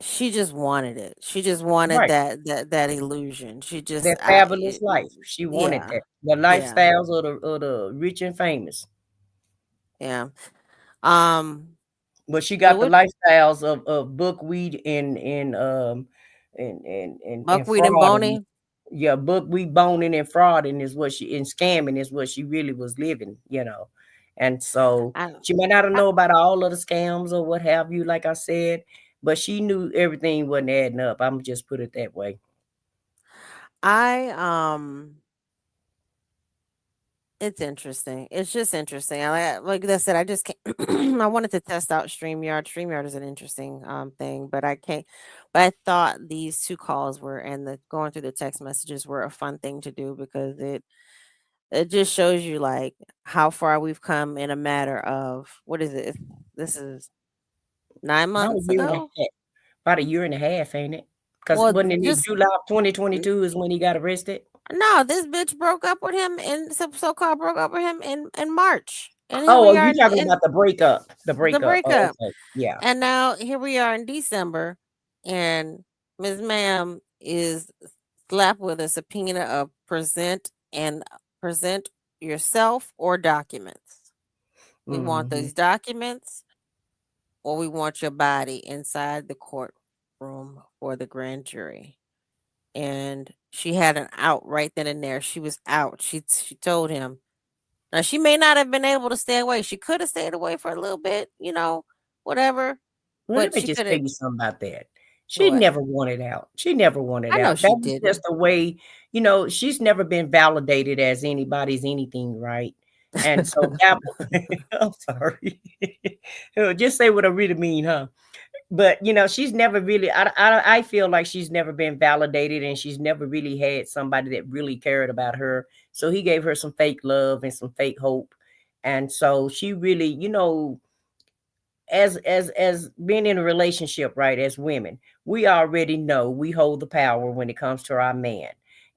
just wanted it. She just wanted Right. that illusion. She just That fabulous life. She wanted yeah. that. The Yeah. lifestyles of the rich and famous. Yeah. Um But she but got the what lifestyles of buckwheat and buckwheat and fraud. bony? Yeah, buckwheat boning and frauding is what she and scamming is what she really was living. And so I she might not I know about all of the scams or what have you, like I said, but she knew everything wasn't adding up. I'm just put it that way. I it's interesting. It's just interesting. Like I said, I just can't I wanted to test out StreamYard. StreamYard is an interesting thing, but I can't but I thought these two calls were and the going through the text messages were a fun thing to do because it just shows you like how far we've come in a matter of what is it? This is 9 About a months year and a ago. half. About a year and a half, ain't it? Because Well, wasn't it just July of 2022 is when he got arrested? no, this bitch broke up with him and so-called broke up with him in March. And here Oh, we are you talking in about the breakup. The the breakup. Oh, breakup. okay. Yeah. And now here we are in December, and Ms. Ma'am is slapped with a subpoena of present yourself or documents. We want Hmm. those documents or we want your body inside the courtroom for the grand jury. And she had an out right then and there. She was out. She told him. Now she may not have been able to stay away. She could have stayed away for a little bit, whatever. Well, let But me she just could tell have you something about that. She what? never wanted out. She never wanted I know out. That she was just didn't. the way, she's never been validated as anybody's anything, right? And so that, I'm sorry. Just say what I really mean, huh? But she's never really, I feel like she's never been validated, and she's never really had somebody that really cared about her. So he gave her some fake love and some fake hope. And so she really, as being in a relationship, right, as women, we already know we hold the power when it comes to our man.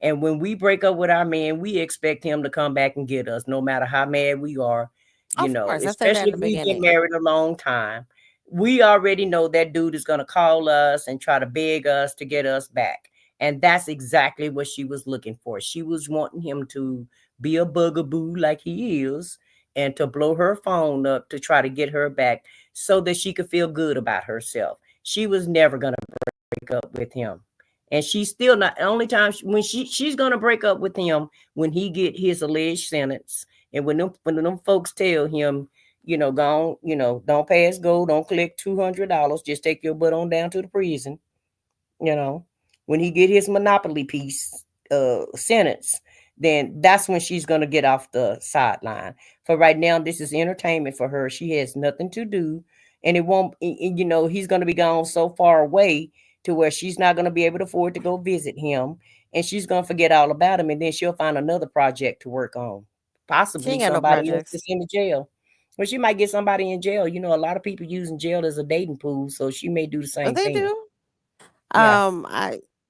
And when we break up with our man, we expect him to come back and get us, no matter how mad we are, Of course, I said that especially in if the we've been beginning. married a long time. We already know that dude is going to call us and try to beg us to get us back. And that's exactly what she was looking for. She was wanting him to be a bugaboo like he is, and to blow her phone up to try to get her back so that she could feel good about herself. She was never going to break up with him. And she's still not. The only time when she's going to break up with him when he get his alleged sentence, and when them folks tell him, go on, don't pass go, don't collect $200, just take your butt on down to the prison. you know, when he get his monopoly piece sentence, then that's when she's gonna get off the sideline. For right now, this is entertainment for her. She has nothing to do, and it won't. He's gonna be gone so far away to where she's not gonna be able to afford to go visit him, and she's gonna forget all about him, and then she'll find another project to work on, She possibly ain't got no somebody else projects. that's in the jail. Well, she might get somebody in jail. A lot of people using jail as a dating pool, so she may do the But same they thing. do. Yeah.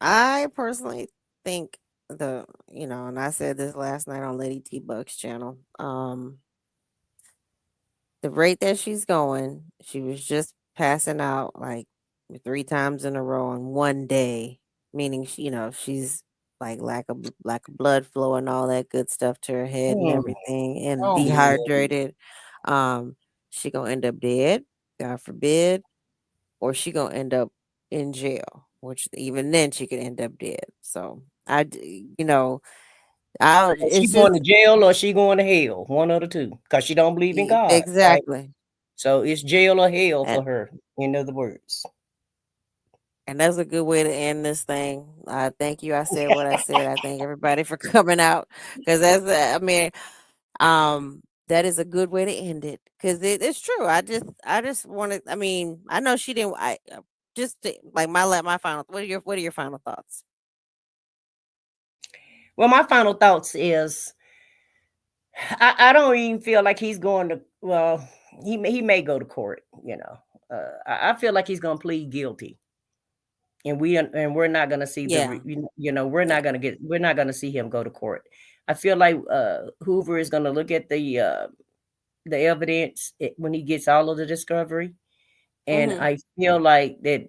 I personally think and I said this last night on Lady T Buck's channel. The rate that she's going, she was just passing out like 3 times in a row in one day, meaning she's like lack of blood flow and all that good stuff to her head and Mm. everything, and Oh, Lord. dehydrated. Um, she gonna end up dead, God forbid, or she gonna end up in jail, which even then she could end up dead. So She It's going to just jail or she going to hell, one of the two, because she don't believe in God, right? exactly. So it's jail or hell for And her, in other words. that's a good way to end this thing. Thank you. I said what I said. I thank everybody for coming out because I mean, that is a good way to end it because it's true. I just wanted. I mean, I know she didn't. Like my final. What are your final thoughts? Well, my final thoughts is I don't even feel like he's going to. Well, he may go to court. I feel like he's going to plead guilty, and we're not going to see Yeah. we're not going to see him go to court. I feel like Hoover is going to look at the evidence when he gets all of the discovery, and Mm-hmm. I feel like that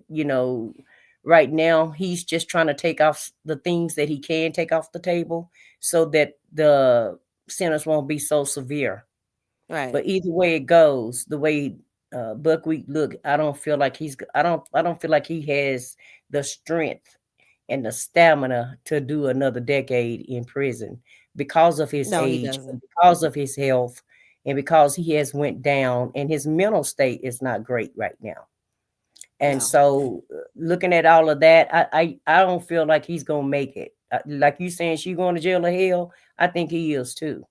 right now he's just trying to take off the things that he can take off the table so that the sentence won't be so severe. Right. But either way it goes, the way Buckwheat look, I don't feel like I don't feel like he has the strength and the stamina to do another decade in prison because of his No, he age, and doesn't. because of his health, and because he has went down and his mental state is not great right now. And No. so looking at all of that, I don't feel like he's gonna make it. Like you saying she going to jail or hell, I think he is too.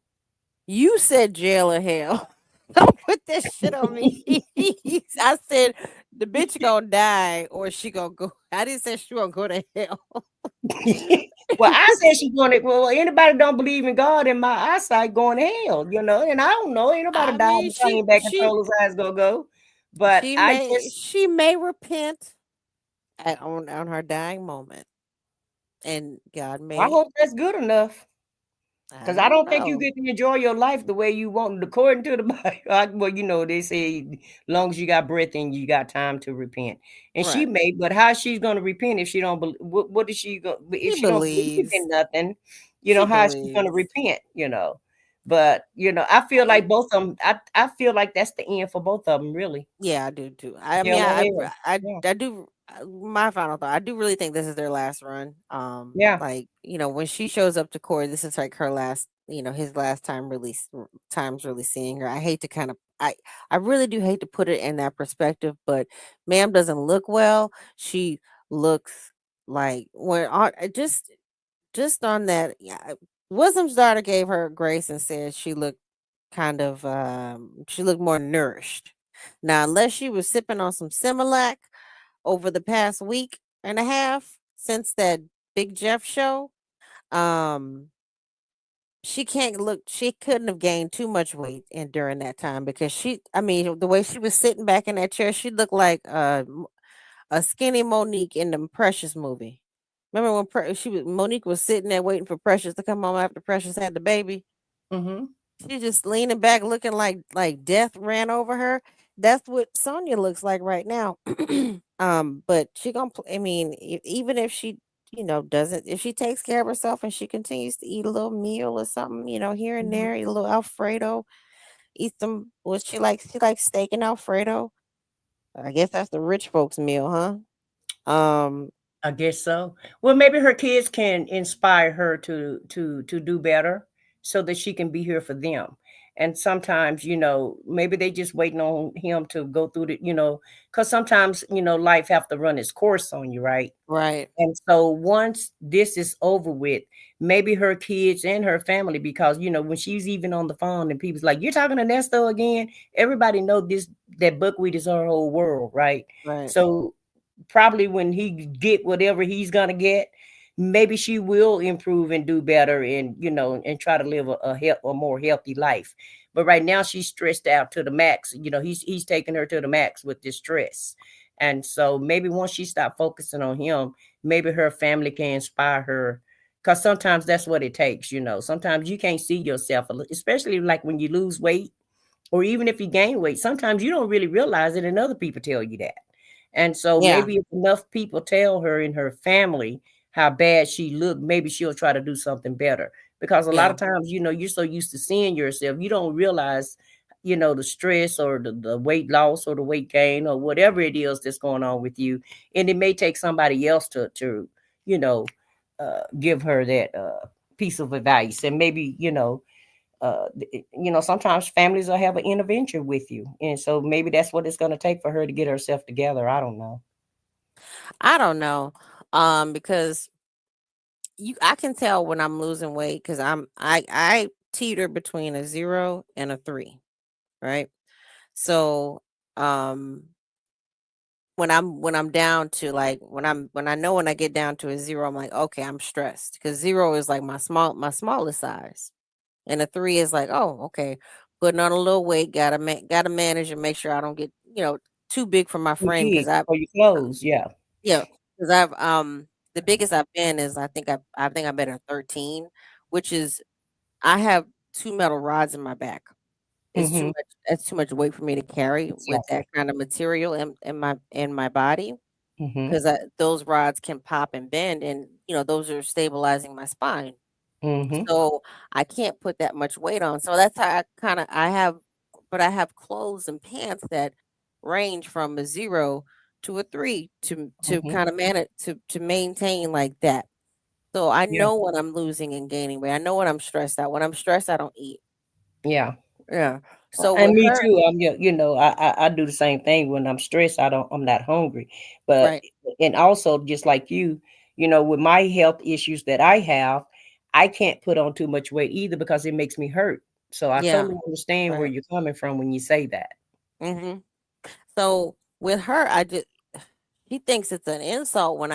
You said jail or hell. Don't put that shit on me. I said the bitch gonna die or she gonna go. I didn't say she gonna go to hell. Well, I said she going to. Well, anybody don't believe in God in my eyesight going to hell, and I don't know. Ain't nobody I died mean, and came back and told us how it's gonna go. But I just, she may repent on her dying moment, and God I may. hope that's good enough. I Because I don't don't think you know. get to enjoy your life the way you want, according to the Bible. Well, they say, long as you got breath and you got time to repent. And she Right. may, but how she's going to repent if she don't believe? What is she going? If She she don't believe believes. in nothing, She how is she going to believes. repent? But I feel I, like both of them. I feel like that's the end for both of them, really. Yeah, I do too. I mean, Hell or hell. Yeah, I do. My final thought. I do really think this is their last run. yeah. Like when she shows up to court, this is like her last. His last times really seeing her. I hate to kind of. I really do hate to put it in that perspective, but ma'am doesn't look well. She looks like just on that. Yeah, Wisdom's daughter gave her grace and said she looked she looked more nourished. Now, unless she was sipping on some Similac over the past week and a half since that Big Jeff show, um, she couldn't have gained too much weight during that time because I mean, the way she was sitting back in that chair, she looked like a skinny Monique in the Precious movie. Remember when Monique was sitting there waiting for Precious to come home after Precious had the baby? Mm-hmm. She just leaning back, looking like death ran over her. That's what Sonia looks like right now. But she gonna. I mean, even if she, doesn't, if she takes care of herself and she continues to eat a little meal or something, here and Mm-hmm. there, eat a little Alfredo, eat some. What she likes? She likes steak and Alfredo. I guess that's the rich folks meal, huh? I guess so. Well, maybe her kids can inspire her to do better so that she can be here for them. And sometimes, maybe they just waiting on him to go through because sometimes, life have to run its course on you, right? Right. And so once this is over with, maybe her kids and her family, because when she's even on the phone and people's like, "You're talking to Nesto again," everybody know that buckwheat is her whole world, right? Right. So probably when he get whatever he's gonna get, maybe she will improve and do better, and and try to live a more healthy life. But right now she's stressed out to the max. He's taking her to the max with this stress. And so maybe once she stop focusing on him, maybe her family can inspire her, because sometimes that's what it takes. Sometimes you can't see yourself, especially like when you lose weight, or even if you gain weight. Sometimes you don't really realize it and other people tell you that. And so Yeah. maybe if enough people tell her in her family how bad she looked, maybe she'll try to do something better. Because a lot Yeah. of times, you're so used to seeing yourself, you don't realize, the stress or the weight loss or the weight gain or whatever it is that's going on with you. And it may take somebody else to give her that piece of advice. And maybe, sometimes families will have an intervention with you. And so maybe that's what it's going to take for her to get herself together. I don't know. I don't know. Because I can tell when I'm losing weight because I teeter between a 0 and a 3, right? So um when I'm down to like when I know when I get down to a 0, I'm like, okay, I'm stressed because 0 is like my smallest size. And a 3 is like, oh, okay, putting on a little weight, gotta manage and make sure I don't get, too big for my Too frame big because for your clothes. Yeah. yeah, because the biggest I've been is I think I've been a 13, which is I have 2 metal rods in my back. It's too Mm-hmm. much That's too much weight for me to carry with Exactly. that kind of material in my body Mm-hmm. because those rods can pop and bend, and those are stabilizing my spine. Mm-hmm. So I can't put that much weight on. So that's how I have clothes and pants that range from a 0 to a 3 to Mm-hmm. kind of manage to maintain like that. So I Yeah. know when I'm losing and gaining weight. I know when I'm stressed out. When I'm stressed, I don't eat. Yeah. Yeah. So And with me her, too. I do the same thing when I'm stressed. I'm not hungry. But right? and also just like you, with my health issues that I have, I can't put on too much weight either because it makes me hurt. So I Yeah. totally understand where Right. you're coming from when you say that. hmm So with her, she thinks it's an insult when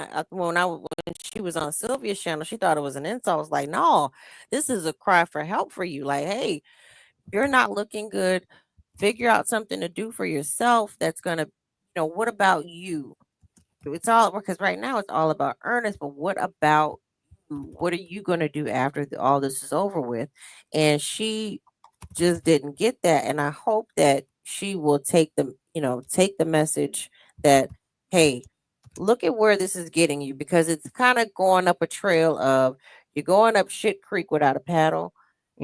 she was on Sylvia's channel. She thought it was an insult. I was like, no, this is a cry for help for you. Like, hey, you're not looking good. Figure out something to do for yourself that's gonna, what about you? It's all because right now it's all about Ernest, but what about you? What are you gonna do after all this is over with? And she just didn't get that, and I hope that she will take the message that, hey, look at where this is getting you, because it's kind of going up a trail of you're going up shit creek without a paddle,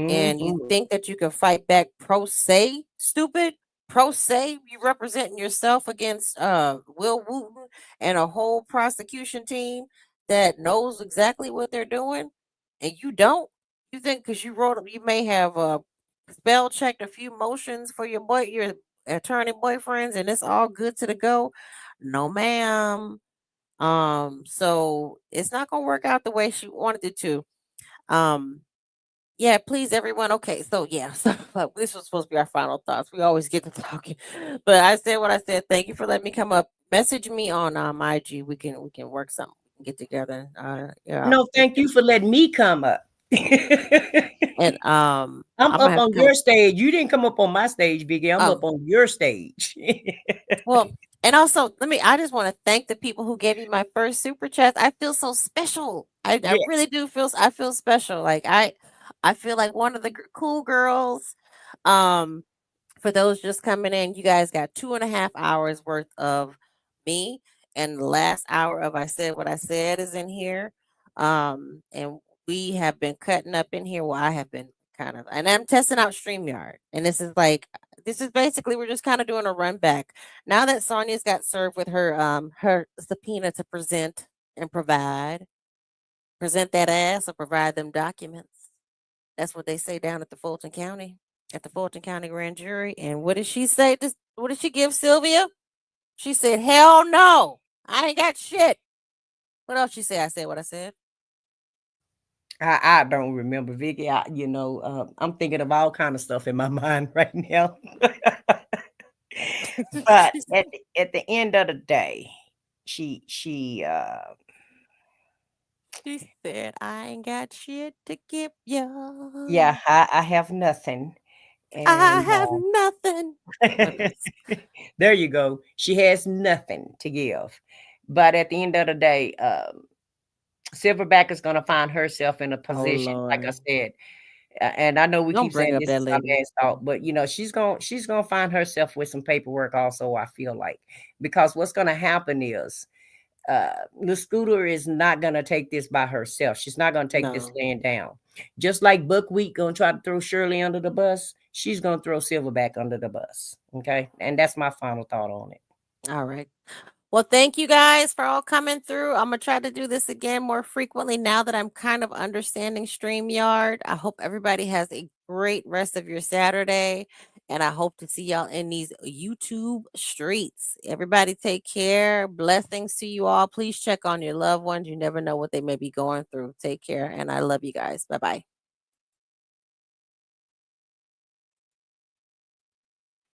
and you Mm-hmm. think that you can fight back pro se, stupid. Pro se, you representing yourself against Will Wooten and a whole prosecution team that knows exactly what they're doing, and you don't. You think because you may have spell checked a few motions for your attorney boyfriends, and it's all good to the go. No, ma'am. So it's not gonna work out the way she wanted it to. Um, yeah, please, everyone. Okay, so yeah, so this was supposed to be our final thoughts. We always get to talking, but I said what I said. Thank you for letting me come up. Message me on IG. We can work something. We can get together. Yeah, No, thank you for letting me come up. and I'm I'm gonna up have to on come. your stage. You didn't come up on my stage, Biggie. I'm up Oh, on your stage. well, and also I just want to thank the people who gave me my first super chat. I feel so special. I Yeah. really do I feel special. Like I feel like one of the cool girls. Um, for those just coming in, you guys got 2.5 hours worth of me, and the last hour of I said what I said is in here. And we have been cutting up in here. Well, I have been kind of, and I'm testing out Streamyard, and this is basically we're just kind of doing a run back now that Sonia's got served with her subpoena to and present that ass or provide them documents. That's what they say down at the Fulton County, at the Fulton County Grand Jury. And what did she say? What did she give Sylvia? She said, "Hell no, I ain't got shit." What else she say? I said what I said. I don't remember, Vicky. I'm thinking of all kind of stuff in my mind right now. But at the end of the day, she She said, "I ain't got shit to give you. yeah, I have nothing. I And have nothing." there you go. She has nothing to give. But at the end of the day, Silverback is going to find herself in a Oh position, like I Lord, said, and I know we don't keep bring saying up this that is our lady. last thought, but she's gonna find herself with some paperwork also. I feel like because what's gonna happen is the scooter is not gonna take this by herself. She's not gonna take this No. laying down. Just like Buckwheat gonna try to throw Shirley under the bus, she's gonna throw Silverback under the bus. Okay, and that's my final thought on it. All right. Well, thank you guys for all coming through. I'm going to try to do this again more frequently now that I'm kind of understanding StreamYard. I hope everybody has a great rest of your Saturday, and I hope to see y'all in these YouTube streets. Everybody take care. Blessings to you all. Please check on your loved ones. You never know what they may be going through. Take care, and I love you guys. Bye-bye.